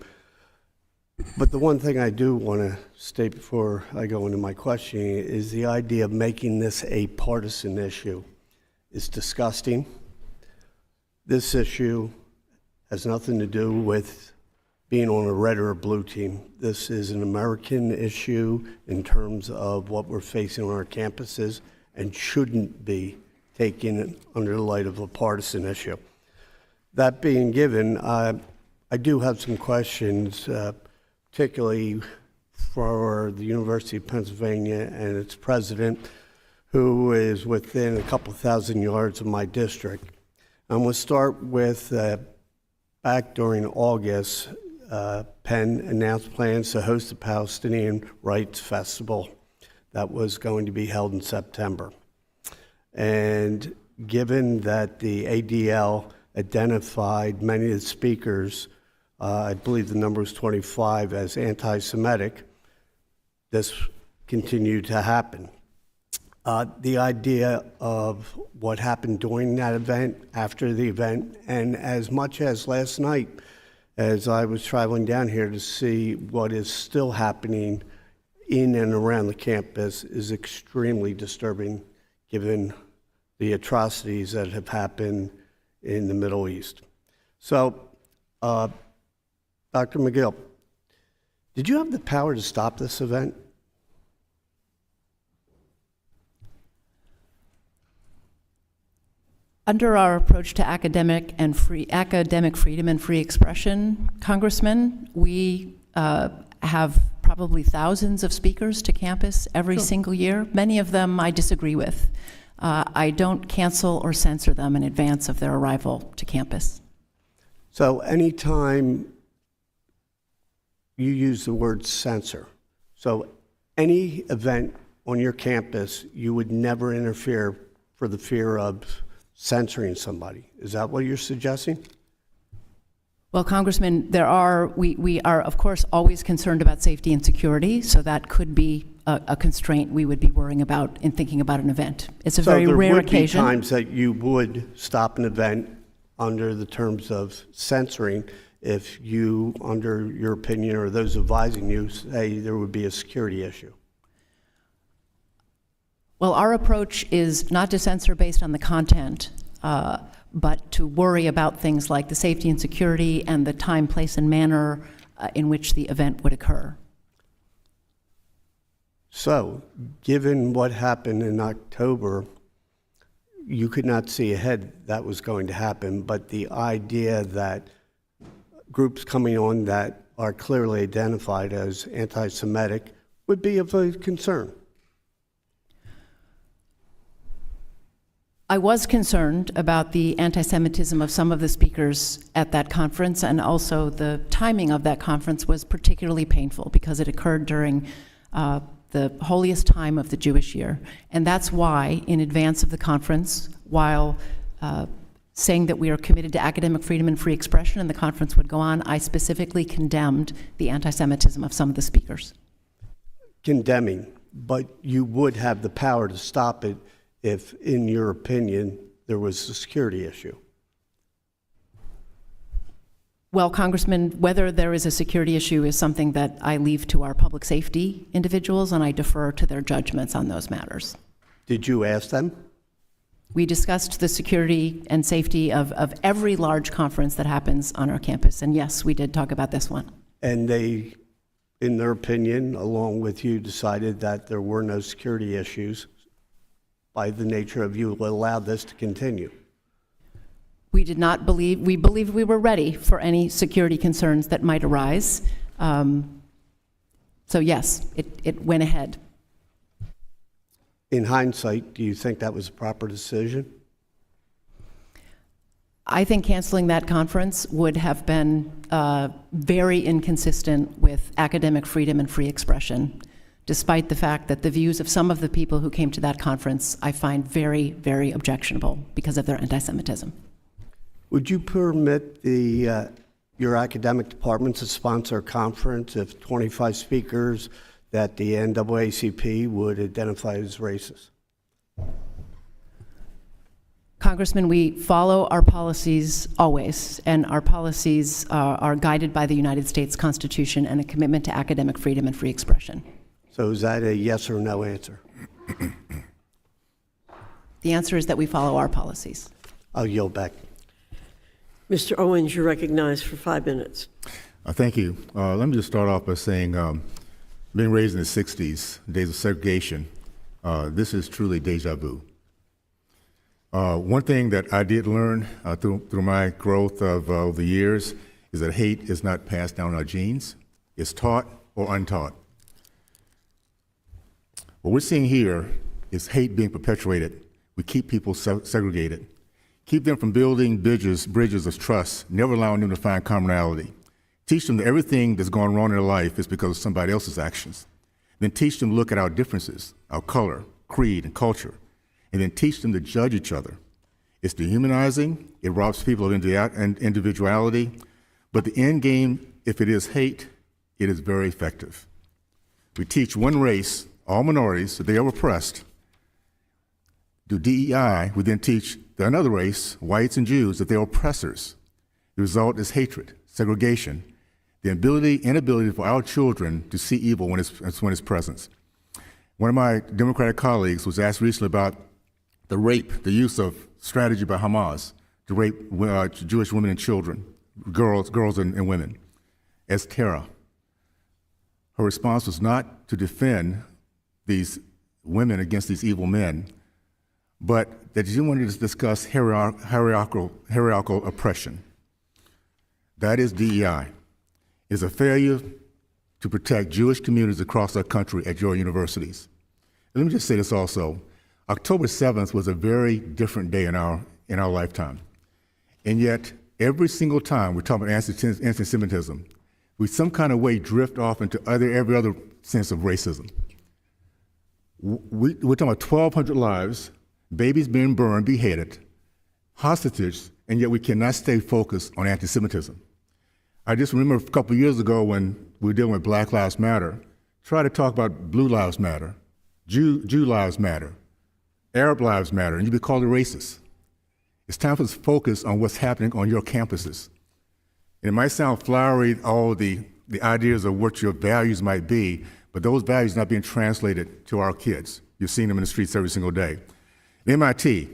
But the one thing I do want to state before I go into my questioning is the idea of making this a partisan issue is disgusting. This issue has nothing to do with being on a red or a blue team. This is an American issue in terms of what we're facing on our campuses and shouldn't be taken under the light of a partisan issue. That being given, I do have some questions, particularly for the University of Pennsylvania and its president, who is within a couple thousand yards of my district. I'm going to start with back during August, Penn announced plans to host the Palestinian Rights Festival that was going to be held in September. And given that the ADL identified many of the speakers, I believe the number was 25, as anti-Semitic, this continued to happen. The idea of what happened during that event, after the event, and as much as last night, as I was traveling down here to see what is still happening in and around the campus, is extremely disturbing given the atrocities that have happened in the Middle East. So, Dr. McGill, did you have the power to stop this event? Under our approach to academic freedom and free expression, Congressman, we have probably thousands of speakers to campus every single year. Many of them I disagree with. I don't cancel or censor them in advance of their arrival to campus. So anytime you use the word censor, so any event on your campus, you would never interfere for the fear of censoring somebody. Is that what you're suggesting? Well, Congressman, we are, of course, always concerned about safety and security, so that could be a constraint we would be worrying about in thinking about an event. It's a very rare occasion. So there would be times that you would stop an event under the terms of censoring if you, under your opinion or those advising you, say there would be a security issue. Well, our approach is not to censor based on the content, but to worry about things like the safety and security and the time, place, and manner in which the event would occur. So, given what happened in October, you could not see ahead that was going to happen, but the idea that groups coming on that are clearly identified as anti-Semitic would be of a concern. I was concerned about the anti-Semitism of some of the speakers at that conference, and also the timing of that conference was particularly painful because it occurred during the holiest time of the Jewish year. And that's why, in advance of the conference, while saying that we are committed to academic freedom and free expression and the conference would go on, I specifically condemned the anti-Semitism of some of the speakers. Condemning, but you would have the power to stop it if, in your opinion, there was a security issue. Well, Congressman, whether there is a security issue is something that I leave to our public safety individuals, and I defer to their judgments on those matters. Did you ask them? We discussed the security and safety of every large conference that happens on our campus, and yes, we did talk about this one. And they, in their opinion, along with you, decided that there were no security issues by the nature of you allowed this to continue. We believed we were ready for any security concerns that might arise. So yes, it went ahead. In hindsight, do you think that was a proper decision? I think canceling that conference would have been very inconsistent with academic freedom and free expression, despite the fact that the views of some of the people who came to that conference I find very, very objectionable because of their anti-Semitism. Would you permit your academic department to sponsor a conference if 25 speakers that the NAACP would identify as racist? Congressman, we follow our policies always, and our policies are guided by the United States Constitution and a commitment to academic freedom and free expression. So is that a yes or no answer? The answer is that we follow our policies. I'll yield back. Mr. Owens, you're recognized for 5 minutes. Thank you. Let me just start off by saying, being raised in the 60s, days of segregation, this is truly deja vu. One thing that I did learn through my growth of the years is that hate is not passed down our genes. It's taught or untaught. What we're seeing here is hate being perpetuated. We keep people segregated, keep them from building bridges of trust, never allowing them to find commonality. Teach them that everything that's gone wrong in their life is because of somebody else's actions. Then teach them to look at our differences, our color, creed, and culture, and then teach them to judge each other. It's dehumanizing, it robs people of individuality, but the end game, if it is hate, it is very effective. We teach one race, all minorities, that they are oppressed. Do DEI, we then teach another race, whites and Jews, that they are oppressors. The result is hatred, segregation, the inability for our children to see evil when it's present. One of my Democratic colleagues was asked recently about the use of strategy by Hamas to rape Jewish women and children, girls and women, as terror. Her response was not to defend these women against these evil men, but that you wanted to discuss hierarchical oppression. That is DEI. It is a failure to protect Jewish communities across our country at your universities. And let me just say this also. October 7th was a very different day in our lifetime. And yet, every single time we're talking about anti-Semitism, we some kind of way drift off into every other sense of racism. We're talking about 1,200 lives, babies being burned, beheaded, hostages, and yet we cannot stay focused on anti-Semitism. I just remember a couple of years ago when we were dealing with Black Lives Matter, try to talk about Blue Lives Matter, Jew Lives Matter, Arab Lives Matter, and you'd be called a racist. It's time for us to focus on what's happening on your campuses. And it might sound flowery, all the ideas of what your values might be, but those values are not being translated to our kids. You're seeing them in the streets every single day. At MIT,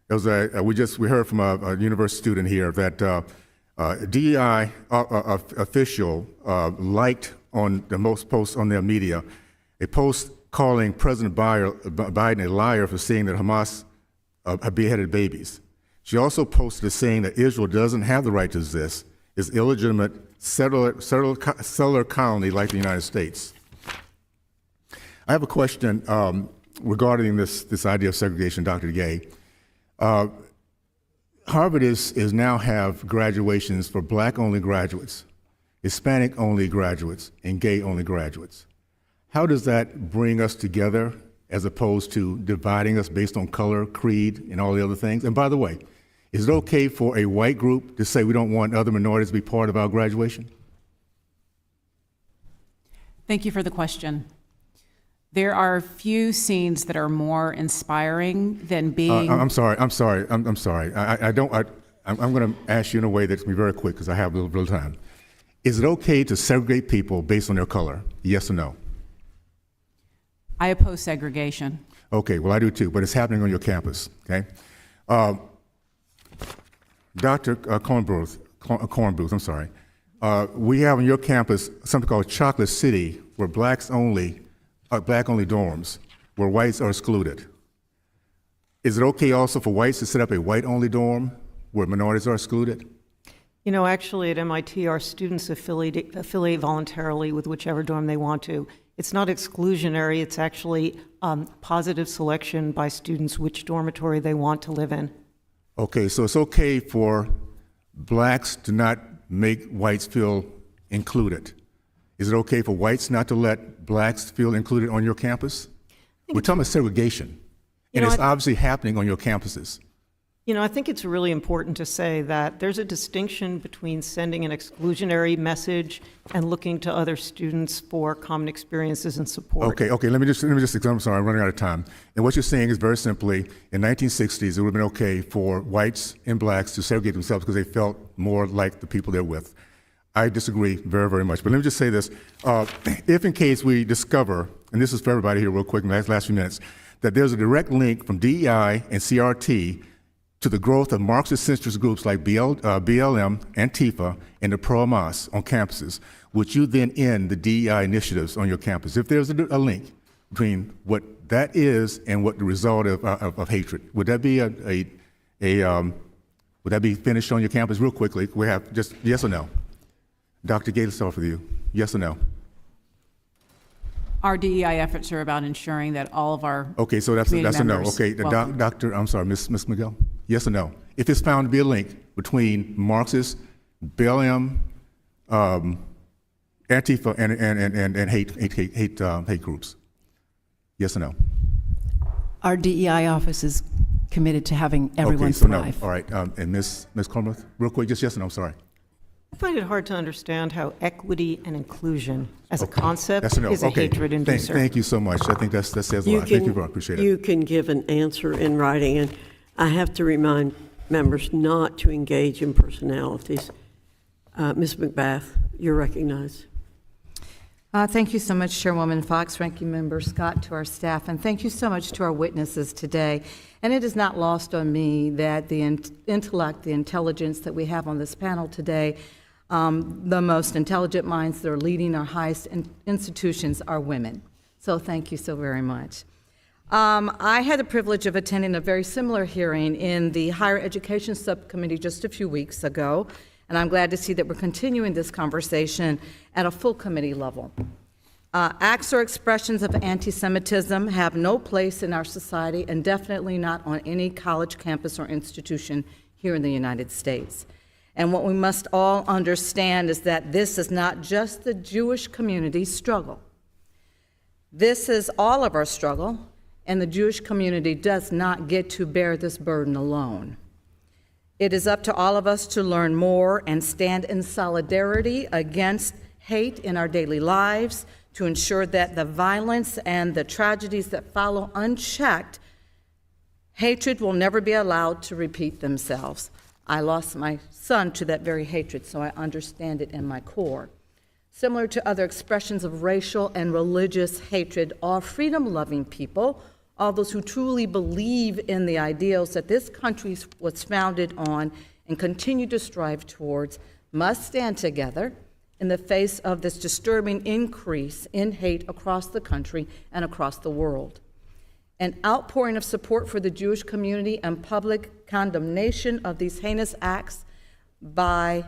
there was we heard from a university student here that DEI official liked on the most posts on their media a post calling President Biden a liar for saying that Hamas beheaded babies. She also posted a saying that Israel doesn't have the right to exist, is illegitimate settler colony like the United States. I have a question regarding this idea of segregation, Dr. Gay. Harvard is now have graduations for Black-only graduates, Hispanic-only graduates, and gay-only graduates. How does that bring us together as opposed to dividing us based on color, creed, and all the other things? And by the way, is it okay for a white group to say we don't want other minorities to be part of our graduation? Thank you for the question. There are few scenes that are more inspiring than being. I'm sorry. I'm sorry. I'm going to ask you in a way that's going to be very quick because I have a little time. Is it okay to segregate people based on their color? Yes or no? I oppose segregation. Okay, well, I do too, but it's happening on your campus, okay? Dr. Kornbluth, we have on your campus something called Chocolate City, where Black-only dorms, where whites are excluded. Is it okay also for whites to set up a white-only dorm where minorities are excluded? You know, actually at MIT, our students affiliate voluntarily with whichever dorm they want to. It's not exclusionary, it's actually positive selection by students which dormitory they want to live in. Okay, so it's okay for Blacks to not make whites feel included. Is it okay for whites not to let Blacks feel included on your campus? We're talking about segregation, and it's obviously happening on your campuses. You know, I think it's really important to say that there's a distinction between sending an exclusionary message and looking to other students for common experiences and support. Okay. Let me just. I'm sorry, I'm running out of time. And what you're saying is very simply, in 1960s, it would have been okay for whites and Blacks to segregate themselves because they felt more like the people they're with. I disagree very, very much. But let me just say this: if in case we discover, and this is for everybody here, real quick, in the last few minutes, that there's a direct link from DEI and CRT to the growth of Marxist-centrist groups like BLM, Antifa, and the pro-Hamas on campuses, would you then end the DEI initiatives on your campus? If there's a link between what that is and what the result of hatred, would that be would that be finished on your campus real quickly? We have just yes or no. Dr. Gay, let's start with you. Yes or no? Our DEI efforts are about ensuring that all of our okay, so that's a no. Okay, Doctor, I'm sorry, Ms. McGill. Yes or no? If it's found to be a link between Marxist, BLM, Antifa, and hate groups. Yes or no? Our DEI office is committed to having everyone okay, so thrive. No. All right, and Ms. Cornbluth, real quick, just yes or no, I'm sorry. I find it hard to understand how equity and inclusion as a concept That's a no. is a Okay. hatred inducer. Thank you so much. I think that says a lot. Thank you, bro. Appreciate it. You can give an answer in writing, and I have to remind members not to engage in personalities. Ms. McBath, you're recognized. Thank you so much, Chairwoman Fox, Ranking Member Scott, to our staff, and thank you so much to our witnesses today. And it is not lost on me that the intellect, the intelligence that we have on this panel today, the most intelligent minds that are leading our highest institutions are women. So thank you so very much. I had the privilege of attending a very similar hearing in the Higher Education Subcommittee just a few weeks ago, and I'm glad to see that we're continuing this conversation at a full committee level. Acts or expressions of anti-Semitism have no place in our society and definitely not on any college campus or institution here in the United States. And what we must all understand is that this is not just the Jewish community's struggle. This is all of our struggle, and the Jewish community does not get to bear this burden alone. It is up to all of us to learn more and stand in solidarity against hate in our daily lives, to ensure that the violence and the tragedies that follow unchecked, hatred will never be allowed to repeat themselves. I lost my son to that very hatred, so I understand it in my core. Similar to other expressions of racial and religious hatred, all freedom-loving people, all those who truly believe in the ideals that this country was founded on and continue to strive towards, must stand together in the face of this disturbing increase in hate across the country and across the world. An outpouring of support for the Jewish community and public condemnation of these heinous acts by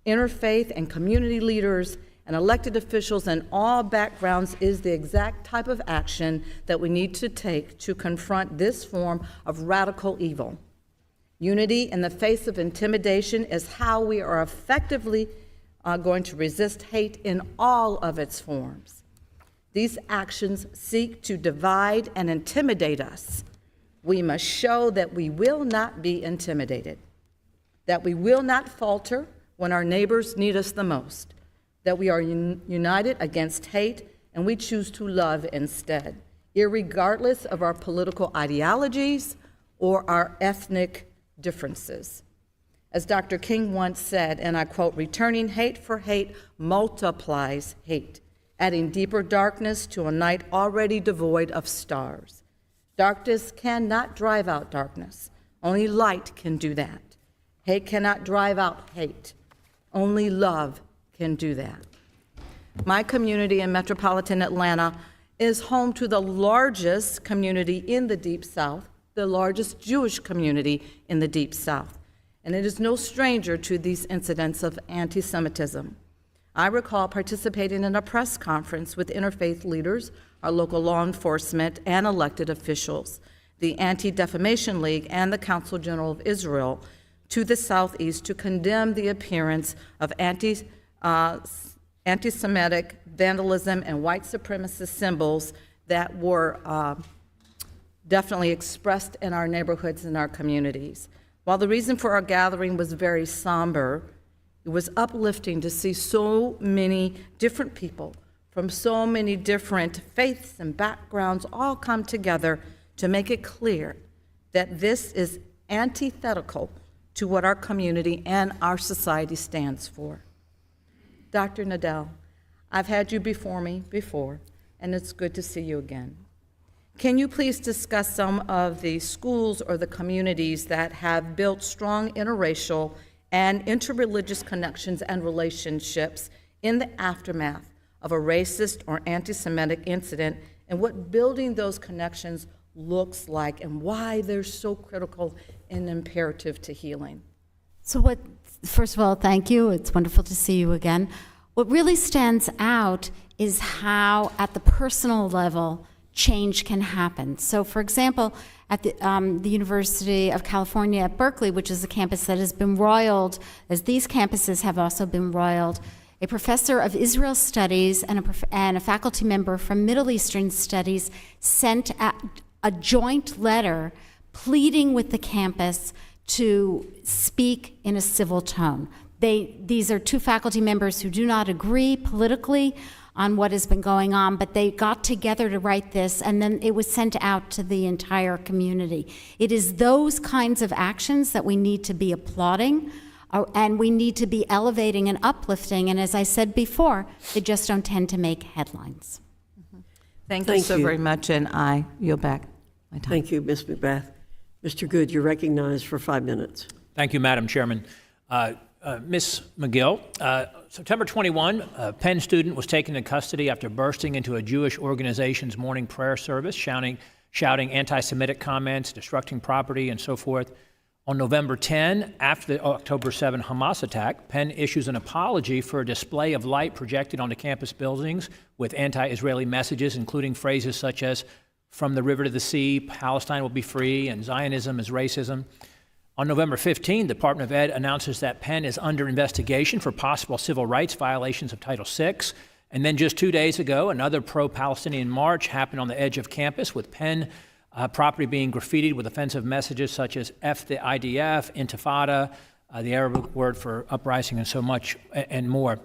interfaith and community leaders and elected officials in all backgrounds is the exact type of action that we need to take to confront this form of radical evil. Unity in the face of intimidation is how we are effectively going to resist hate in all of its forms. These actions seek to divide and intimidate us. We must show that we will not be intimidated, that we will not falter when our neighbors need us the most, that we are united against hate and we choose to love instead, irregardless of our political ideologies or our ethnic differences. As Dr. King once said, and I quote, "Returning hate for hate multiplies hate, adding deeper darkness to a night already devoid of stars. Darkness cannot drive out darkness. Only light can do that. Hate cannot drive out hate. Only love can do that." My community in metropolitan Atlanta is home to the largest community in the Deep South, the largest Jewish community in the Deep South. And it is no stranger to these incidents of anti-Semitism. I recall participating in a press conference with interfaith leaders, our local law enforcement, and elected officials, the Anti-Defamation League, and the Council General of Israel to the southeast to condemn the appearance of anti-Semitic vandalism and white supremacist symbols that were definitely expressed in our neighborhoods and our communities. While the reason for our gathering was very somber, it was uplifting to see so many different people from so many different faiths and backgrounds all come together to make it clear that this is antithetical to what our community and our society stands for. Dr. Nadel, I've had you before me before, and it's good to see you again. Can you please discuss some of the schools or the communities that have built strong interracial and interreligious connections and relationships in the aftermath of a racist or anti-Semitic incident, and what building those connections looks like and why they're so critical and imperative to healing? So first of all, thank you. It's wonderful to see you again. What really stands out is how, at the personal level, change can happen. So, for example, at the University of California at Berkeley, which is a campus that has been roiled, as these campuses have also been roiled, a professor of Israel Studies and a faculty member from Middle Eastern Studies sent a joint letter pleading with the campus to speak in a civil tone. These are two faculty members who do not agree politically on what has been going on, but they got together to write this, and then it was sent out to the entire community. It is those kinds of actions that we need to be applauding, and we need to be elevating and uplifting, and as I said before, they just don't tend to make headlines. Thank you so very much, and I yield back my time. Thank you, Ms. McBath. Mr. Good, you're recognized for 5 minutes. Thank you, Madam Chairman. Ms. McGill, September 21, a Penn student was taken into custody after bursting into a Jewish organization's morning prayer service, shouting shouting anti-Semitic comments, destructing property, and so forth. On November 10, after the October 7 Hamas attack, Penn issues an apology for a display of light projected onto campus buildings with anti-Israeli messages, including phrases such as, "From the river to the sea, Palestine will be free," and "Zionism is racism." On November 15, the Department of Ed announces that Penn is under investigation for possible civil rights violations of Title VI. And then just 2 days ago, another pro-Palestinian march happened on the edge of campus with Penn property being graffitied with offensive messages such as F the IDF, Intifada, the Arabic word for uprising, and so much and more.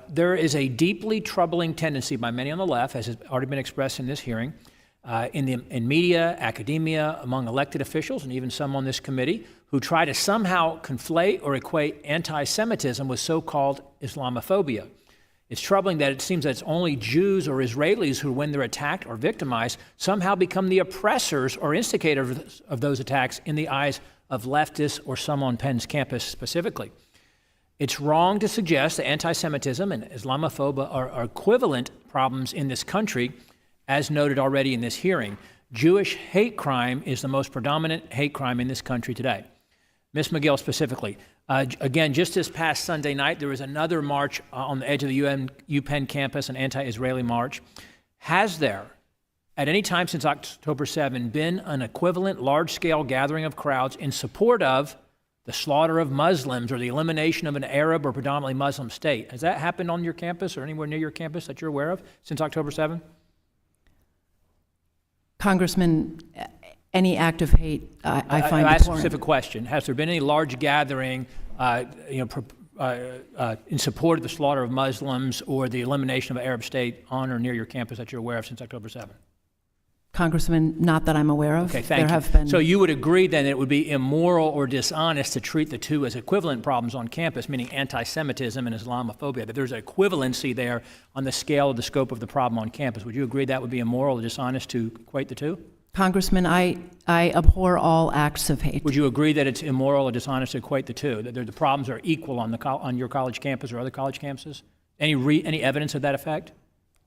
There is a deeply troubling tendency by many on the left, as has already been expressed in this hearing, in media, academia, among elected officials, and even some on this committee, who try to somehow conflate or equate anti-Semitism with so-called Islamophobia. It's troubling that it seems that it's only Jews or Israelis who, when they're attacked or victimized, somehow become the oppressors or instigators of those attacks in the eyes of leftists or some on Penn's campus specifically. It's wrong to suggest that anti-Semitism and Islamophobia are equivalent problems in this country, as noted already in this hearing. Jewish hate crime is the most predominant hate crime in this country today. Ms. McGill specifically. Again, just this past Sunday night, there was another march on the edge of the UPenn campus, an anti-Israeli march. Has there, at any time since October 7, been an equivalent large-scale gathering of crowds in support of the slaughter of Muslims or the elimination of an Arab or predominantly Muslim state? Has that happened on your campus or anywhere near your campus that you're aware of since October 7? Congressman, any act of hate, I find I asked a abhorrent. specific question. Has there been any large gathering in support of the slaughter of Muslims or the elimination of an Arab state on or near your campus that you're aware of since October 7? Congressman, not that I'm aware of. Okay, thank you. There have been. So you would agree then that it would be immoral or dishonest to treat the two as equivalent problems on campus, meaning anti-Semitism and Islamophobia, that there's an equivalency there on the scale of the scope of the problem on campus. Would you agree that would be immoral or dishonest to equate the two? Congressman, I abhor all acts of hate. Would you agree that it's immoral or dishonest to equate the two, that the problems are equal on your college campus or other college campuses? Any evidence of that effect?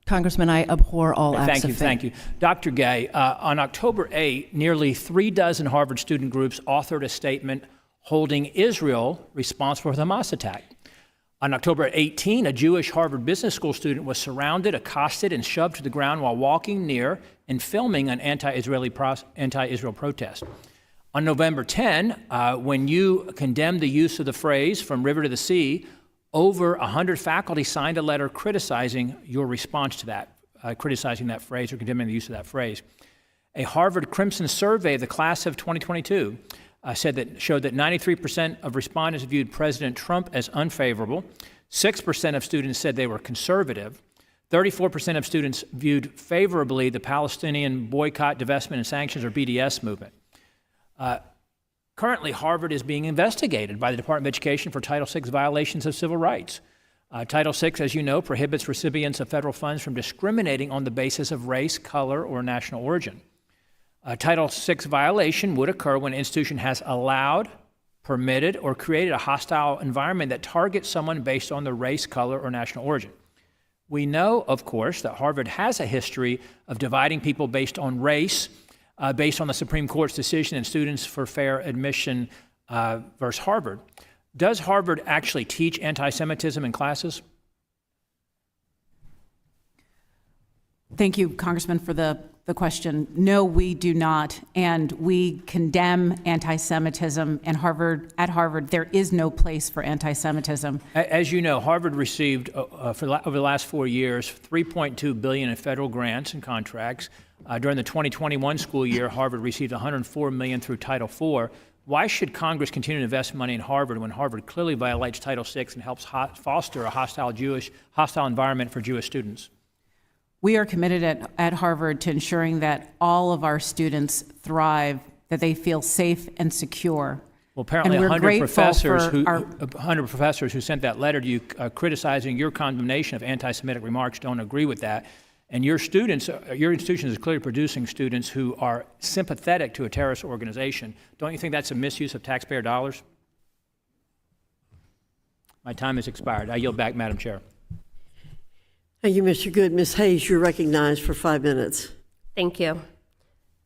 Congressman, I abhor all acts of hate. Thank you. Dr. Gay, on October 8, nearly 36 Harvard student groups authored a statement holding Israel responsible for the Hamas attack. On October 18, a Jewish Harvard Business School student was surrounded, accosted, and shoved to the ground while walking near and filming an anti-Israel protest. On November 10, when you condemned the use of the phrase "from river to the sea," over 100 faculty signed a letter criticizing your response to that, criticizing that phrase or condemning the use of that phrase. A Harvard Crimson survey of the class of 2022 showed that 93% of respondents viewed President Trump as unfavorable, 6% of students said they were conservative, 34% of students viewed favorably the Palestinian boycott, divestment, and sanctions, or BDS movement. Currently, Harvard is being investigated by the Department of Education for Title VI violations of civil rights. Title VI, as you know, prohibits recipients of federal funds from discriminating on the basis of race, color, or national origin. A Title VI violation would occur when an institution has allowed, permitted, or created a hostile environment that targets someone based on their race, color, or national origin. We know, of course, that Harvard has a history of dividing people based on race, based on the Supreme Court's decision in Students for Fair Admission versus Harvard. Does Harvard actually teach anti-Semitism in classes? Thank you, Congressman, for the question. No, we do not, and we condemn anti-Semitism at Harvard. There is no place for anti-Semitism. As you know, Harvard received, over the last 4 years, $3.2 billion in federal grants and contracts. During the 2021 school year, Harvard received $104 million through Title IV. Why should Congress continue to invest money in Harvard when Harvard clearly violates Title VI and helps foster a hostile environment for Jewish students? We are committed at Harvard to ensuring that all of our students thrive, that they feel safe and secure. Well, apparently and 100 professors who sent that letter to you criticizing your condemnation of anti-Semitic remarks don't agree with that. And your students, your institution is clearly producing students who are sympathetic to a terrorist organization. Don't you think that's a misuse of taxpayer dollars? My time has expired. I yield back, Madam Chair. Thank you, Mr. Good. Ms. Hayes, you're recognized for 5 minutes. Thank you.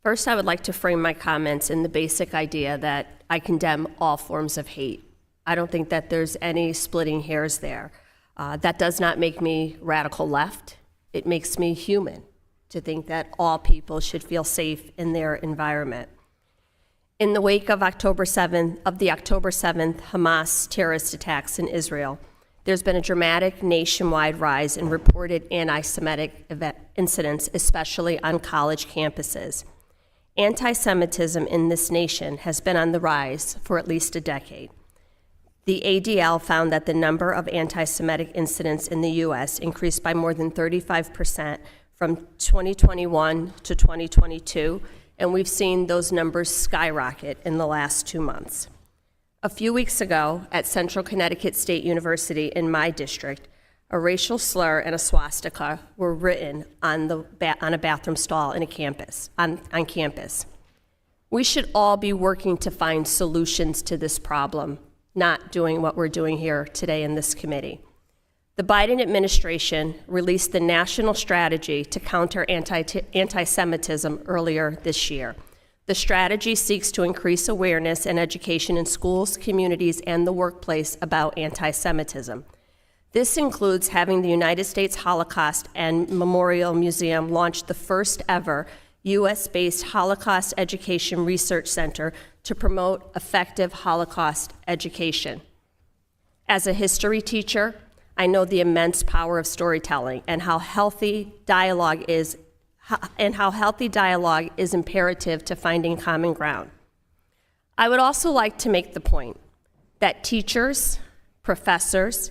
First, I would like to frame my comments in the basic idea that I condemn all forms of hate. I don't think that there's any splitting hairs there. That does not make me radical left. It makes me human to think that all people should feel safe in their environment. In the wake of the October 7th Hamas terrorist attacks in Israel, there's been a dramatic nationwide rise in reported anti-Semitic incidents, especially on college campuses. Anti-Semitism in this nation has been on the rise for at least a decade. The ADL found that the number of anti-Semitic incidents in the U.S. increased by more than 35% from 2021 to 2022, and we've seen those numbers skyrocket in the last 2 months. A few weeks ago at Central Connecticut State University in my district, a racial slur and a swastika were written on a bathroom stall on campus. We should all be working to find solutions to this problem, not doing what we're doing here today in this committee. The Biden administration released the National Strategy to Counter Anti-Semitism earlier this year. The strategy seeks to increase awareness and education in schools, communities, and the workplace about anti-Semitism. This includes having the United States Holocaust and Memorial Museum launch the first ever U.S.-based Holocaust Education Research Center to promote effective Holocaust education. As a history teacher, I know the immense power of storytelling and how healthy dialogue is imperative to finding common ground. I would also like to make the point that teachers, professors,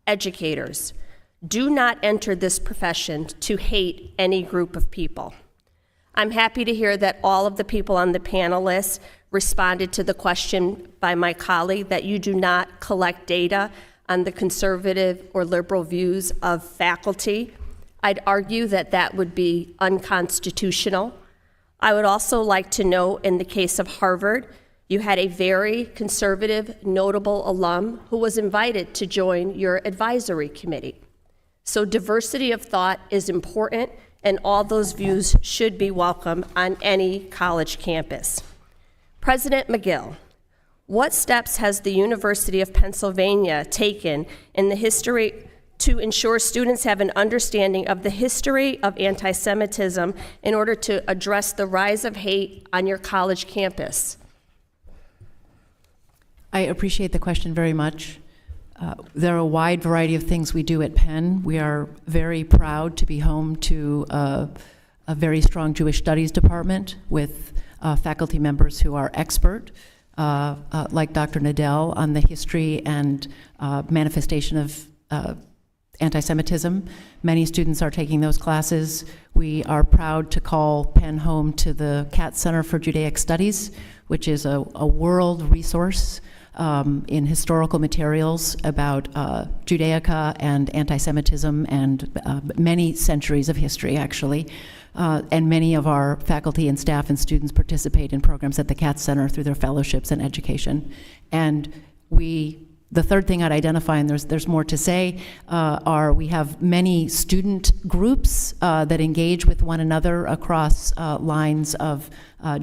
educators do not enter this profession to hate any group of people. I'm happy to hear that all of the people on the panel list responded to the question by my colleague that you do not collect data on the conservative or liberal views of faculty. I'd argue that that would be unconstitutional. I would also like to note in the case of Harvard, you had a very conservative, notable alum who was invited to join your advisory committee. So diversity of thought is important, and all those views should be welcome on any college campus. President McGill, what steps has the University of Pennsylvania taken in the history to ensure students have an understanding of the history of anti-Semitism in order to address the rise of hate on your college campus? I appreciate the question very much. There are a wide variety of things we do at Penn. We are very proud to be home to a very strong Jewish Studies department with faculty members who are expert, like Dr. Nadel, on the history and manifestation of anti-Semitism. Many students are taking those classes. We are proud to call Penn home to the Katz Center for Judaic Studies, which is a world resource in historical materials about Judaica and anti-Semitism and many centuries of history, actually. And many of our faculty and staff and students participate in programs at the Katz Center through their fellowships and education. And the third thing I'd identify, and there's more to say, we have many student groups that engage with one another across lines of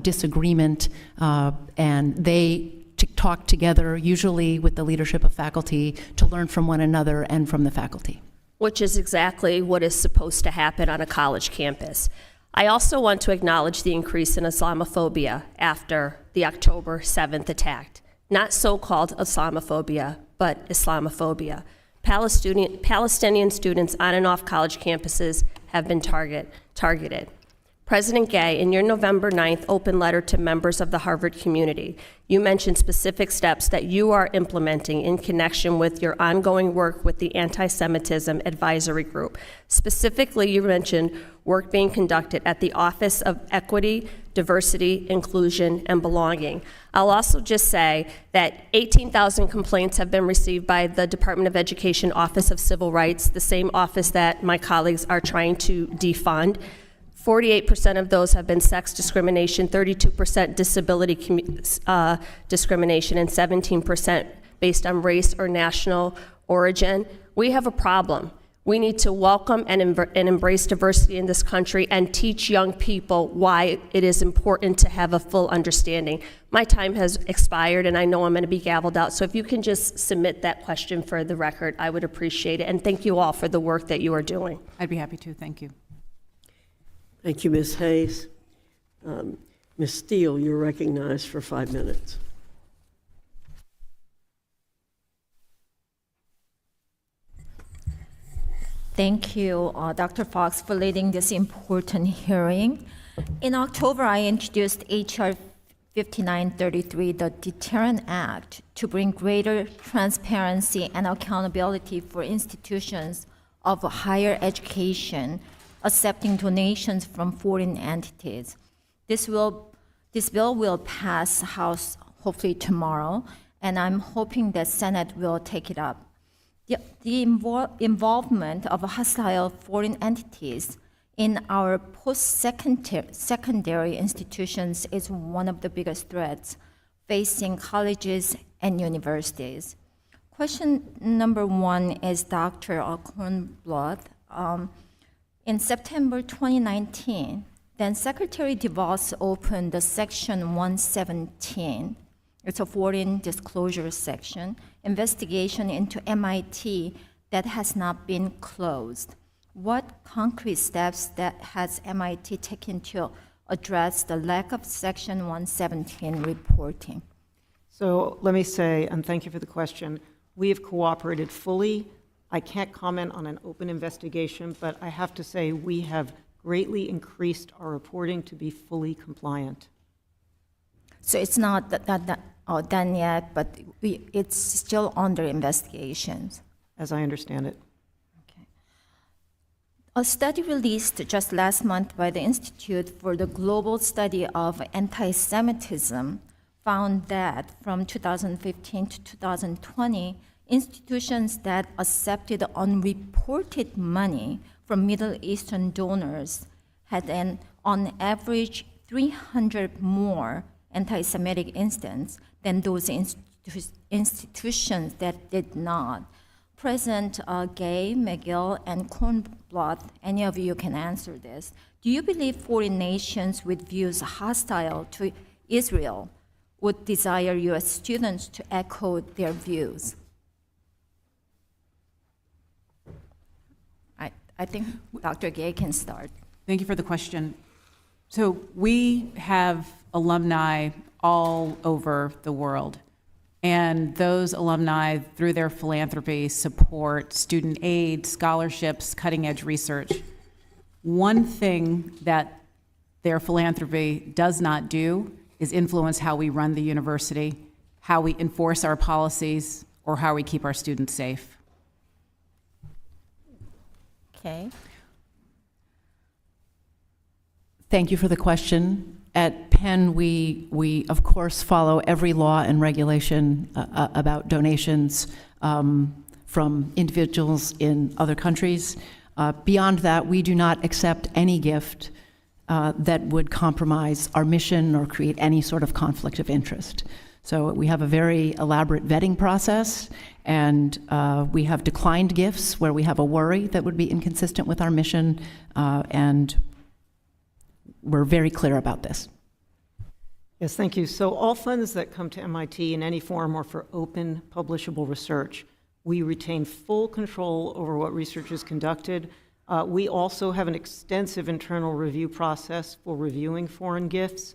disagreement, and they talk together, usually with the leadership of faculty, to learn from one another and from the faculty. Which is exactly what is supposed to happen on a college campus. I also want to acknowledge the increase in Islamophobia after the October 7th attack. Not so-called Islamophobia, but Islamophobia. Palestinian students on and off college campuses have been targeted. President Gay, in your November 9th open letter to members of the Harvard community, you mentioned specific steps that you are implementing in connection with your ongoing work with the Anti-Semitism Advisory Group. Specifically, you mentioned work being conducted at the Office of Equity, Diversity, Inclusion, and Belonging. I'll also just say that 18,000 complaints have been received by the Department of Education Office of Civil Rights, the same office that my colleagues are trying to defund. 48% of those have been sex discrimination, 32% disability discrimination, and 17% based on race or national origin. We have a problem. We need to welcome and embrace diversity in this country and teach young people why it is important to have a full understanding. My time has expired, and I know I'm going to be gavelled out, so if you can just submit that question for the record, I would appreciate it. And thank you all for the work that you are doing. I'd be happy to. Thank you. Thank you, Ms. Hayes. Ms. Steele, you're recognized for 5 minutes. Thank you, Dr. Fox, for leading this important hearing. In October, I introduced H.R. 5933, the Deterrent Act, to bring greater transparency and accountability for institutions of higher education accepting donations from foreign entities. This bill will pass House hopefully tomorrow, and I'm hoping that Senate will take it up. The involvement of hostile foreign entities in our post-secondary institutions is one of the biggest threats facing colleges and universities. Question number one is Dr. Kornbluth. In September 2019, then Secretary DeVos opened the Section 117. It's a foreign disclosure section, investigation into MIT that has not been closed. What concrete steps that has MIT taken to address the lack of Section 117 reporting? So let me say, and thank you for the question, we have cooperated fully. I can't comment on an open investigation, but I have to say we have greatly increased our reporting to be fully compliant. So it's not done yet, but it's still under investigations. As I understand it. Okay. A study released just last month by the Institute for the Global Study of Anti-Semitism found that from 2015 to 2020, institutions that accepted unreported money from Middle Eastern donors had on average 300 more anti-Semitic incidents than those institutions that did not. President Gay, McGill, and Kornbluth, any of you can answer this. Do you believe foreign nations with views hostile to Israel would desire U.S. students to echo their views? I think Dr. Gay can start. Thank you for the question. So we have alumni all over the world, and those alumni, through their philanthropy, support student aid, scholarships, cutting-edge research. One thing that their philanthropy does not do is influence how we run the university, how we enforce our policies, or how we keep our students safe. Okay. Thank you for the question. At Penn, we of course follow every law and regulation about donations from individuals in other countries. Beyond that, we do not accept any gift that would compromise our mission or create any sort of conflict of interest. So we have a very elaborate vetting process, and we have declined gifts where we have a worry that would be inconsistent with our mission, and we're very clear about this. Yes, thank you. So all funds that come to MIT in any form are for open, publishable research. We retain full control over what research is conducted. We also have an extensive internal review process for reviewing foreign gifts.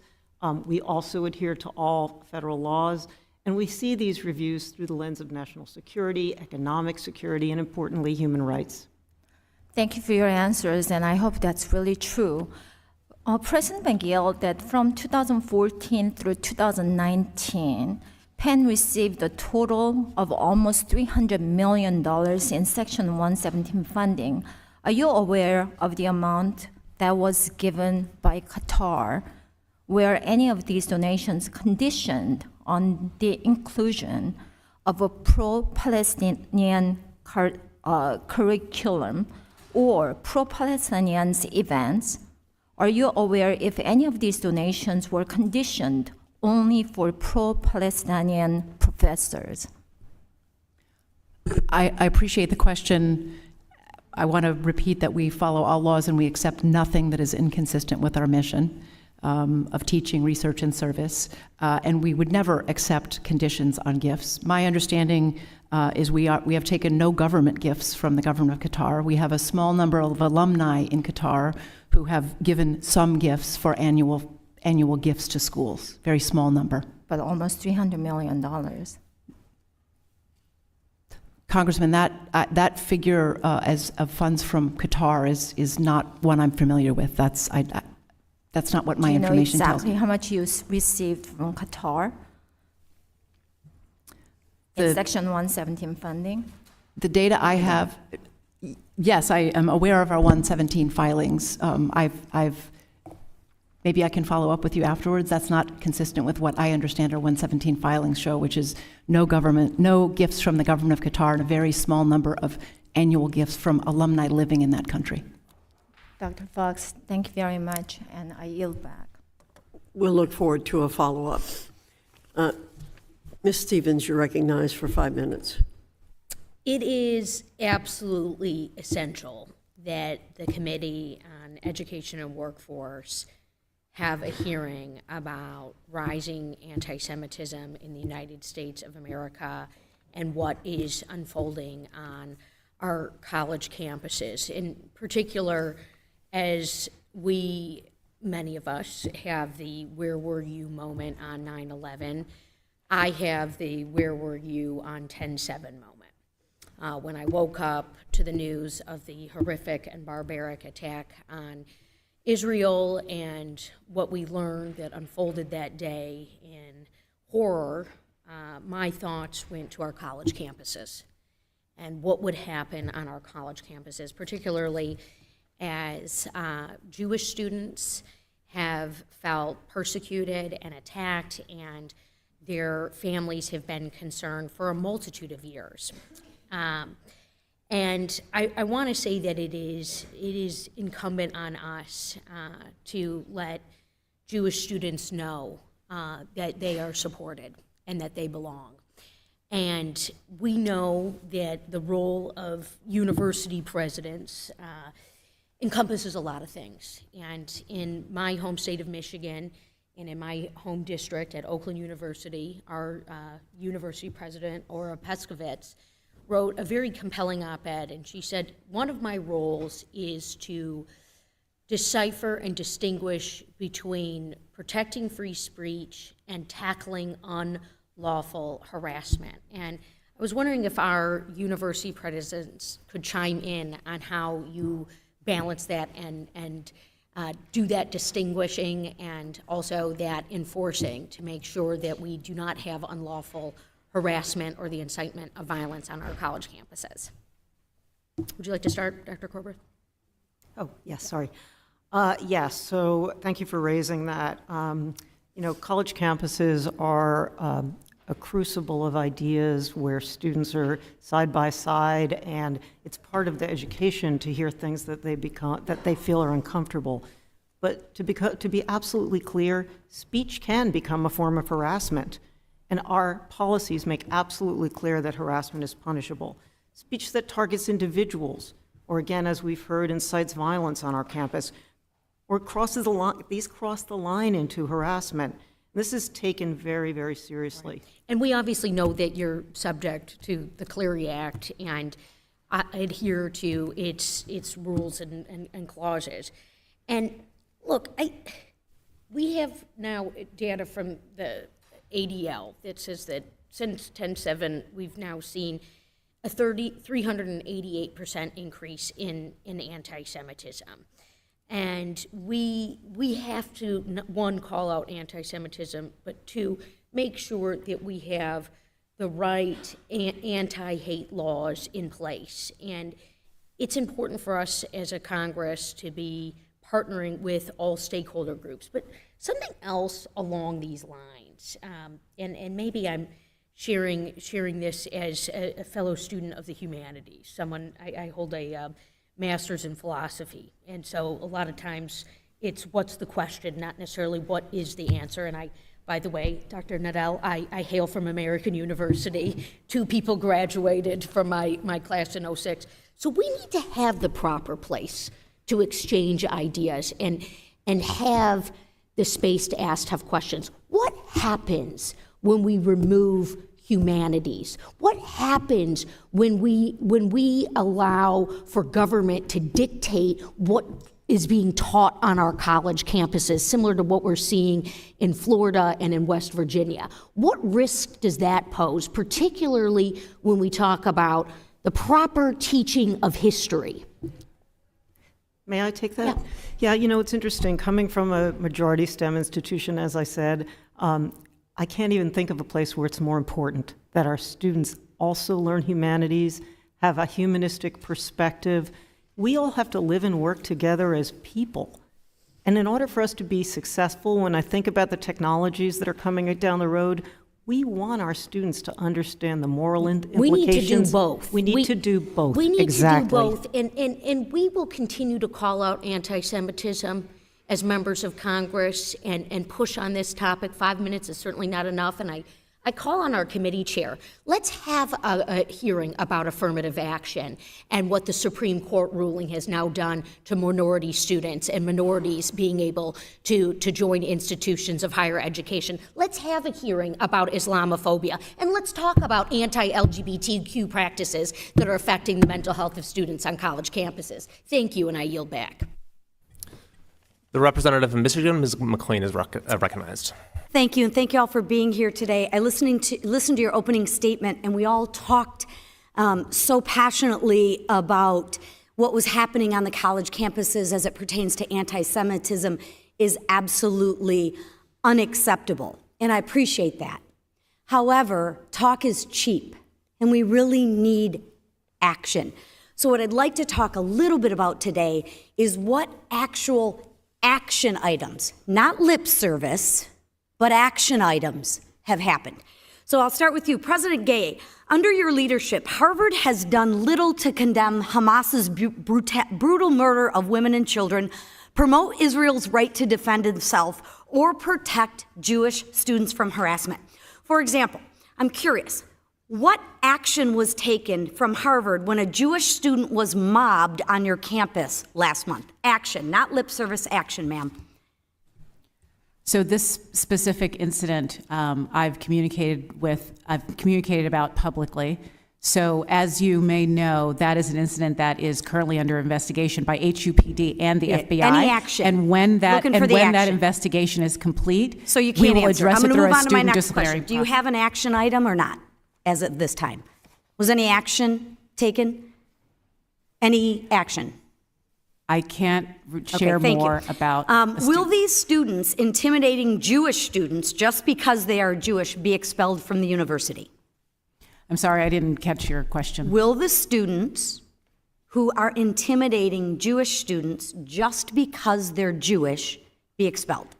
We also adhere to all federal laws, and we see these reviews through the lens of national security, economic security, and importantly, human rights. Thank you for your answers, and I hope that's really true. President McGill, that from 2014 through 2019, Penn received a total of almost $300 million in Section 117 funding. Are you aware of the amount that was given by Qatar? Were any of these donations conditioned on the inclusion of a pro-Palestinian curriculum or pro-Palestinian events? Are you aware if any of these donations were conditioned only for pro-Palestinian professors? I appreciate the question. I want to repeat that we follow all laws and we accept nothing that is inconsistent with our mission of teaching, research, and service. And we would never accept conditions on gifts. My understanding is we have taken no government gifts from the government of Qatar. We have a small number of alumni in Qatar who have given some gifts for annual gifts to schools, very small number. But almost $300 million. Congressman, that figure as of funds from Qatar is not one I'm familiar with. That's not what my information tells me. Do you know exactly how much you received from Qatar? In Section 117 funding? The data I have, yes, I am aware of our 117 filings. Maybe I can follow up with you afterwards. That's not consistent with what I understand our 117 filings show, which is no gifts from the government of Qatar and a very small number of annual gifts from alumni living in that country. Dr. Fox, thank you very much, and I yield back. We'll look forward to a follow-up. Ms. Stevens, you're recognized for 5 minutes. It is absolutely essential that the Committee on Education and Workforce have a hearing about rising anti-Semitism in the United States of America and what is unfolding on our college campuses. In particular, as many of us have the where were you moment on 9/11, I have the where were you on 10/7 moment. When I woke up to the news of the horrific and barbaric attack on Israel and what we learned that unfolded that day in horror, my thoughts went to our college campuses and what would happen on our college campuses, particularly as Jewish students have felt persecuted and attacked, and their families have been concerned for a multitude of years. And I want to say that it is incumbent on us to let Jewish students know that they are supported and that they belong. And we know that the role of university presidents encompasses a lot of things. And in my home state of Michigan and in my home district at Oakland University, our university president, Ora Peskovitz, wrote a very compelling op-ed, and she said, one of my roles is to decipher and distinguish between protecting free speech and tackling unlawful harassment. And I was wondering if our university presidents could chime in on how you balance that and do that distinguishing and also that enforcing to make sure that we do not have unlawful harassment or the incitement of violence on our college campuses. Would you like to start, Dr. Corbett? Oh, yes, sorry. Yes, so thank you for raising that. College campuses are a crucible of ideas where students are side by side, and it's part of the education to hear things that they feel are uncomfortable. But to be absolutely clear, speech can become a form of harassment. And our policies make absolutely clear that harassment is punishable. Speech that targets individuals, or again, as we've heard, incites violence on our campus, or crosses the line, these cross the line into harassment. This is taken very, very seriously. Right. And we obviously know that you're subject to the Clery Act and adhere to its rules and clauses. And look, we have now data from the ADL that says that since 10/7, we've now seen a 388% increase in anti-Semitism. And we have to, one, call out anti-Semitism, but two, make sure that we have the right anti-hate laws in place. And it's important for us as a Congress to be partnering with all stakeholder groups. But something else along these lines, and maybe I'm sharing this as a fellow student of the humanities. I hold a master's in philosophy, and so a lot of times it's what's the question, not necessarily what is the answer. And I by the way, Dr. Nadel. I hail from American University. 2 people graduated from my class in '06. So we need to have the proper place to exchange ideas and have the space to ask tough questions. What happens when we remove humanities? What happens when we allow for government to dictate what is being taught on our college campuses, similar to what we're seeing in Florida and in West Virginia? What risk does that pose, particularly when we talk about the proper teaching of history? May I take that? Yeah, it's interesting. Coming from a majority STEM institution, as I said, I can't even think of a place where it's more important that our students also learn humanities, have a humanistic perspective. We all have to live and work together as people. And in order for us to be successful, when I think about the technologies that are coming down the road, we want our students to understand the moral implications. We need to do both. We need to do both. We need exactly. to do both. And we will continue to call out anti-Semitism as members of Congress and push on this topic. 5 minutes is certainly not enough, and I call on our committee chair. Let's have a hearing about affirmative action and what the Supreme Court ruling has now done to minority students and minorities being able to join institutions of higher education. Let's have a hearing about Islamophobia, and let's talk about anti-LGBTQ practices that are affecting the mental health of students on college campuses. Thank you, and I yield back. The representative of Michigan, Ms. McLean, is recognized. Thank you, and thank you all for being here today. I listened to your opening statement, and we all talked so passionately about what was happening on the college campuses as it pertains to anti-Semitism is absolutely unacceptable, and I appreciate that. However, talk is cheap, and we really need action. So what I'd like to talk a little bit about today is what actual action items, not lip service, but action items have happened. So I'll start with you. President Gay, under your leadership, Harvard has done little to condemn Hamas's brutal murder of women and children, promote Israel's right to defend itself, or protect Jewish students from harassment. For example, I'm curious, what action was taken from Harvard when a Jewish student was mobbed on your campus last month? Action, not lip service, action, ma'am. So this specific incident, I've communicated about publicly. So as you may know, that is an incident that is currently under investigation by HUPD and the FBI. Any action. And when that action. investigation is complete, so you we can't will answer. address I'm it going to through move a on to my student next disciplinary question. Do you have an action item or not as of this time? Was any action taken? Any action? I can't share more about. Will these students intimidating Jewish students just because they are Jewish be expelled from the university? I'm sorry, I didn't catch your question. Will the students who are intimidating Jewish students just because they're Jewish be expelled?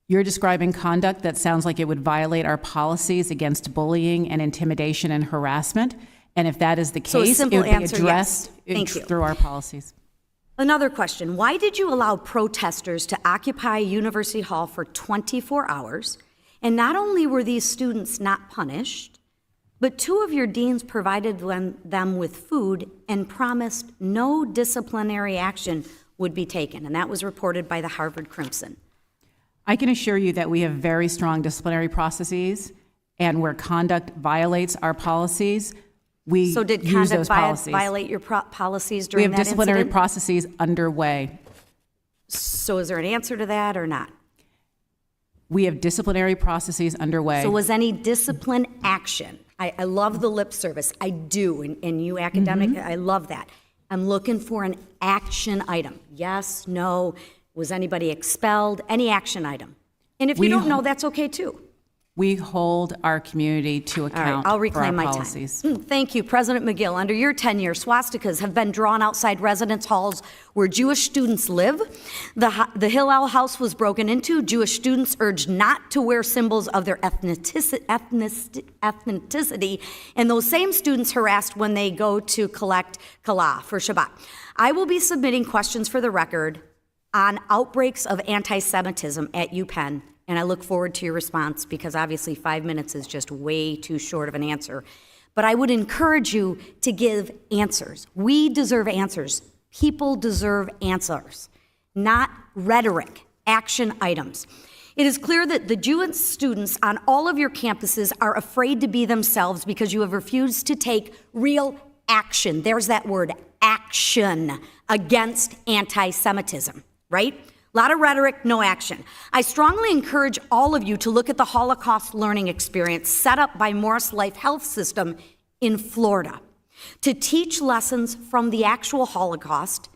You're describing conduct that sounds like it would violate our policies against bullying and intimidation and harassment. And if that is the So a case, it simple would be answer, addressed yes. Thank you. through our policies. Another question. Why did you allow protesters to occupy University Hall for 24 hours? And not only were these students not punished, but 2 of your deans provided them with food and promised no disciplinary action would be taken. And that was reported by the Harvard Crimson. I can assure you that we have very strong disciplinary processes, and where conduct violates our policies, we So did use those conduct policies. violate your policies We during have that disciplinary incident? processes underway. So is there an answer to that or not? We have disciplinary processes underway. So was any discipline action? I love the lip service. I do. And you academic, Mm-hmm. I love that. I'm looking for an action item. Yes, no. Was anybody expelled? Any action item. And if you don't know, that's okay too. We hold our community to All right, account I'll reclaim for our my policies. time. Thank you, President McGill. Under your tenure, swastikas have been drawn outside residence halls where Jewish students live. The Hillel House was broken into. Jewish students urged not to wear symbols of their ethnicity, and those same students harassed when they go to collect Kala for Shabbat. I will be submitting questions for the record on outbreaks of anti-Semitism at UPenn and I look forward to your response because obviously 5 minutes is just way too short of an answer. But I would encourage you to give answers. We deserve answers. People deserve answers, not rhetoric, action items. It is clear that the Jewish students on all of your campuses are afraid to be themselves because you have refused to take real action. There's that word, action, against anti-Semitism, right? A lot of rhetoric, no action. I strongly encourage all of you to look at the Holocaust learning experience set up by Morris Life Health System in Florida to teach lessons from the actual Holocaust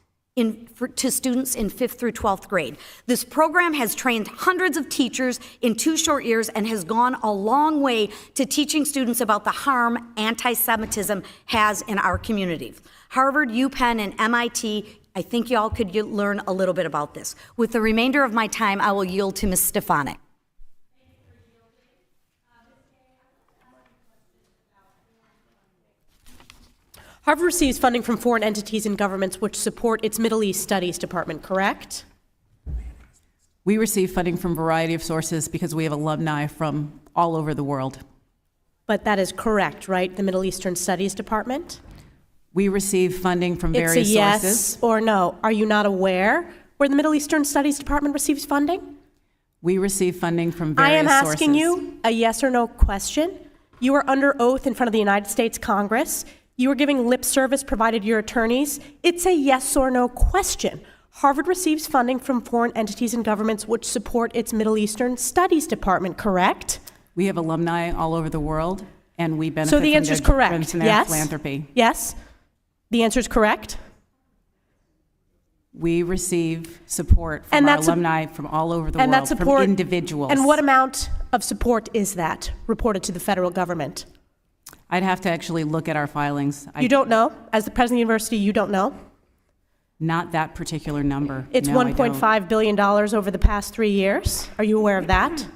to students in 5th through 12th grade. This program has trained hundreds of teachers in 2 short years and has gone a long way to teaching students about the harm anti-Semitism has in our communities. Harvard, UPenn, and MIT, I think y'all could learn a little bit about this. With the remainder of my time, I will yield to Ms. Stefanik. Harvard receives funding from foreign entities and governments which support its Middle East Studies Department, correct? We receive funding from a variety of sources because we have alumni from all over the world. But that is correct, right? The Middle Eastern Studies Department? We receive funding from various it's a yes sources. Or no. Are you not aware where the Middle Eastern Studies Department receives funding? We receive funding from various sources. I am asking you a yes or no question. You are under oath in front of the United States Congress. You are giving lip service provided your attorneys. It's a yes or no question. Harvard receives funding from foreign entities and governments which support its Middle Eastern Studies Department, correct? We have alumni all over the world, and we benefit So the answer is correct. from their Yes? philanthropy. Yes? The answer is correct? We receive support from our alumni from all over the world, from individuals. And what amount of support is that reported to the federal government? I'd have to actually look at our filings. You don't know? As the president of the university, you don't know? Not that particular number. It's No, I don't. $1.5 billion over the past 3 years. Are you aware of that?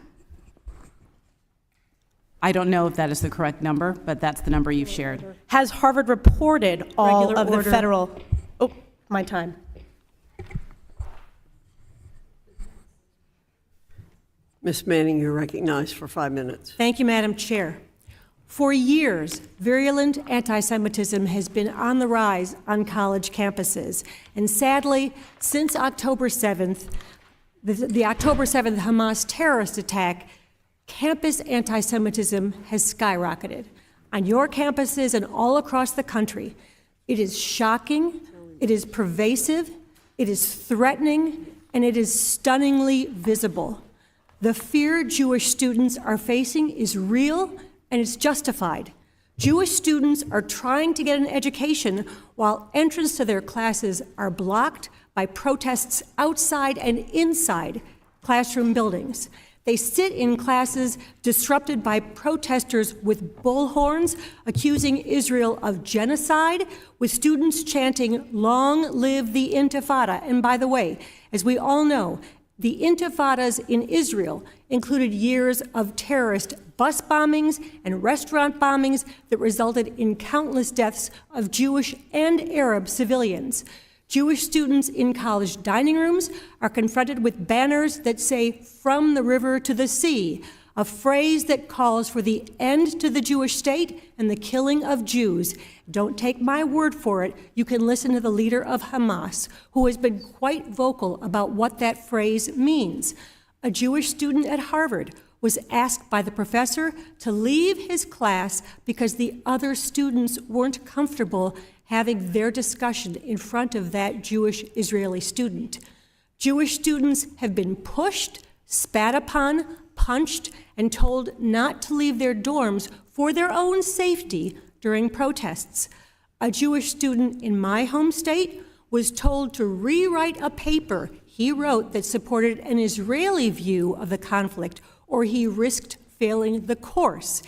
I don't know if that is the correct number, but that's the number you've shared. Has Harvard reported all Regular of the order. federal? Oh, my time. Ms. Manning, you're recognized for 5 minutes. Thank you, Madam Chair. For years, virulent anti-Semitism has been on the rise on college campuses. And sadly, since October 7th, the October 7th Hamas terrorist attack, campus anti-Semitism has skyrocketed on your campuses and all across the country. It is shocking, it is pervasive, it is threatening, and it is stunningly visible. The fear Jewish students are facing is real and it's justified. Jewish students are trying to get an education while entrance to their classes are blocked by protests outside and inside classroom buildings. They sit in classes disrupted by protesters with bullhorns accusing Israel of genocide, with students chanting, "Long live the Intifada." And by the way, as we all know, the intifadas in Israel included years of terrorist bus bombings and restaurant bombings that resulted in countless deaths of Jewish and Arab civilians. Jewish students in college dining rooms are confronted with banners that say, "From the river to the sea," a phrase that calls for the end to the Jewish state and the killing of Jews. Don't take my word for it. You can listen to the leader of Hamas, who has been quite vocal about what that phrase means. A Jewish student at Harvard was asked by the professor to leave his class because the other students weren't comfortable having their discussion in front of that Jewish Israeli student. Jewish students have been pushed, spat upon, punched, and told not to leave their dorms for their own safety during protests. A Jewish student in my home state was told to rewrite a paper he wrote that supported an Israeli view of the conflict, or he risked failing the course.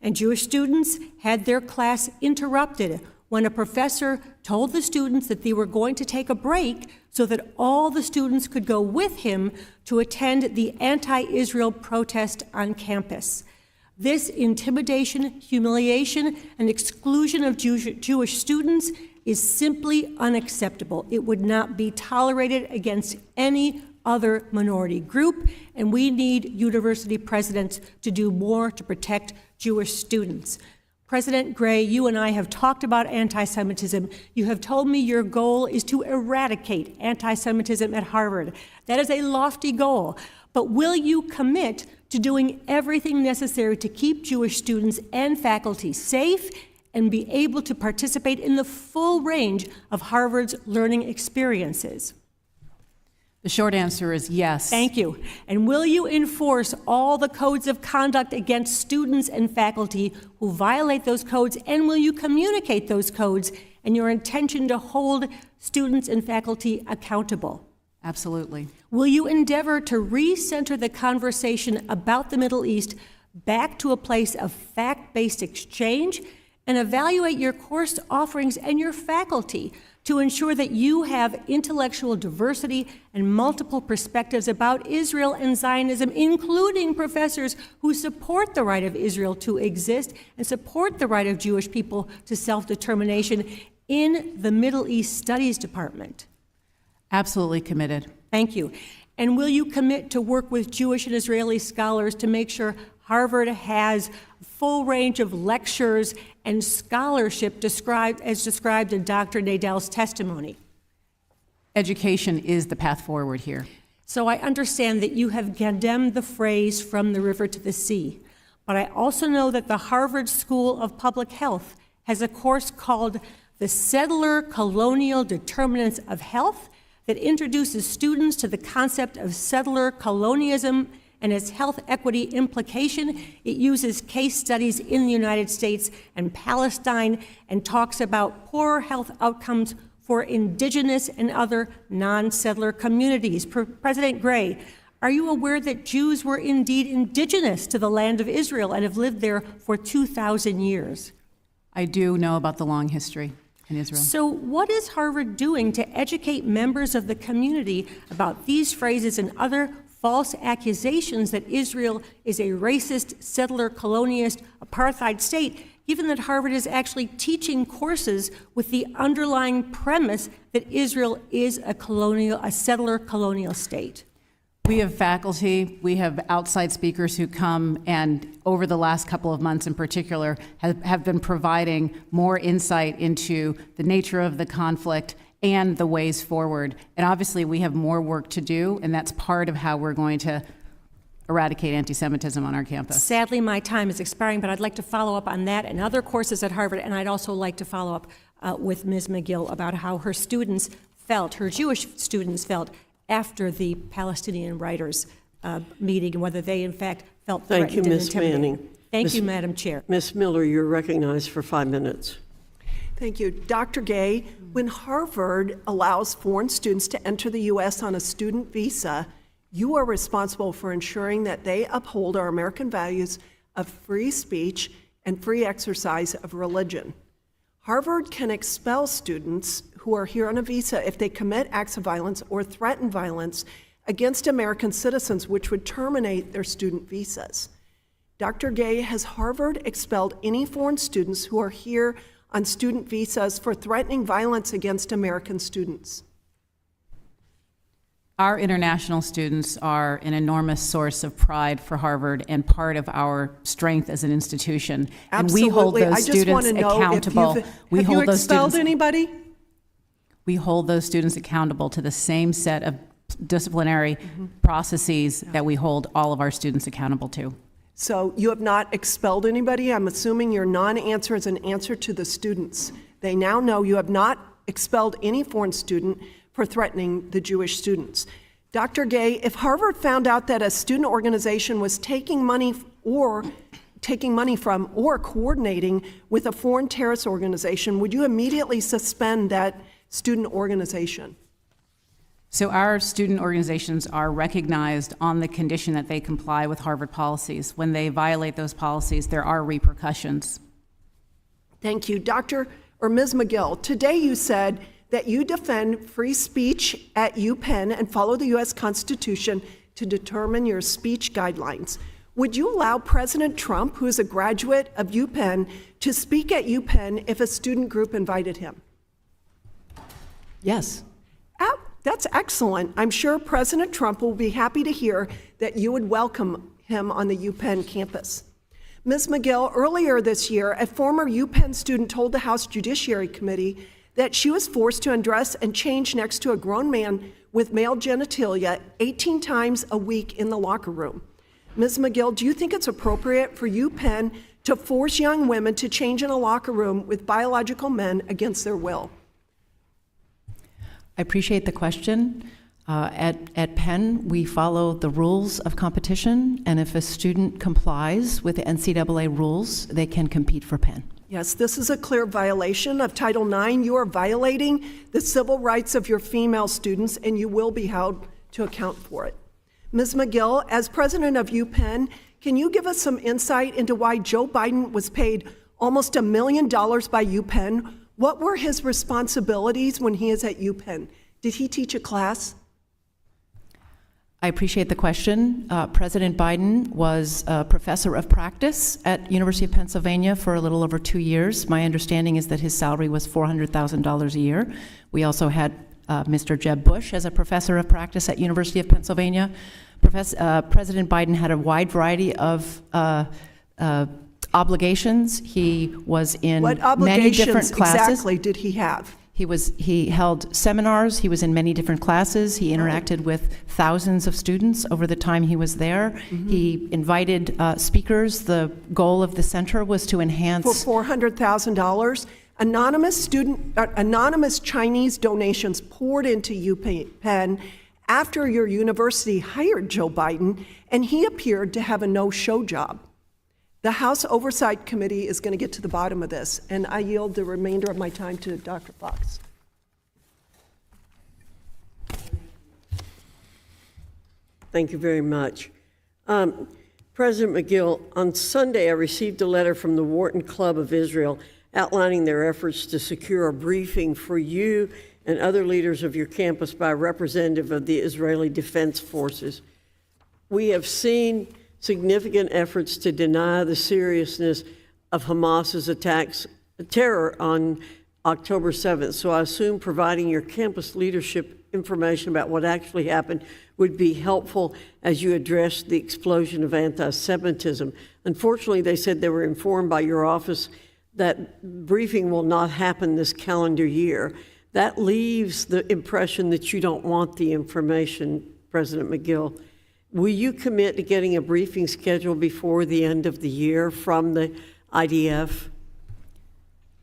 And Jewish students had their class interrupted when a professor told the students that they were going to take a break so that all the students could go with him to attend the anti-Israel protest on campus. This intimidation, humiliation, and exclusion of Jewish students is simply unacceptable. It would not be tolerated against any other minority group, and we need university presidents to do more to protect Jewish students. President Gray, you and I have talked about anti-Semitism. You have told me your goal is to eradicate anti-Semitism at Harvard. That is a lofty goal, but will you commit to doing everything necessary to keep Jewish students and faculty safe and be able to participate in the full range of Harvard's learning experiences? The short answer is yes. Thank you. And will you enforce all the codes of conduct against students and faculty who violate those codes? And will you communicate those codes and your intention to hold students and faculty accountable? Absolutely. Will you endeavor to recenter the conversation about the Middle East back to a place of fact-based exchange and evaluate your course offerings and your faculty to ensure that you have intellectual diversity and multiple perspectives about Israel and Zionism, including professors who support the right of Israel to exist and support the right of Jewish people to self-determination in the Middle East Studies Department? Absolutely committed. Thank you. And will you commit to work with Jewish and Israeli scholars to make sure Harvard has a full range of lectures and scholarship described in Dr. Nadel's testimony? Education is the path forward here. So I understand that you have condemned the phrase "from the river to the sea," but I also know that the Harvard School of Public Health has a course called The Settler Colonial Determinants of Health that introduces students to the concept of settler colonialism and its health equity implication. It uses case studies in the United States and Palestine and talks about poor health outcomes for indigenous and other non-settler communities. President Gray, are you aware that Jews were indeed indigenous to the land of Israel and have lived there for 2,000 years? I do know about the long history in Israel. So what is Harvard doing to educate members of the community about these phrases and other false accusations that Israel is a racist, settler, colonialist, apartheid state, given that Harvard is actually teaching courses with the underlying premise that Israel is a settler colonial state? We have faculty, we have outside speakers who come and over the last couple of months in particular have been providing more insight into the nature of the conflict and the ways forward. And obviously we have more work to do, and that's part of how we're going to eradicate anti-Semitism on our campus. Sadly, my time is expiring, but I'd like to follow up on that and other courses at Harvard, and I'd also like to follow up with Ms. McGill about how her students felt, her Jewish students felt, after the Palestinian writers' meeting, and whether they in fact felt threatened Thank you, and Ms. intimidated. Manning. Thank you, Madam Chair. Ms. Miller, you're recognized for 5 minutes. Thank you. Dr. Gay, when Harvard allows foreign students to enter the U.S. on a student visa, you are responsible for ensuring that they uphold our American values of free speech and free exercise of religion. Harvard can expel students who are here on a visa if they commit acts of violence or threaten violence against American citizens, which would terminate their student visas. Dr. Gay, has Harvard expelled any foreign students who are here on student visas for threatening violence against American students? Our international students are an enormous source of pride for Harvard and part of our strength as an institution. Absolutely. And we hold those I just students want to know accountable. if have you expelled anybody? We hold those students accountable to the same set of disciplinary processes that we hold all of our students accountable to. So you have not expelled anybody? I'm assuming your non-answer is an answer to the students. They now know you have not expelled any foreign student for threatening the Jewish students. Dr. Gay, if Harvard found out that a student organization was taking money from or coordinating with a foreign terrorist organization, would you immediately suspend that student organization? So our student organizations are recognized on the condition that they comply with Harvard policies. When they violate those policies, there are repercussions. Thank you. Dr. or Ms. McGill, today you said that you defend free speech at UPenn and follow the U.S. Constitution to determine your speech guidelines. Would you allow President Trump, who is a graduate of UPenn, to speak at UPenn if a student group invited him? Yes. That's excellent. I'm sure President Trump will be happy to hear that you would welcome him on the UPenn campus. Ms. McGill, earlier this year, a former UPenn student told the House Judiciary Committee that she was forced to undress and change next to a grown man with male genitalia 18 times a week in the locker room. Ms. McGill, do you think it's appropriate for UPenn to force young women to change in a locker room with biological men against their will? I appreciate the question. At Penn, we follow the rules of competition, and if a student complies with the NCAA rules, they can compete for Penn. Yes, this is a clear violation of Title IX. You are violating the civil rights of your female students, and you will be held to account for it. Ms. McGill, as president of UPenn, can you give us some insight into why Joe Biden was paid almost $1 million by UPenn? What were his responsibilities when he is at UPenn? Did he teach a class? I appreciate the question. President Biden was a professor of practice at University of Pennsylvania for a little over 2 years. My understanding is that his salary was $400,000 a year. We also had Mr. Jeb Bush as a professor of practice at University of Pennsylvania. President Biden had a wide variety of obligations. He was in What many different obligations classes. exactly did he have? He held seminars, he was in many different classes, he interacted with thousands of students over the time he was there. He invited speakers. The goal of the center was to enhance... For $400,000, anonymous Chinese donations poured into UPenn after your university hired Joe Biden, and he appeared to have a no-show job. The House Oversight Committee is going to get to the bottom of this, and I yield the remainder of my time to Dr. Fox. Thank you very much. President McGill, on Sunday I received a letter from the Wharton Club of Israel outlining their efforts to secure a briefing for you and other leaders of your campus by a representative of the Israeli Defense Forces. We have seen significant efforts to deny the seriousness of Hamas's terror on October 7th. So I assume providing your campus leadership information about what actually happened would be helpful as you address the explosion of anti-Semitism. Unfortunately, they said they were informed by your office that briefing will not happen this calendar year. That leaves the impression that you don't want the information, President McGill. Will you commit to getting a briefing schedule before the end of the year from the IDF?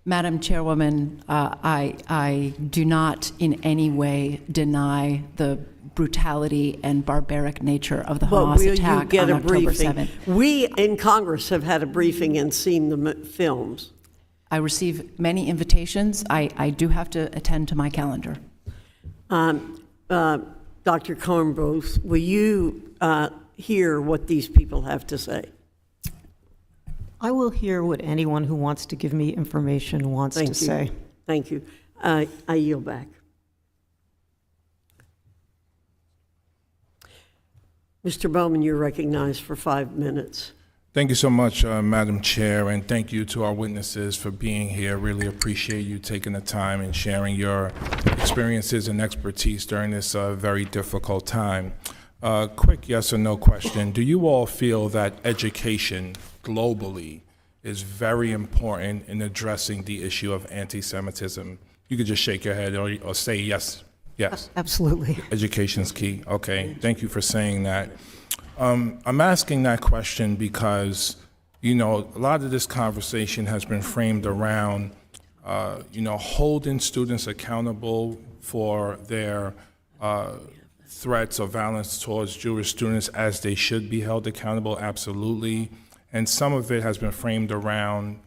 Madam Chairwoman, I do not in any way deny the brutality and barbaric nature of the Hamas attack on October 7th. We in Congress have had a briefing and seen the films. I receive many invitations. I do have to attend to my calendar. Dr. Kornbluth, will you hear what these people have to say? I will hear what anyone who wants to give me information wants to say. Thank you. I yield back. Mr. Bowman, you're recognized for 5 minutes. Thank you so much, Madam Chair, and thank you to our witnesses for being here. Really appreciate you taking the time and sharing your experiences and expertise during this very difficult time. Quick yes or no question. Do you all feel that education globally is very important in addressing the issue of anti-Semitism? You could just shake your head or say yes. Yes. Absolutely. Education's key. Okay. Thank you for saying that. I'm asking that question because, a lot of this conversation has been framed around, holding students accountable for their threats or violence towards Jewish students as they should be held accountable, absolutely. And some of it has been framed around,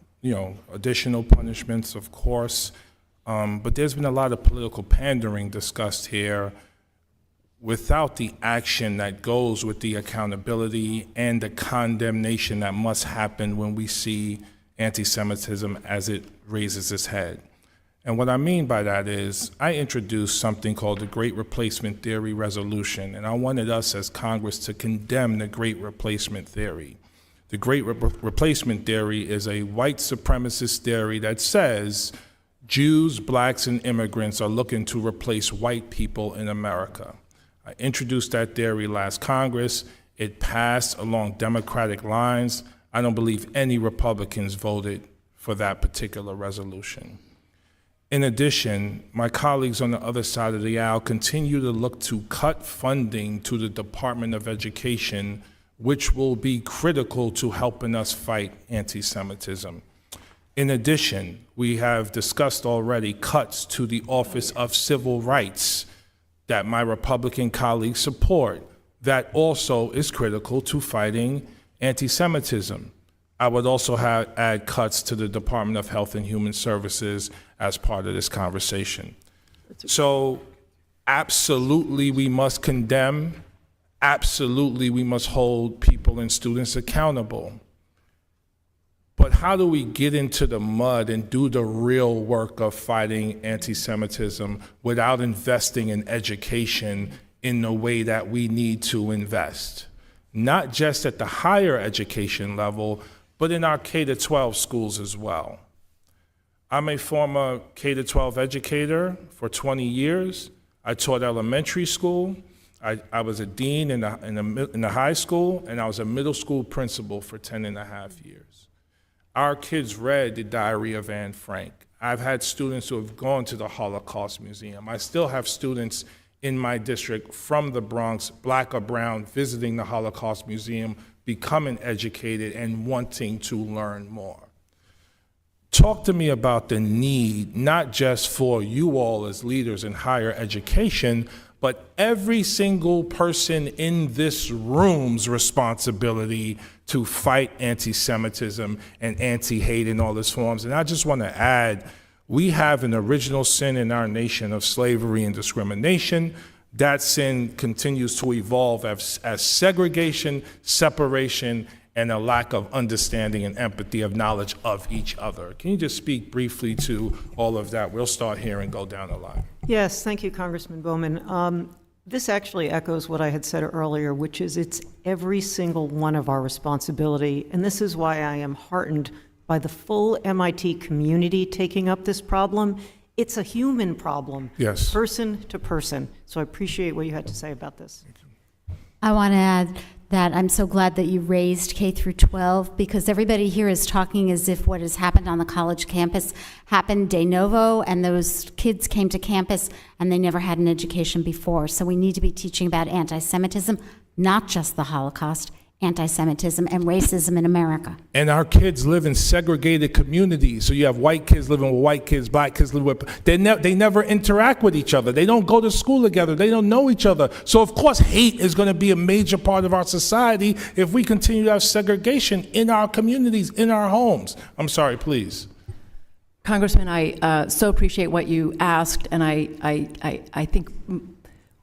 additional punishments, of course. But there's been a lot of political pandering discussed here without the action that goes with the accountability and the condemnation that must happen when we see anti-Semitism as it raises its head. And what I mean by that is I introduced something called the Great Replacement Theory Resolution, and I wanted us as Congress to condemn the Great Replacement Theory. The Great Replacement Theory is a white supremacist theory that says Jews, blacks, and immigrants are looking to replace white people in America. I introduced that theory last Congress. It passed along Democratic lines. I don't believe any Republicans voted for that particular resolution. In addition, my colleagues on the other side of the aisle continue to look to cut funding to the Department of Education, which will be critical to helping us fight anti-Semitism. In addition, we have discussed already cuts to the Office of Civil Rights that my Republican colleagues support. That also is critical to fighting anti-Semitism. I would also add cuts to the Department of Health and Human Services as part of this conversation. So absolutely we must condemn, absolutely we must hold people and students accountable. But how do we get into the mud and do the real work of fighting anti-Semitism without investing in education in the way that we need to invest? Not just at the higher education level, but in our K-12 schools as well. I'm a former K-12 educator for 20 years. I taught elementary school. I was a dean in the high school, and I was a middle school principal for 10 and a half years. Our kids read the Diary of Anne Frank. I've had students who have gone to the Holocaust Museum. I still have students in my district from the Bronx, black or brown, visiting the Holocaust Museum, becoming educated and wanting to learn more. Talk to me about the need, not just for you all as leaders in higher education, but every single person in this room's responsibility to fight anti-Semitism and anti-hate in all its forms. And I just want to add, we have an original sin in our nation of slavery and discrimination. That sin continues to evolve as segregation, separation, and a lack of understanding and empathy of knowledge of each other. Can you just speak briefly to all of that? We'll start here and go down the line. Yes, thank you, Congressman Bowman. This actually echoes what I had said earlier, which is it's every single one of our responsibility, and this is why I am heartened by the full MIT community taking up this problem. It's a human problem, yes, person to person. So I appreciate what you had to say about this. I want to add that I'm so glad that you raised K through 12, because everybody here is talking as if what has happened on the college campus happened de novo, and those kids came to campus and they never had an education before. So we need to be teaching about anti-Semitism, not just the Holocaust, anti-Semitism and racism in America. And our kids live in segregated communities. So you have white kids living with white kids, black kids living with, they never interact with each other. They don't go to school together. They don't know each other. So of course hate is going to be a major part of our society if we continue to have segregation in our communities, in our homes. I'm sorry, please. Congressman, I so appreciate what you asked, and I think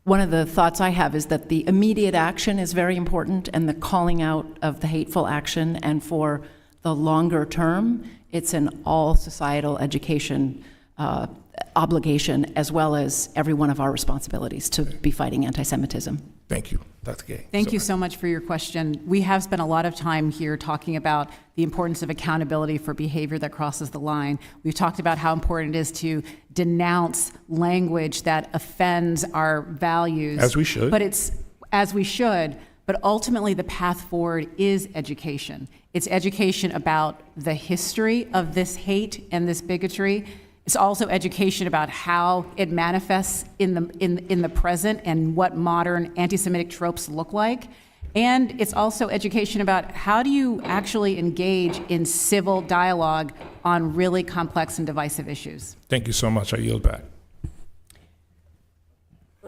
one of the thoughts I have is that the immediate action is very important, and the calling out of the hateful action, and for the longer term, it's an all societal education obligation, as well as every one of our responsibilities to be fighting anti-Semitism. Thank you. Dr. Gay. Thank you so much for your question. We have spent a lot of time here talking about the importance of accountability for behavior that crosses the line. We've talked about how important it is to denounce language that offends our values. As we should. But it's, as we should, but ultimately the path forward is education. It's education about the history of this hate and this bigotry. It's also education about how it manifests in the present and what modern anti-Semitic tropes look like. And it's also education about how do you actually engage in civil dialogue on really complex and divisive issues. Thank you so much. I yield back.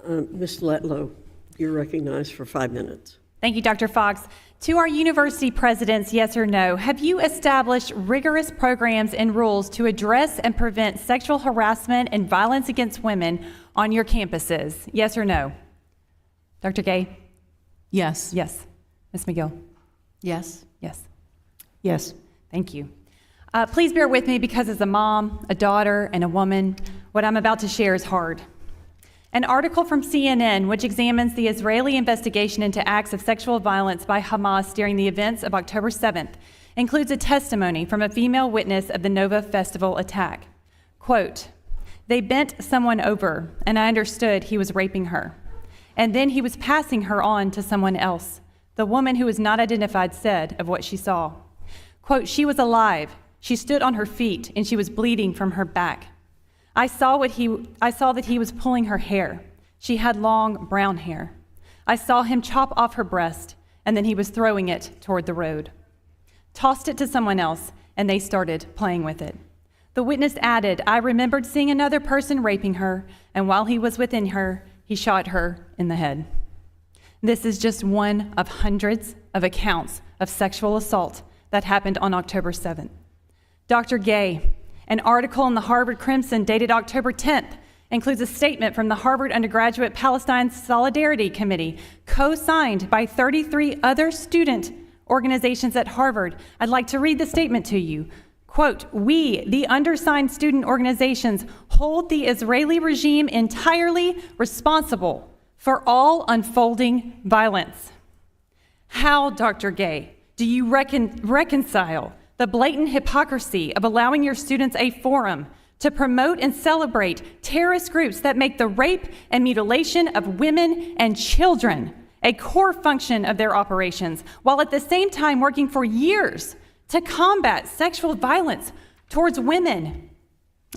Ms. Letlow, you're recognized for 5 minutes. Thank you, Dr. Fox. To our university presidents, yes or no, have you established rigorous programs and rules to address and prevent sexual harassment and violence against women on your campuses? Yes or no? Dr. Gay? Yes. Yes. Ms. McGill? Yes. Yes. Yes. Thank you. Please bear with me, because as a mom, a daughter, and a woman, what I'm about to share is hard. An article from CNN, which examines the Israeli investigation into acts of sexual violence by Hamas during the events of October 7th, includes a testimony from a female witness of the Nova Festival attack. Quote, "They bent someone over, and I understood he was raping her. And then he was passing her on to someone else." The woman who was not identified said of what she saw. Quote, "She was alive. She stood on her feet, and she was bleeding from her back. I saw that he was pulling her hair. She had long brown hair. I saw him chop off her breast, and then he was throwing it toward the road. Tossed it to someone else, and they started playing with it." The witness added, "I remembered seeing another person raping her, and while he was within her, he shot her in the head." This is just one of hundreds of accounts of sexual assault that happened on October 7th. Dr. Gay, an article in the Harvard Crimson dated October 10th, includes a statement from the Harvard Undergraduate Palestine Solidarity Committee, co-signed by 33 other student organizations at Harvard. I'd like to read the statement to you. Quote, "We, the undersigned student organizations, hold the Israeli regime entirely responsible for all unfolding violence." How, Dr. Gay, do you reconcile the blatant hypocrisy of allowing your students a forum to promote and celebrate terrorist groups that make the rape and mutilation of women and children a core function of their operations, while at the same time working for years to combat sexual violence towards women,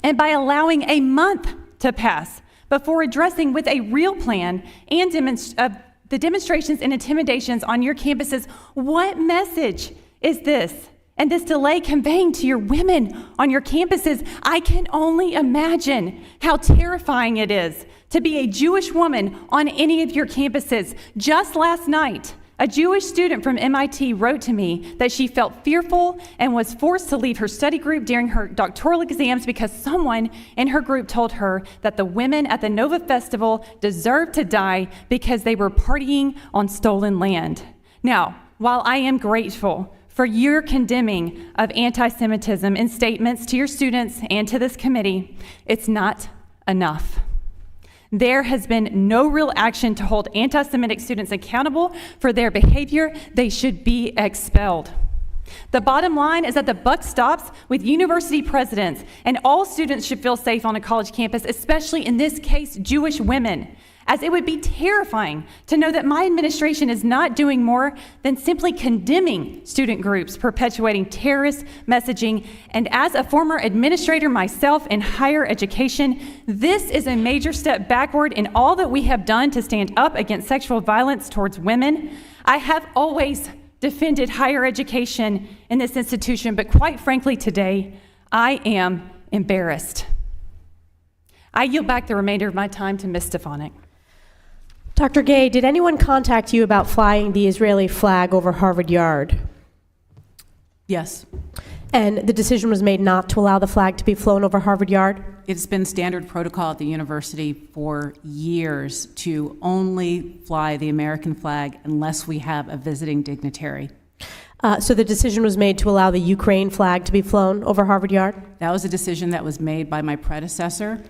and by allowing a month to pass before addressing with a real plan and the demonstrations and intimidations on your campuses? What message is this and this delay conveying to your women on your campuses? I can only imagine how terrifying it is to be a Jewish woman on any of your campuses. Just last night, a Jewish student from MIT wrote to me that she felt fearful and was forced to leave her study group during her doctoral exams because someone in her group told her that the women at the Nova Festival deserved to die because they were partying on stolen land. Now, while I am grateful for your condemning of anti-Semitism in statements to your students and to this committee, it's not enough. There has been no real action to hold anti-Semitic students accountable for their behavior. They should be expelled. The bottom line is that the buck stops with university presidents, and all students should feel safe on a college campus, especially in this case, Jewish women, as it would be terrifying to know that my administration is not doing more than simply condemning student groups perpetuating terrorist messaging. And as a former administrator myself in higher education, this is a major step backward in all that we have done to stand up against sexual violence towards women. I have always defended higher education in this institution, but quite frankly today, I am embarrassed. I yield back the remainder of my time to Ms. Stefanik. Dr. Gay, did anyone contact you about flying the Israeli flag over Harvard Yard? Yes. And the decision was made not to allow the flag to be flown over Harvard Yard? It's been standard protocol at the university for years to only fly the American flag unless we have a visiting dignitary. So the decision was made to allow the Ukraine flag to be flown over Harvard Yard? That was a decision that was made by my predecessor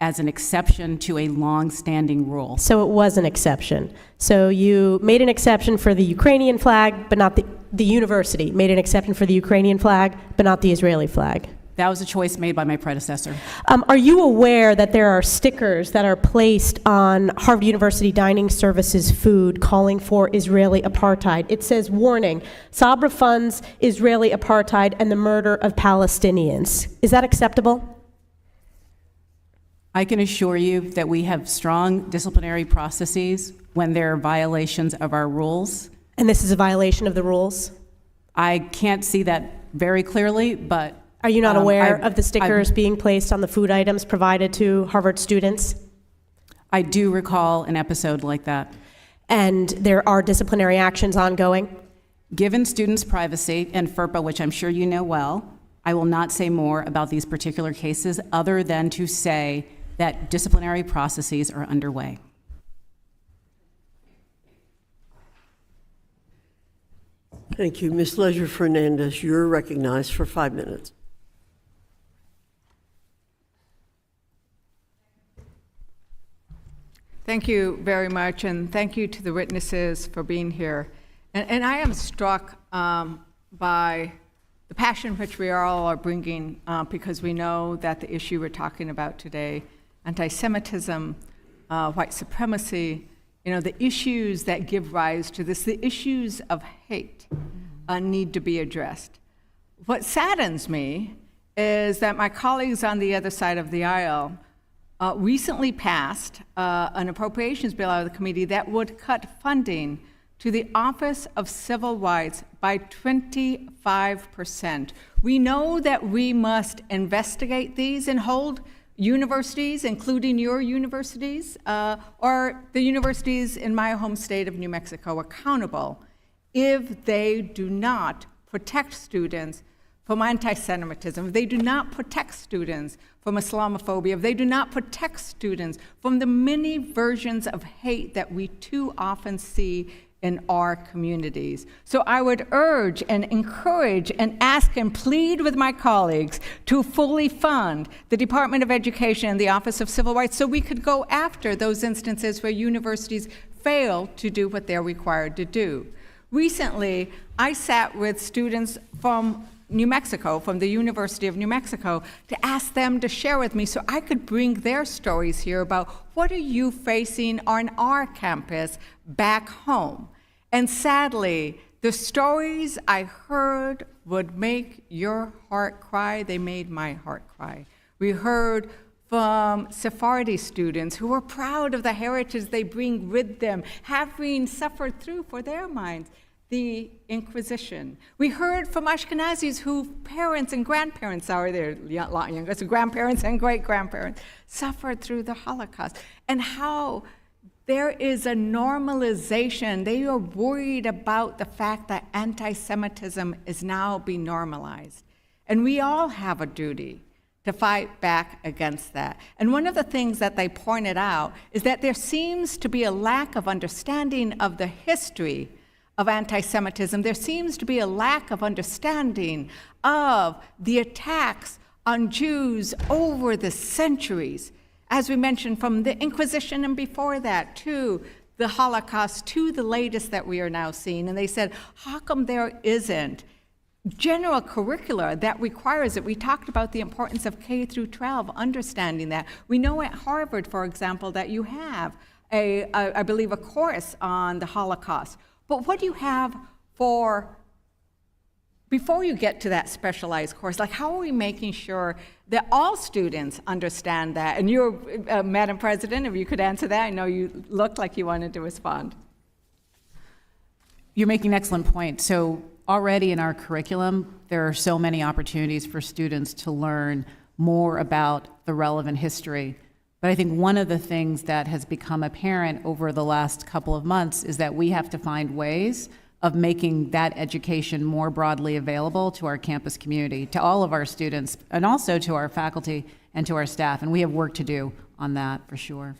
as an exception to a long-standing rule. So it was an exception. So you made an exception for the Ukrainian flag, but not the university made an exception for the Ukrainian flag, but not the Israeli flag. That was a choice made by my predecessor. Are you aware that there are stickers that are placed on Harvard University Dining Services food calling for Israeli apartheid? It says, warning, Sabra funds Israeli apartheid and the murder of Palestinians. Is that acceptable? I can assure you that we have strong disciplinary processes when there are violations of our rules. And this is a violation of the rules? I can't see that very clearly, but... Are you not aware of the stickers being placed on the food items provided to Harvard students? I do recall an episode like that. And there are disciplinary actions ongoing? Given students' privacy and FERPA, which I'm sure you know well, I will not say more about these particular cases other than to say that disciplinary processes are underway. Thank you. Ms. Leisure-Fernandez, you're recognized for 5 minutes. Thank you very much, and thank you to the witnesses for being here. And I am struck by the passion which we all are bringing, because we know that the issue we're talking about today, anti-Semitism, white supremacy, the issues that give rise to this, the issues of hate, need to be addressed. What saddens me is that my colleagues on the other side of the aisle recently passed an appropriations bill out of the committee that would cut funding to the Office of Civil Rights by 25%. We know that we must investigate these and hold universities, including your universities, or the universities in my home state of New Mexico, accountable if they do not protect students from anti-Semitism, if they do not protect students from Islamophobia, if they do not protect students from the many versions of hate that we too often see in our communities. So I would urge and encourage and ask and plead with my colleagues to fully fund the Department of Education and the Office of Civil Rights so we could go after those instances where universities fail to do what they're required to do. Recently, I sat with students from New Mexico, from the University of New Mexico, to ask them to share with me so I could bring their stories here about what are you facing on our campus back home. And sadly, the stories I heard would make your heart cry. They made my heart cry. We heard from Sephardi students who were proud of the heritage they bring with them, having suffered through, for their minds, the Inquisition. We heard from Ashkenazis whose parents and grandparents are there, a lot younger, so grandparents and great-grandparents, suffered through the Holocaust, and how there is a normalization. They are worried about the fact that anti-Semitism is now being normalized. And we all have a duty to fight back against that. And one of the things that they pointed out is that there seems to be a lack of understanding of the history of anti-Semitism. There seems to be a lack of understanding of the attacks on Jews over the centuries. As we mentioned, from the Inquisition and before that, to the Holocaust, to the latest that we are now seeing. And they said, how come there isn't general curricula that requires it? We talked about the importance of K through 12, understanding that. We know at Harvard, for example, that you have I believe, a course on the Holocaust. But what do you have for, before you get to that specialized course, like how are we making sure that all students understand that? And you're, Madam President, if you could answer that, I know you looked like you wanted to respond. You're making an excellent point. So already in our curriculum, there are so many opportunities for students to learn more about the relevant history. But I think one of the things that has become apparent over the last couple of months is that we have to find ways of making that education more broadly available to our campus community, to all of our students, and also to our faculty and to our staff. And we have work to do on that for sure.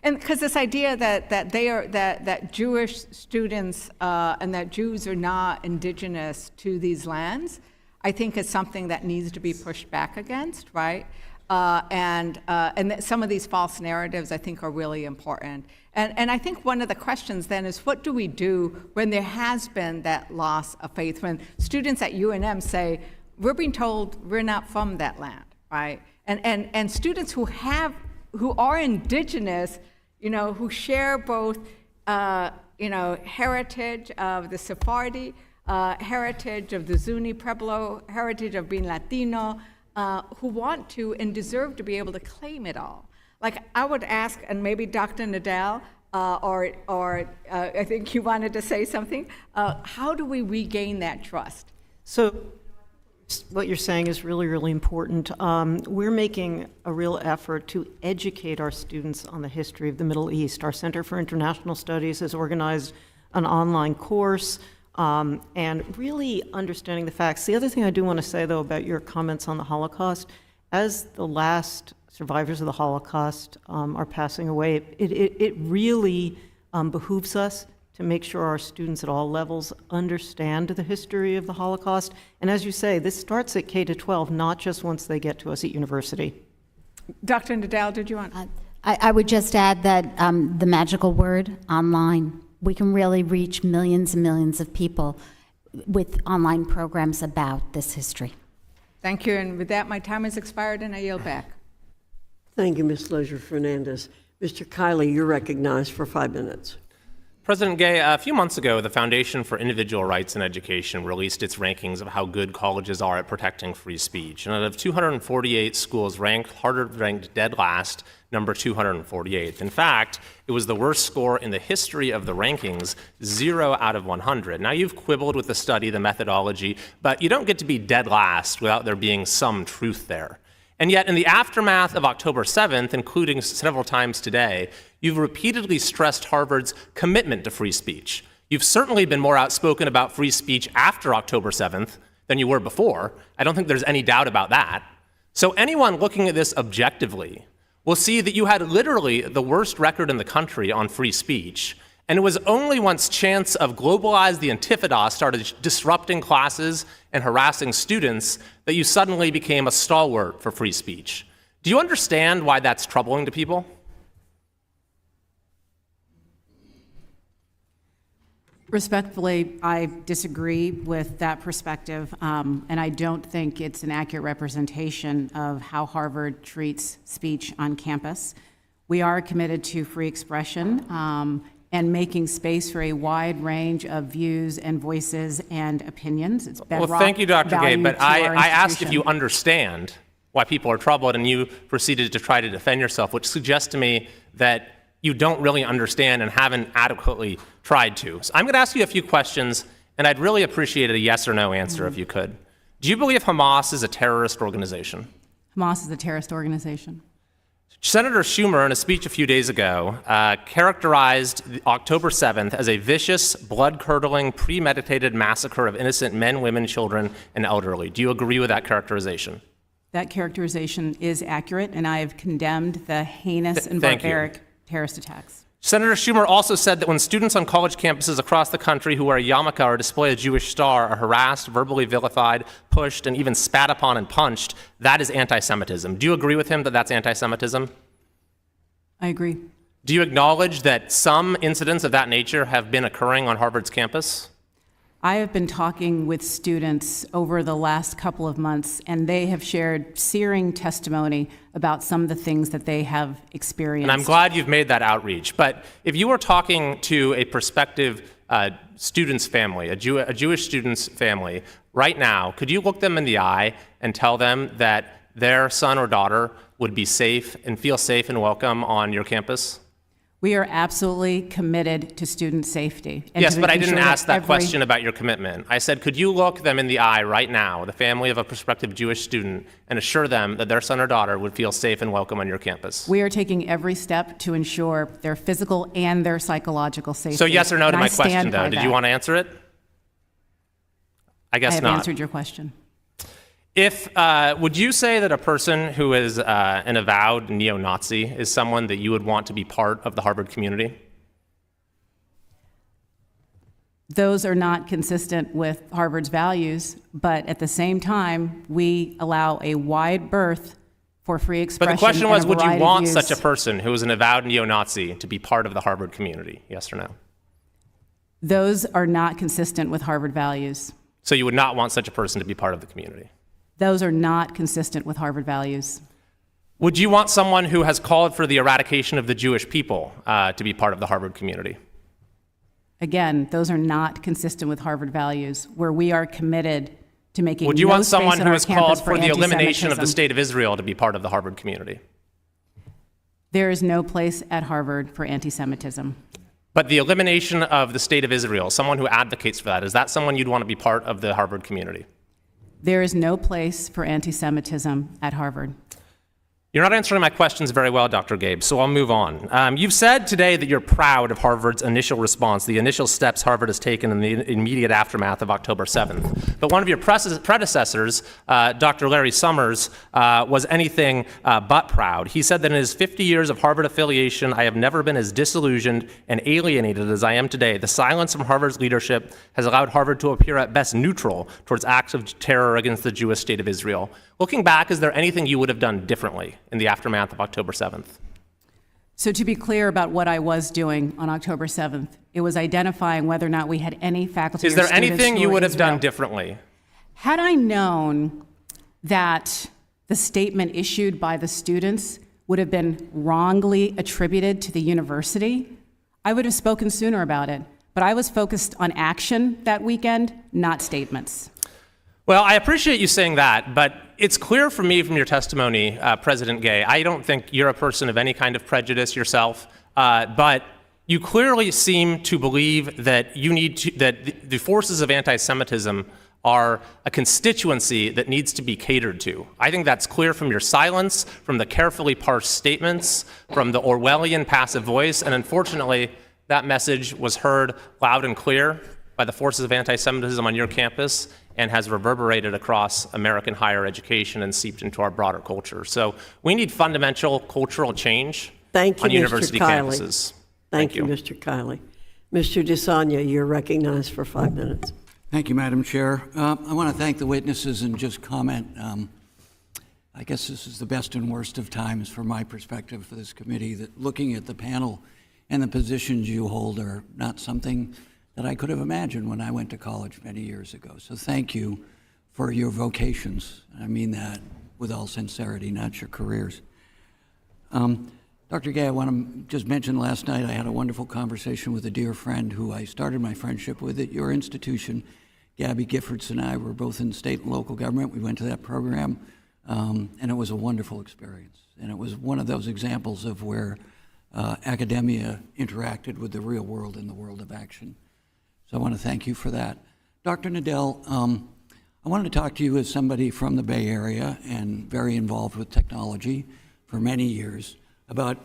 And because this idea that Jewish students and that Jews are not indigenous to these lands, I think is something that needs to be pushed back against, right? And that some of these false narratives, I think, are really important. And I think one of the questions then is, what do we do when there has been that loss of faith? When students at UNM say, we're being told we're not from that land, right? And students who are indigenous, who share both, heritage of the Sephardi, heritage of the Zuni Pueblo, heritage of being Latino, who want to and deserve to be able to claim it all. Like I would ask, and maybe Dr. Nadal, or I think you wanted to say something, how do we regain that trust? So what you're saying is really, really important. We're making a real effort to educate our students on the history of the Middle East. Our Center for International Studies has organized an online course and really understanding the facts. The other thing I do want to say, though, about your comments on the Holocaust, as the last survivors of the Holocaust are passing away, it really behooves us to make sure our students at all levels understand the history of the Holocaust. And as you say, this starts at K-12, not just once they get to us at university. Dr. Nadal, did you want? I would just add that the magical word, online, we can really reach millions and millions of people. with online programs about this history. Thank you, and with that, my time has expired, and I yield back. Thank you, Ms. Leisure Fernandez. Mr. Kiley, you're recognized for 5 minutes. President Gay, a few months ago, the Foundation for Individual Rights in Education released its rankings of how good colleges are at protecting free speech. And out of 248 schools ranked, Harvard ranked dead last, number 248th. In fact, it was the worst score in the history of the rankings, 0 out of 100. Now, you've quibbled with the study, the methodology, but you don't get to be dead last without there being some truth there. And yet, in the aftermath of October 7th, including several times today, you've repeatedly stressed Harvard's commitment to free speech. You've certainly been more outspoken about free speech after October 7th than you were before. I don't think there's any doubt about that. So anyone looking at this objectively will see that you had literally the worst record in the country on free speech. And it was only once chants of Globalize the Intifada started disrupting classes and harassing students that you suddenly became a stalwart for free speech. Do you understand why that's troubling to people? Respectfully, I disagree with that perspective, and I don't think it's an accurate representation of how Harvard treats speech on campus. We are committed to free expression and making space for a wide range of views and voices and opinions. It's bedrock Well, thank you, Dr. Gay, value but to our I asked if institution. you understand why people are troubled, and you proceeded to try to defend yourself, which suggests to me that you don't really understand and haven't adequately tried to. So I'm going to ask you a few questions, and I'd really appreciate a yes or no answer if you could. Do you believe Hamas is a terrorist organization? Hamas is a terrorist organization. Senator Schumer, in a speech a few days ago, characterized October 7th as a vicious, blood-curdling, premeditated massacre of innocent men, women, children, and elderly. Do you agree with that characterization? That characterization is accurate, and I have condemned the heinous and Thank you. barbaric terrorist attacks. Senator Schumer also said that when students on college campuses across the country who wear a yarmulke or display a Jewish star are harassed, verbally vilified, pushed, and even spat upon and punched, that is anti-Semitism. Do you agree with him that that's anti-Semitism? I agree. Do you acknowledge that some incidents of that nature have been occurring on Harvard's campus? I have been talking with students over the last couple of months, and they have shared searing testimony about some of the things that they have experienced. And I'm glad you've made that outreach. But if you were talking to a prospective student's family, a Jewish student's family, right now, could you look them in the eye and tell them that their son or daughter would be safe and feel safe and welcome on your campus? We are absolutely committed to student safety. and Yes, to but I making didn't sure ask that every- question about your commitment. I said, could you look them in the eye right now, the family of a prospective Jewish student, and assure them that their son or daughter would feel safe and welcome on your campus? We are taking every step to ensure their physical and their psychological safety. So yes or no to and my I question, stand though. by Did that. you want to answer it? I guess I have not. answered your question. If would you say that a person who is an avowed neo-Nazi is someone that you would want to be part of the Harvard community? Those are not consistent with Harvard's values, but at the same time, we allow a wide berth for free expression. But the question was, and a would you variety of want views. such a person who is an avowed neo-Nazi to be part of the Harvard community? Yes or no? Those are not consistent with Harvard values. So you would not want such a person to be part of the community? Those are not consistent with Harvard values. Would you want someone who has called for the eradication of the Jewish people to be part of the Harvard community? Again, those are not consistent with Harvard values, where we are committed to making Would you no want space someone on who our has campus called for the elimination of the anti-Semitism. state of Israel to be part of the Harvard community? There is no place at Harvard for anti-Semitism. But the elimination of the state of Israel, someone who advocates for that, is that someone you'd want to be part of the Harvard community? There is no place for anti-Semitism at Harvard. You're not answering my questions very well, Dr. Gabe, so I'll move on. You've said today that you're proud of Harvard's initial response, the initial steps Harvard has taken in the immediate aftermath of October 7th. But one of your predecessors, Dr. Larry Summers, was anything but proud. He said that in his 50 years of Harvard affiliation, I have never been as disillusioned and alienated as I am today. The silence from Harvard's leadership has allowed Harvard to appear at best neutral towards acts of terror against the Jewish state of Israel. Looking back, is there anything you would have done differently in the aftermath of October 7th? So to be clear about what I was doing on October 7th, it was identifying whether or not we had any faculty Is or there students anything who you were would have done Israel. differently? Had I known that the statement issued by the students would have been wrongly attributed to the university, I would have spoken sooner about it. But I was focused on action that weekend, not statements. Well, I appreciate you saying that, but it's clear for me from your testimony, President Gay, I don't think you're a person of any kind of prejudice yourself, but you clearly seem to believe that that the forces of anti-Semitism are a constituency that needs to be catered to. I think that's clear from your silence, from the carefully parsed statements, from the Orwellian passive voice, and unfortunately, that message was heard loud and clear by the forces of anti-Semitism on your campus and has reverberated across American higher education and seeped into our broader culture. So we need fundamental cultural change Thank you, on Mr. university Kiley. campuses. Thank you, Mr. Kiley. Mr. DeSanya, you're recognized for 5 minutes. Thank you, Madam Chair. I want to thank the witnesses and just comment. I guess this is the best and worst of times from my perspective for this committee, that looking at the panel and the positions you hold are not something that I could have imagined when I went to college many years ago. So thank you for your vocations. I mean that with all sincerity, not your careers. Dr. Gay, I want to just mention last night I had a wonderful conversation with a dear friend who I started my friendship with at your institution. Gabby Giffords and I were both in state and local government. We went to that program, and it was a wonderful experience. And it was one of those examples of where academia interacted with the real world and the world of action. So I want to thank you for that. Dr. Nadel, I wanted to talk to you as somebody from the Bay Area and very involved with technology for many years about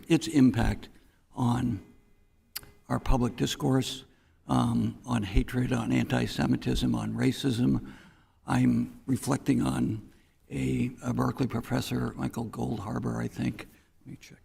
its impact on our public discourse, on hatred, on anti-Semitism, on racism. I'm reflecting on a Berkeley professor, Michael Goldhaber, I think. Let me check.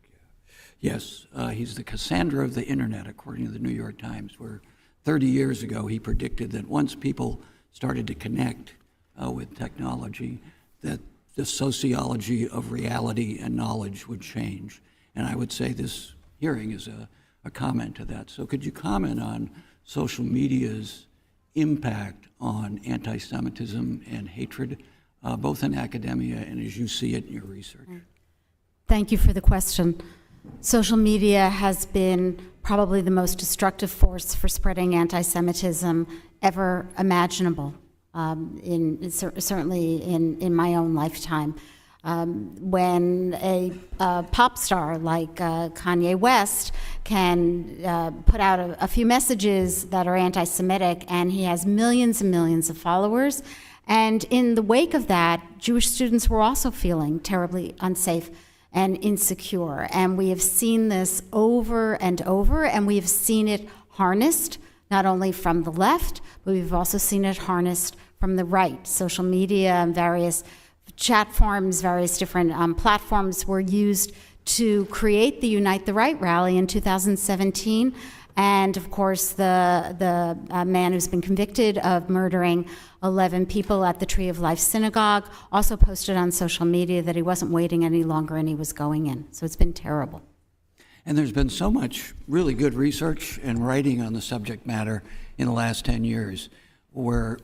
Yes, he's the Cassandra of the internet, according to the New York Times, where 30 years ago he predicted that once people started to connect with technology, that the sociology of reality and knowledge would change. And I would say this hearing is a comment to that. So could you comment on social media's impact on anti-Semitism and hatred, both in academia and as you see it in your research? Thank you for the question. Social media has been probably the most destructive force for spreading anti-Semitism ever imaginable, certainly in my own lifetime. When a pop star like Kanye West can put out a few messages that are anti-Semitic, and he has millions and millions of followers, and in the wake of that, Jewish students were also feeling terribly unsafe and insecure. And we have seen this over and over, and we have seen it harnessed, not only from the left, but we've also seen it harnessed from the right. Social media and various chat forums, various different platforms were used to create the Unite the Right rally in 2017. And of course, the man who's been convicted of murdering 11 people at the Tree of Life Synagogue also posted on social media that he wasn't waiting any longer and he was going in. So it's been terrible. And there's been so much really good research and writing on the subject matter in the last 10 years, where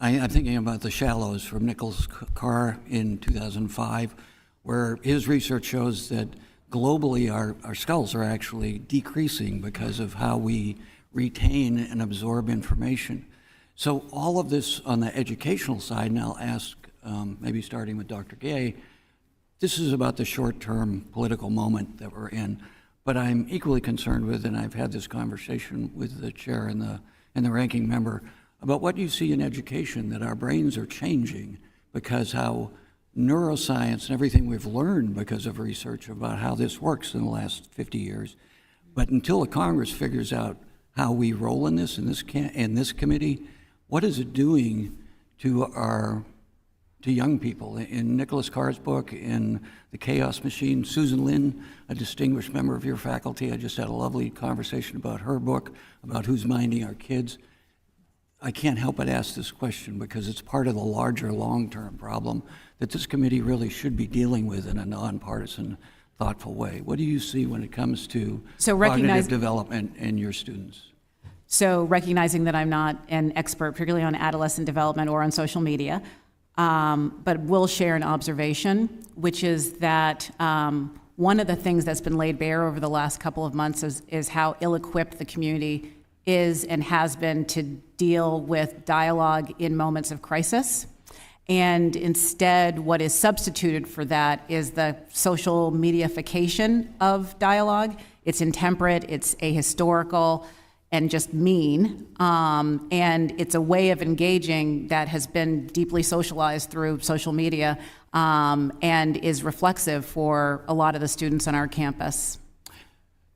I'm thinking about The Shallows from Nicholas Carr in 2005, where his research shows that globally our skulls are actually decreasing because of how we retain and absorb information. So all of this on the educational side, and I'll ask, maybe starting with Dr. Gay, this is about the short-term political moment that we're in, but I'm equally concerned with, and I've had this conversation with the chair and the ranking member, about what you see in education, that our brains are changing because how neuroscience and everything we've learned because of research about how this works in the last 50 years. But until the Congress figures out how we roll in this committee, what is it doing to young people? In Nicholas Carr's book, in The Chaos Machine, Susan Lin, a distinguished member of your faculty, I just had a lovely conversation about her book, about who's minding our kids. I can't help but ask this question because it's part of the larger long-term problem that this committee really should be dealing with in a nonpartisan thoughtful way? What do you see when it comes to So cognitive development in your students? So recognizing that I'm not an expert, particularly on adolescent development or on social media, but will share an observation, which is that one of the things that's been laid bare over the last couple of months is how ill-equipped the community is and has been to deal with dialogue in moments of crisis. And instead, what is substituted for that is the social mediaification of dialogue. It's intemperate, it's ahistorical, and just mean. And it's a way of engaging that has been deeply socialized through social media and is reflexive for a lot of the students on our campus.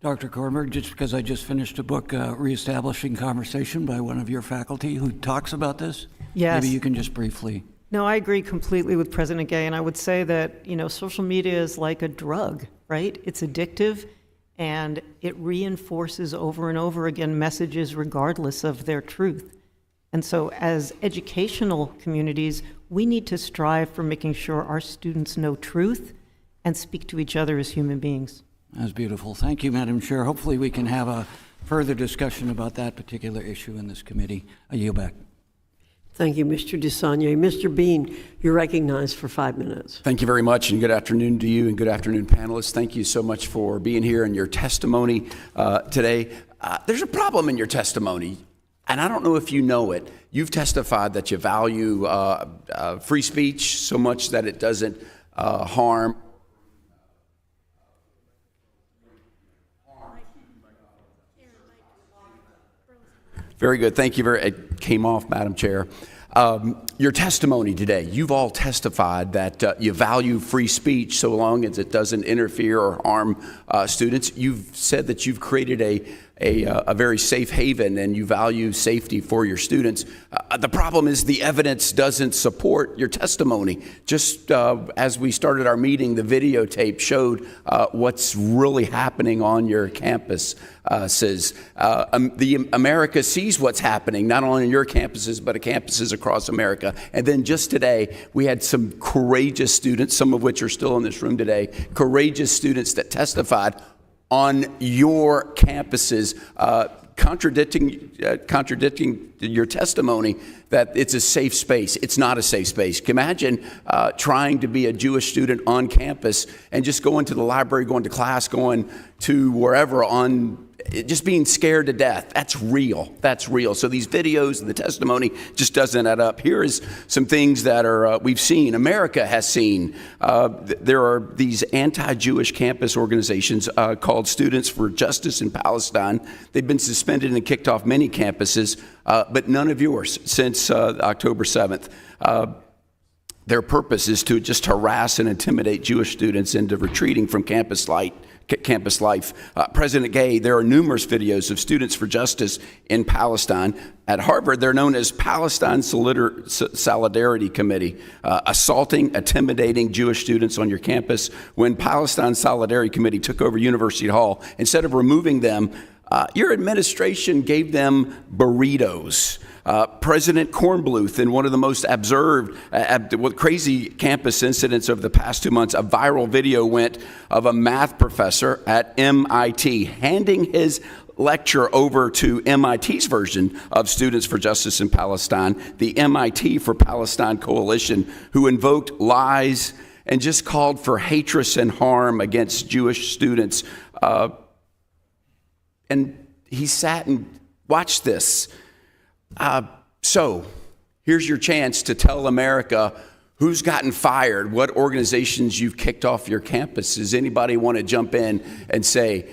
Dr. Kornberg, just because I just finished a book, Reestablishing Conversation, by one of your faculty who talks about this. Yes. Maybe you can just briefly. No, I agree completely with President Gay, and I would say that, social media is like a drug, right? It's addictive, and it reinforces over and over again messages regardless of their truth. And so as educational communities, we need to strive for making sure our students know truth and speak to each other as human beings. That's beautiful. Thank you, Madam Chair. Hopefully we can have a further discussion about that particular issue in this committee. I yield back. Thank you, Mr. DeSagne. Mr. Bean, you're recognized for 5 minutes. Thank you very much, and good afternoon to you, and good afternoon, panelists. Thank you so much for being here and your testimony today. There's a problem in your testimony, and I don't know if you know it. You've testified that you value free speech so much that it doesn't harm. Very good. Thank you. It came off, Madam Chair. Your testimony today, you've all testified that you value free speech so long as it doesn't interfere or harm students. You've said that you've created a very safe haven and you value safety for your students. The problem is the evidence doesn't support your testimony. Just as we started our meeting, the videotape showed what's really happening on your campus. The America sees what's happening, not only on your campuses, but at campuses across America. And then just today, we had some courageous students, some of which are still in this room today, courageous students that testified on your campuses, contradicting your testimony that it's a safe space. It's not a safe space. Imagine trying to be a Jewish student on campus and just going to the library, going to class, going to wherever just being scared to death. That's real. That's real. So these videos and the testimony just doesn't add up. Here is some things that are we've seen. America has seen. There are these anti-Jewish campus organizations called Students for Justice in Palestine. They've been suspended and kicked off many campuses, but none of yours since October 7th. Their purpose is to just harass and intimidate Jewish students into retreating from campus life. President Gay, there are numerous videos of Students for Justice in Palestine. At Harvard, they're known as Palestine Solidarity Committee, assaulting, intimidating Jewish students on your campus. When Palestine Solidarity Committee took over University Hall, instead of removing them, your administration gave them burritos. President Kornbluth, in one of the most observed, crazy campus incidents of the past 2 months, a viral video went of a math professor at MIT handing his lecture over to MIT's version of Students for Justice in Palestine, the MIT for Palestine Coalition, who invoked lies and just called for hatred and harm against Jewish students. And he sat and watched this. So here's your chance to tell America who's gotten fired, what organizations you've kicked off your campus. Does anybody want to jump in and say,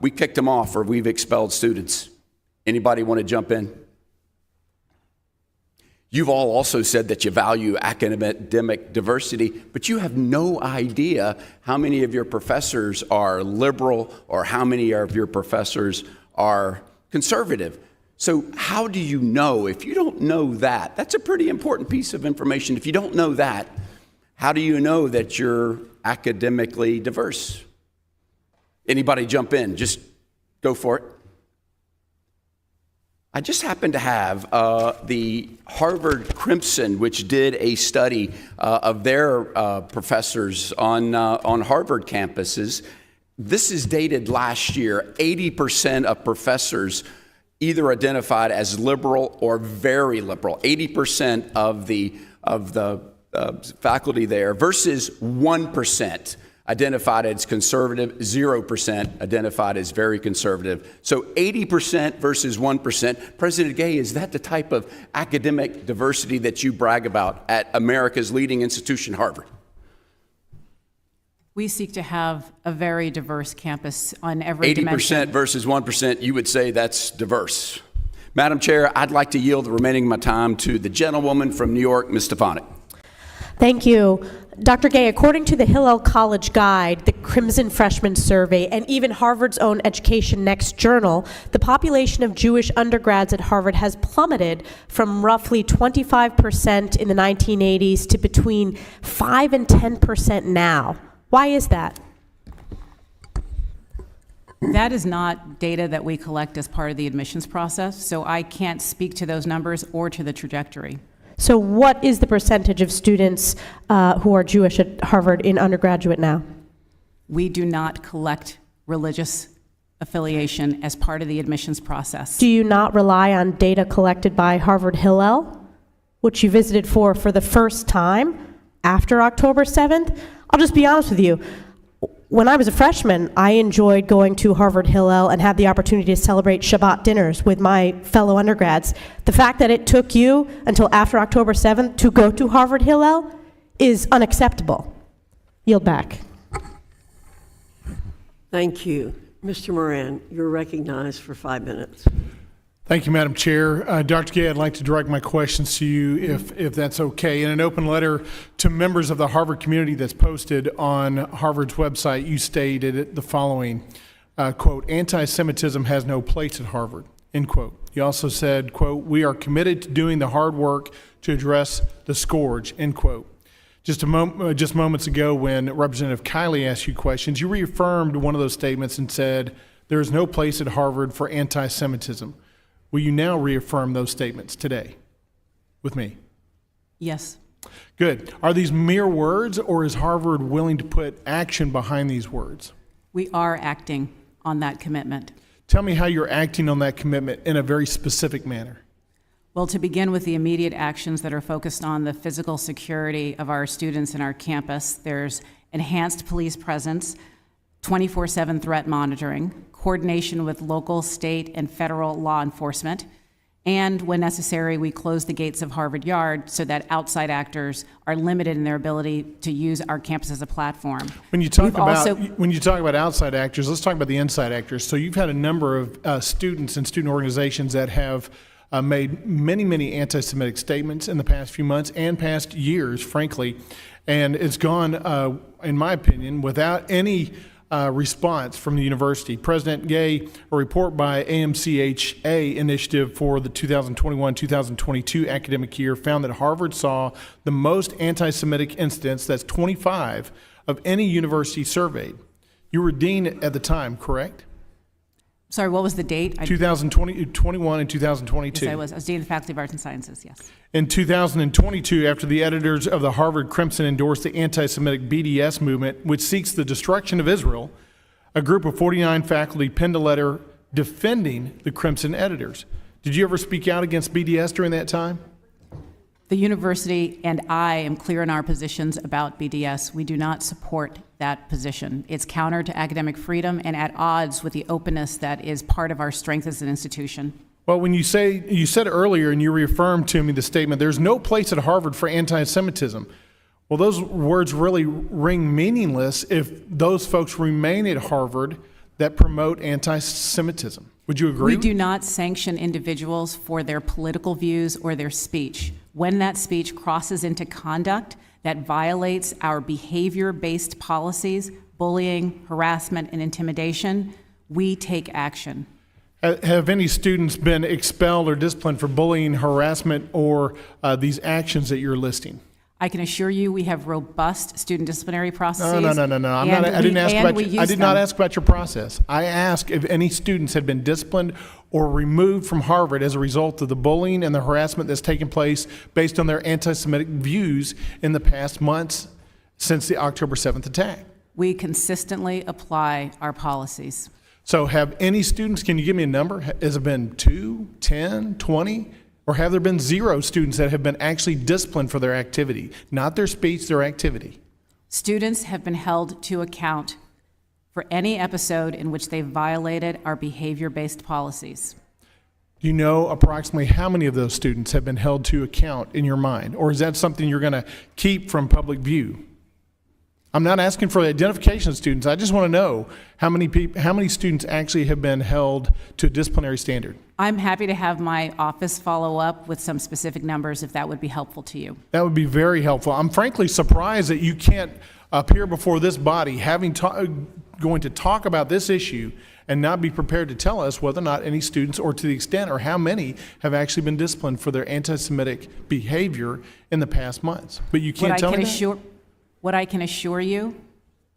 we kicked them off or we've expelled students? Anybody want to jump in? You've all also said that you value academic diversity, but you have no idea how many of your professors are liberal or how many of your professors are conservative. So how do you know? If you don't know that, that's a pretty important piece of information. If you don't know that, how do you know that you're academically diverse? Anybody jump in? Just go for it. I just happen to have the Harvard Crimson, which did a study of their professors on Harvard campuses. This is dated last year. 80% of professors either identified as liberal or very liberal. 80% of the faculty there versus 1% identified as conservative, 0% identified as very conservative. So 80% versus 1%. President Gay, is that the type of academic diversity that you brag about at America's leading institution, Harvard? We seek to have a very diverse campus on every dimension. 80% versus 1%, you would say that's diverse. Madam Chair, I'd like to yield the remaining of my time to the gentlewoman from New York, Ms. Stefanik. Thank you. Dr. Gay, according to the Hillel College Guide, the Crimson Freshman Survey, and even Harvard's own Education Next journal, the population of Jewish undergrads at Harvard has plummeted from roughly 25% in the 1980s to between 5 and 10% now. Why is that? That is not data that we collect as part of the admissions process, so I can't speak to those numbers or to the trajectory. So what is the percentage of students who are Jewish at Harvard in undergraduate now? We do not collect religious affiliation as part of the admissions process. Do you not rely on data collected by Harvard Hillel, which you visited for the first time after October 7th? I'll just be honest with you. When I was a freshman, I enjoyed going to Harvard Hillel and had the opportunity to celebrate Shabbat dinners with my fellow undergrads. The fact that it took you until after October 7th to go to Harvard Hillel is unacceptable. Yield back. Thank you. Mr. Moran, you're recognized for 5 minutes. Thank you, Madam Chair. Dr. Gay, I'd like to direct my questions to you, if that's okay. In an open letter to members of the Harvard community that's posted on Harvard's website, you stated the following, quote, "Anti-Semitism has no place at Harvard," end quote. You also said, quote, "We are committed to doing the hard work to address the scourge," end quote. Just moments ago, when Representative Kiley asked you questions, you reaffirmed one of those statements and said, "There is no place at Harvard for anti-Semitism." Will you now reaffirm those statements today with me? Yes. Good. Are these mere words, or is Harvard willing to put action behind these words? We are acting on that commitment. Tell me how you're acting on that commitment in a very specific manner. Well, to begin with the immediate actions that are focused on the physical security of our students in our campus, there's enhanced police presence, 24/7 threat monitoring, coordination with local, state, and federal law enforcement, and when necessary, we close the gates of Harvard Yard so that outside actors are limited in their ability to use our campus as a platform. When you talk about outside actors, let's talk about the inside actors. So you've had a number of students and student organizations that have made many anti-Semitic statements in the past few months and past years, frankly, and it's gone, in my opinion, without any response from the university. President Gay, a report by AMCHA Initiative for the 2021-2022 academic year found that Harvard saw the most anti-Semitic incidents, that's 25, of any university surveyed. You were dean at the time, correct? Sorry, what was the date? 2021 and 2022. Yes, I was dean of the Faculty of Arts and Sciences, yes. In 2022, after the editors of the Harvard Crimson endorsed the anti-Semitic BDS movement, which seeks the destruction of Israel, a group of 49 faculty penned a letter defending the Crimson editors. Did you ever speak out against BDS during that time? The university and I am clear in our positions about BDS. We do not support that position. It's counter to academic freedom and at odds with the openness that is part of our strength as an institution. Well, when you said earlier and you reaffirmed to me the statement, there's no place at Harvard for anti-Semitism. Well, those words really ring meaningless if those folks remain at Harvard that promote anti-Semitism. Would you agree? We do not sanction individuals for their political views or their speech. When that speech crosses into conduct that violates our behavior-based policies, bullying, harassment, and intimidation, we take action. Have any students been expelled or disciplined for bullying, harassment, or these actions that you're listing? I can assure you we have robust student disciplinary processes. No. I didn't ask not ask about your process. I asked if any students had been disciplined or removed from Harvard as a result of the bullying and the harassment that's taken place based on their anti-Semitic views in the past months since the October 7th attack. We consistently apply our policies. So have any students, can you give me a number? Has it been 2, 10, 20? Or have there been 0 students that have been actually disciplined for their activity? Not their speech, their activity. Students have been held to account for any episode in which they violated our behavior-based policies. Do you know approximately how many of those students have been held to account in your mind? Or is that something you're going to keep from public view? I'm not asking for the identification of students. I just want to know how many students actually have been held to a disciplinary standard. I'm happy to have my office follow up with some specific numbers if that would be helpful to you. That would be very helpful. I'm frankly surprised that you can't appear before this body going to talk about this issue and not be prepared to tell us whether or not any students, or to the extent or how many, have actually been disciplined for their anti-Semitic behavior in the past months. But you can't tell me that? What I can assure you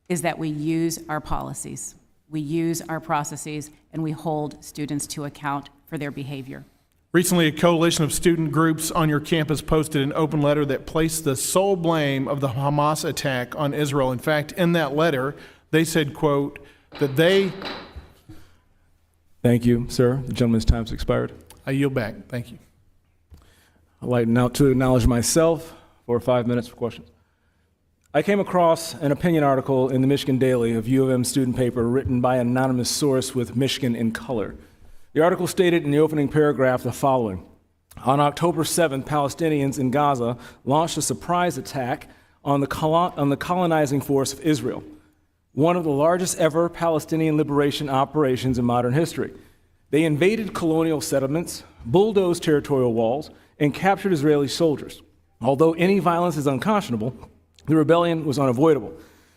is that we use our policies, we use our processes, and we hold students to account for their behavior. Recently, a coalition of student groups on your campus posted an open letter that placed the sole blame of the Hamas attack on Israel. In fact, in that letter, they said, quote, that they... Thank you, sir. The gentleman's time's expired. I yield back. Thank you. I'd like now to acknowledge myself for 5 minutes for questions. I came across an opinion article in the Michigan Daily, a U of M student paper written by an anonymous source with Michigan in color. The article stated in the opening paragraph the following: on October 7th, Palestinians in Gaza launched a surprise attack on the colonizing force of Israel, one of the largest ever Palestinian liberation operations in modern history. They invaded colonial settlements, bulldozed territorial walls, and captured Israeli soldiers. Although any violence is unconscionable, the rebellion was unavoidable.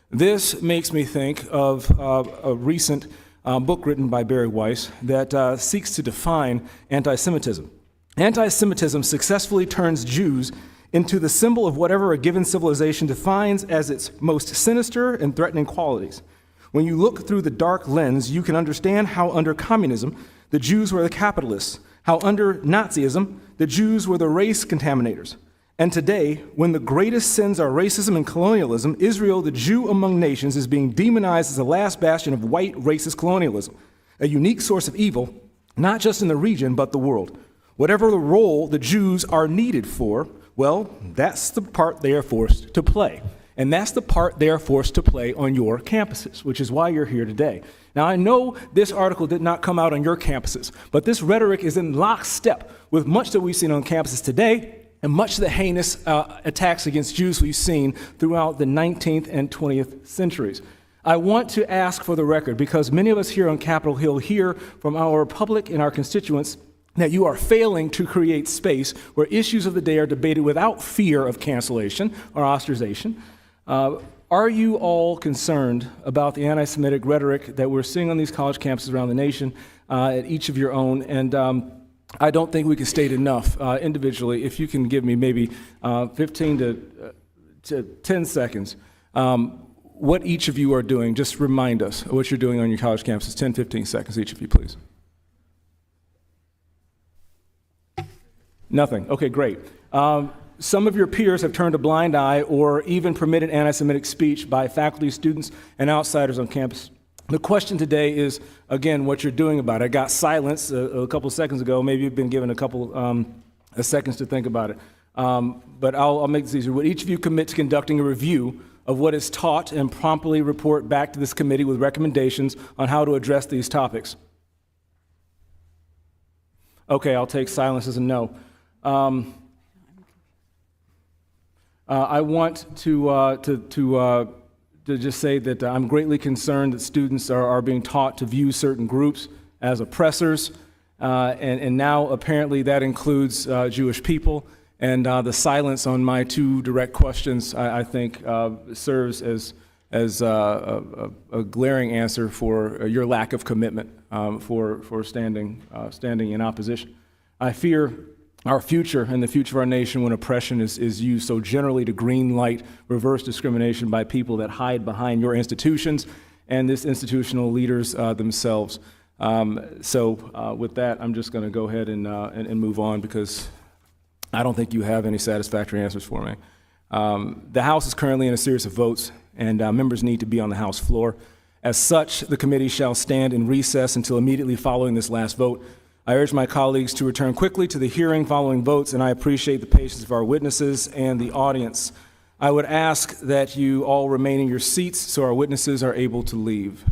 This makes me think of a recent book written by Barry Weiss that seeks to define anti-Semitism. Anti-Semitism successfully turns Jews into the symbol of whatever a given civilization defines as its most sinister and threatening qualities. When you look through the dark lens, you can understand how under communism, the Jews were the capitalists, how under Nazism, the Jews were the race contaminators. And today, when the greatest sins are racism and colonialism, Israel, the Jew among nations, is being demonized as the last bastion of white racist colonialism, a unique source of evil, not just in the region, but the world. Whatever the role the Jews are needed for, well, that's the part they are forced to play. And that's the part they are forced to play on your campuses, which is why you're here today. Now, I know this article did not come out on your campuses, but this rhetoric is in lockstep with much that we've seen on campuses today, and much of the heinous attacks against Jews we've seen throughout the 19th and 20th centuries. I want to ask for the record, because many of us here on Capitol Hill hear from our public and our constituents that you are failing to create space where issues of the day are debated without fear of cancellation or ostracization. Are you all concerned about the anti-Semitic rhetoric that we're seeing on these college campuses around the nation at each of your own? And I don't think we can state enough individually. If you can give me maybe 15 to 10 seconds, what each of you are doing. Just remind us what you're doing on your college campuses. 10, 15 seconds, each of you, please. Nothing. Okay, great. Some of your peers have turned a blind eye or even permitted anti-Semitic speech by faculty, students, and outsiders on campus. The question today is, again, what you're doing about it. I got silence a couple seconds ago. Maybe you've been given a couple seconds to think about it. But I'll make this easier. Would each of you commit to conducting a review of what is taught and promptly report back to this committee with recommendations on how to address these topics? Okay, I'll take silence as a no. I want to just say that I'm greatly concerned that students are being taught to view certain groups as oppressors, and now apparently that includes Jewish people. And the silence on my two direct questions, I think, serves as a glaring answer for your lack of commitment for standing in opposition. I fear our future and the future of our nation when oppression is used so generally to green light reverse discrimination by people that hide behind your institutions and this institutional leaders themselves. With that, I'm just going to go ahead and move on because I don't think you have any satisfactory answers for me. The House is currently in a series of votes, and members need to be on the House floor. As such, the committee shall stand in recess until immediately following this last vote. I urge my colleagues to return quickly to the hearing following votes, and I appreciate the patience of our witnesses and the audience. I would ask that you all remain in your seats so our witnesses are able to leave.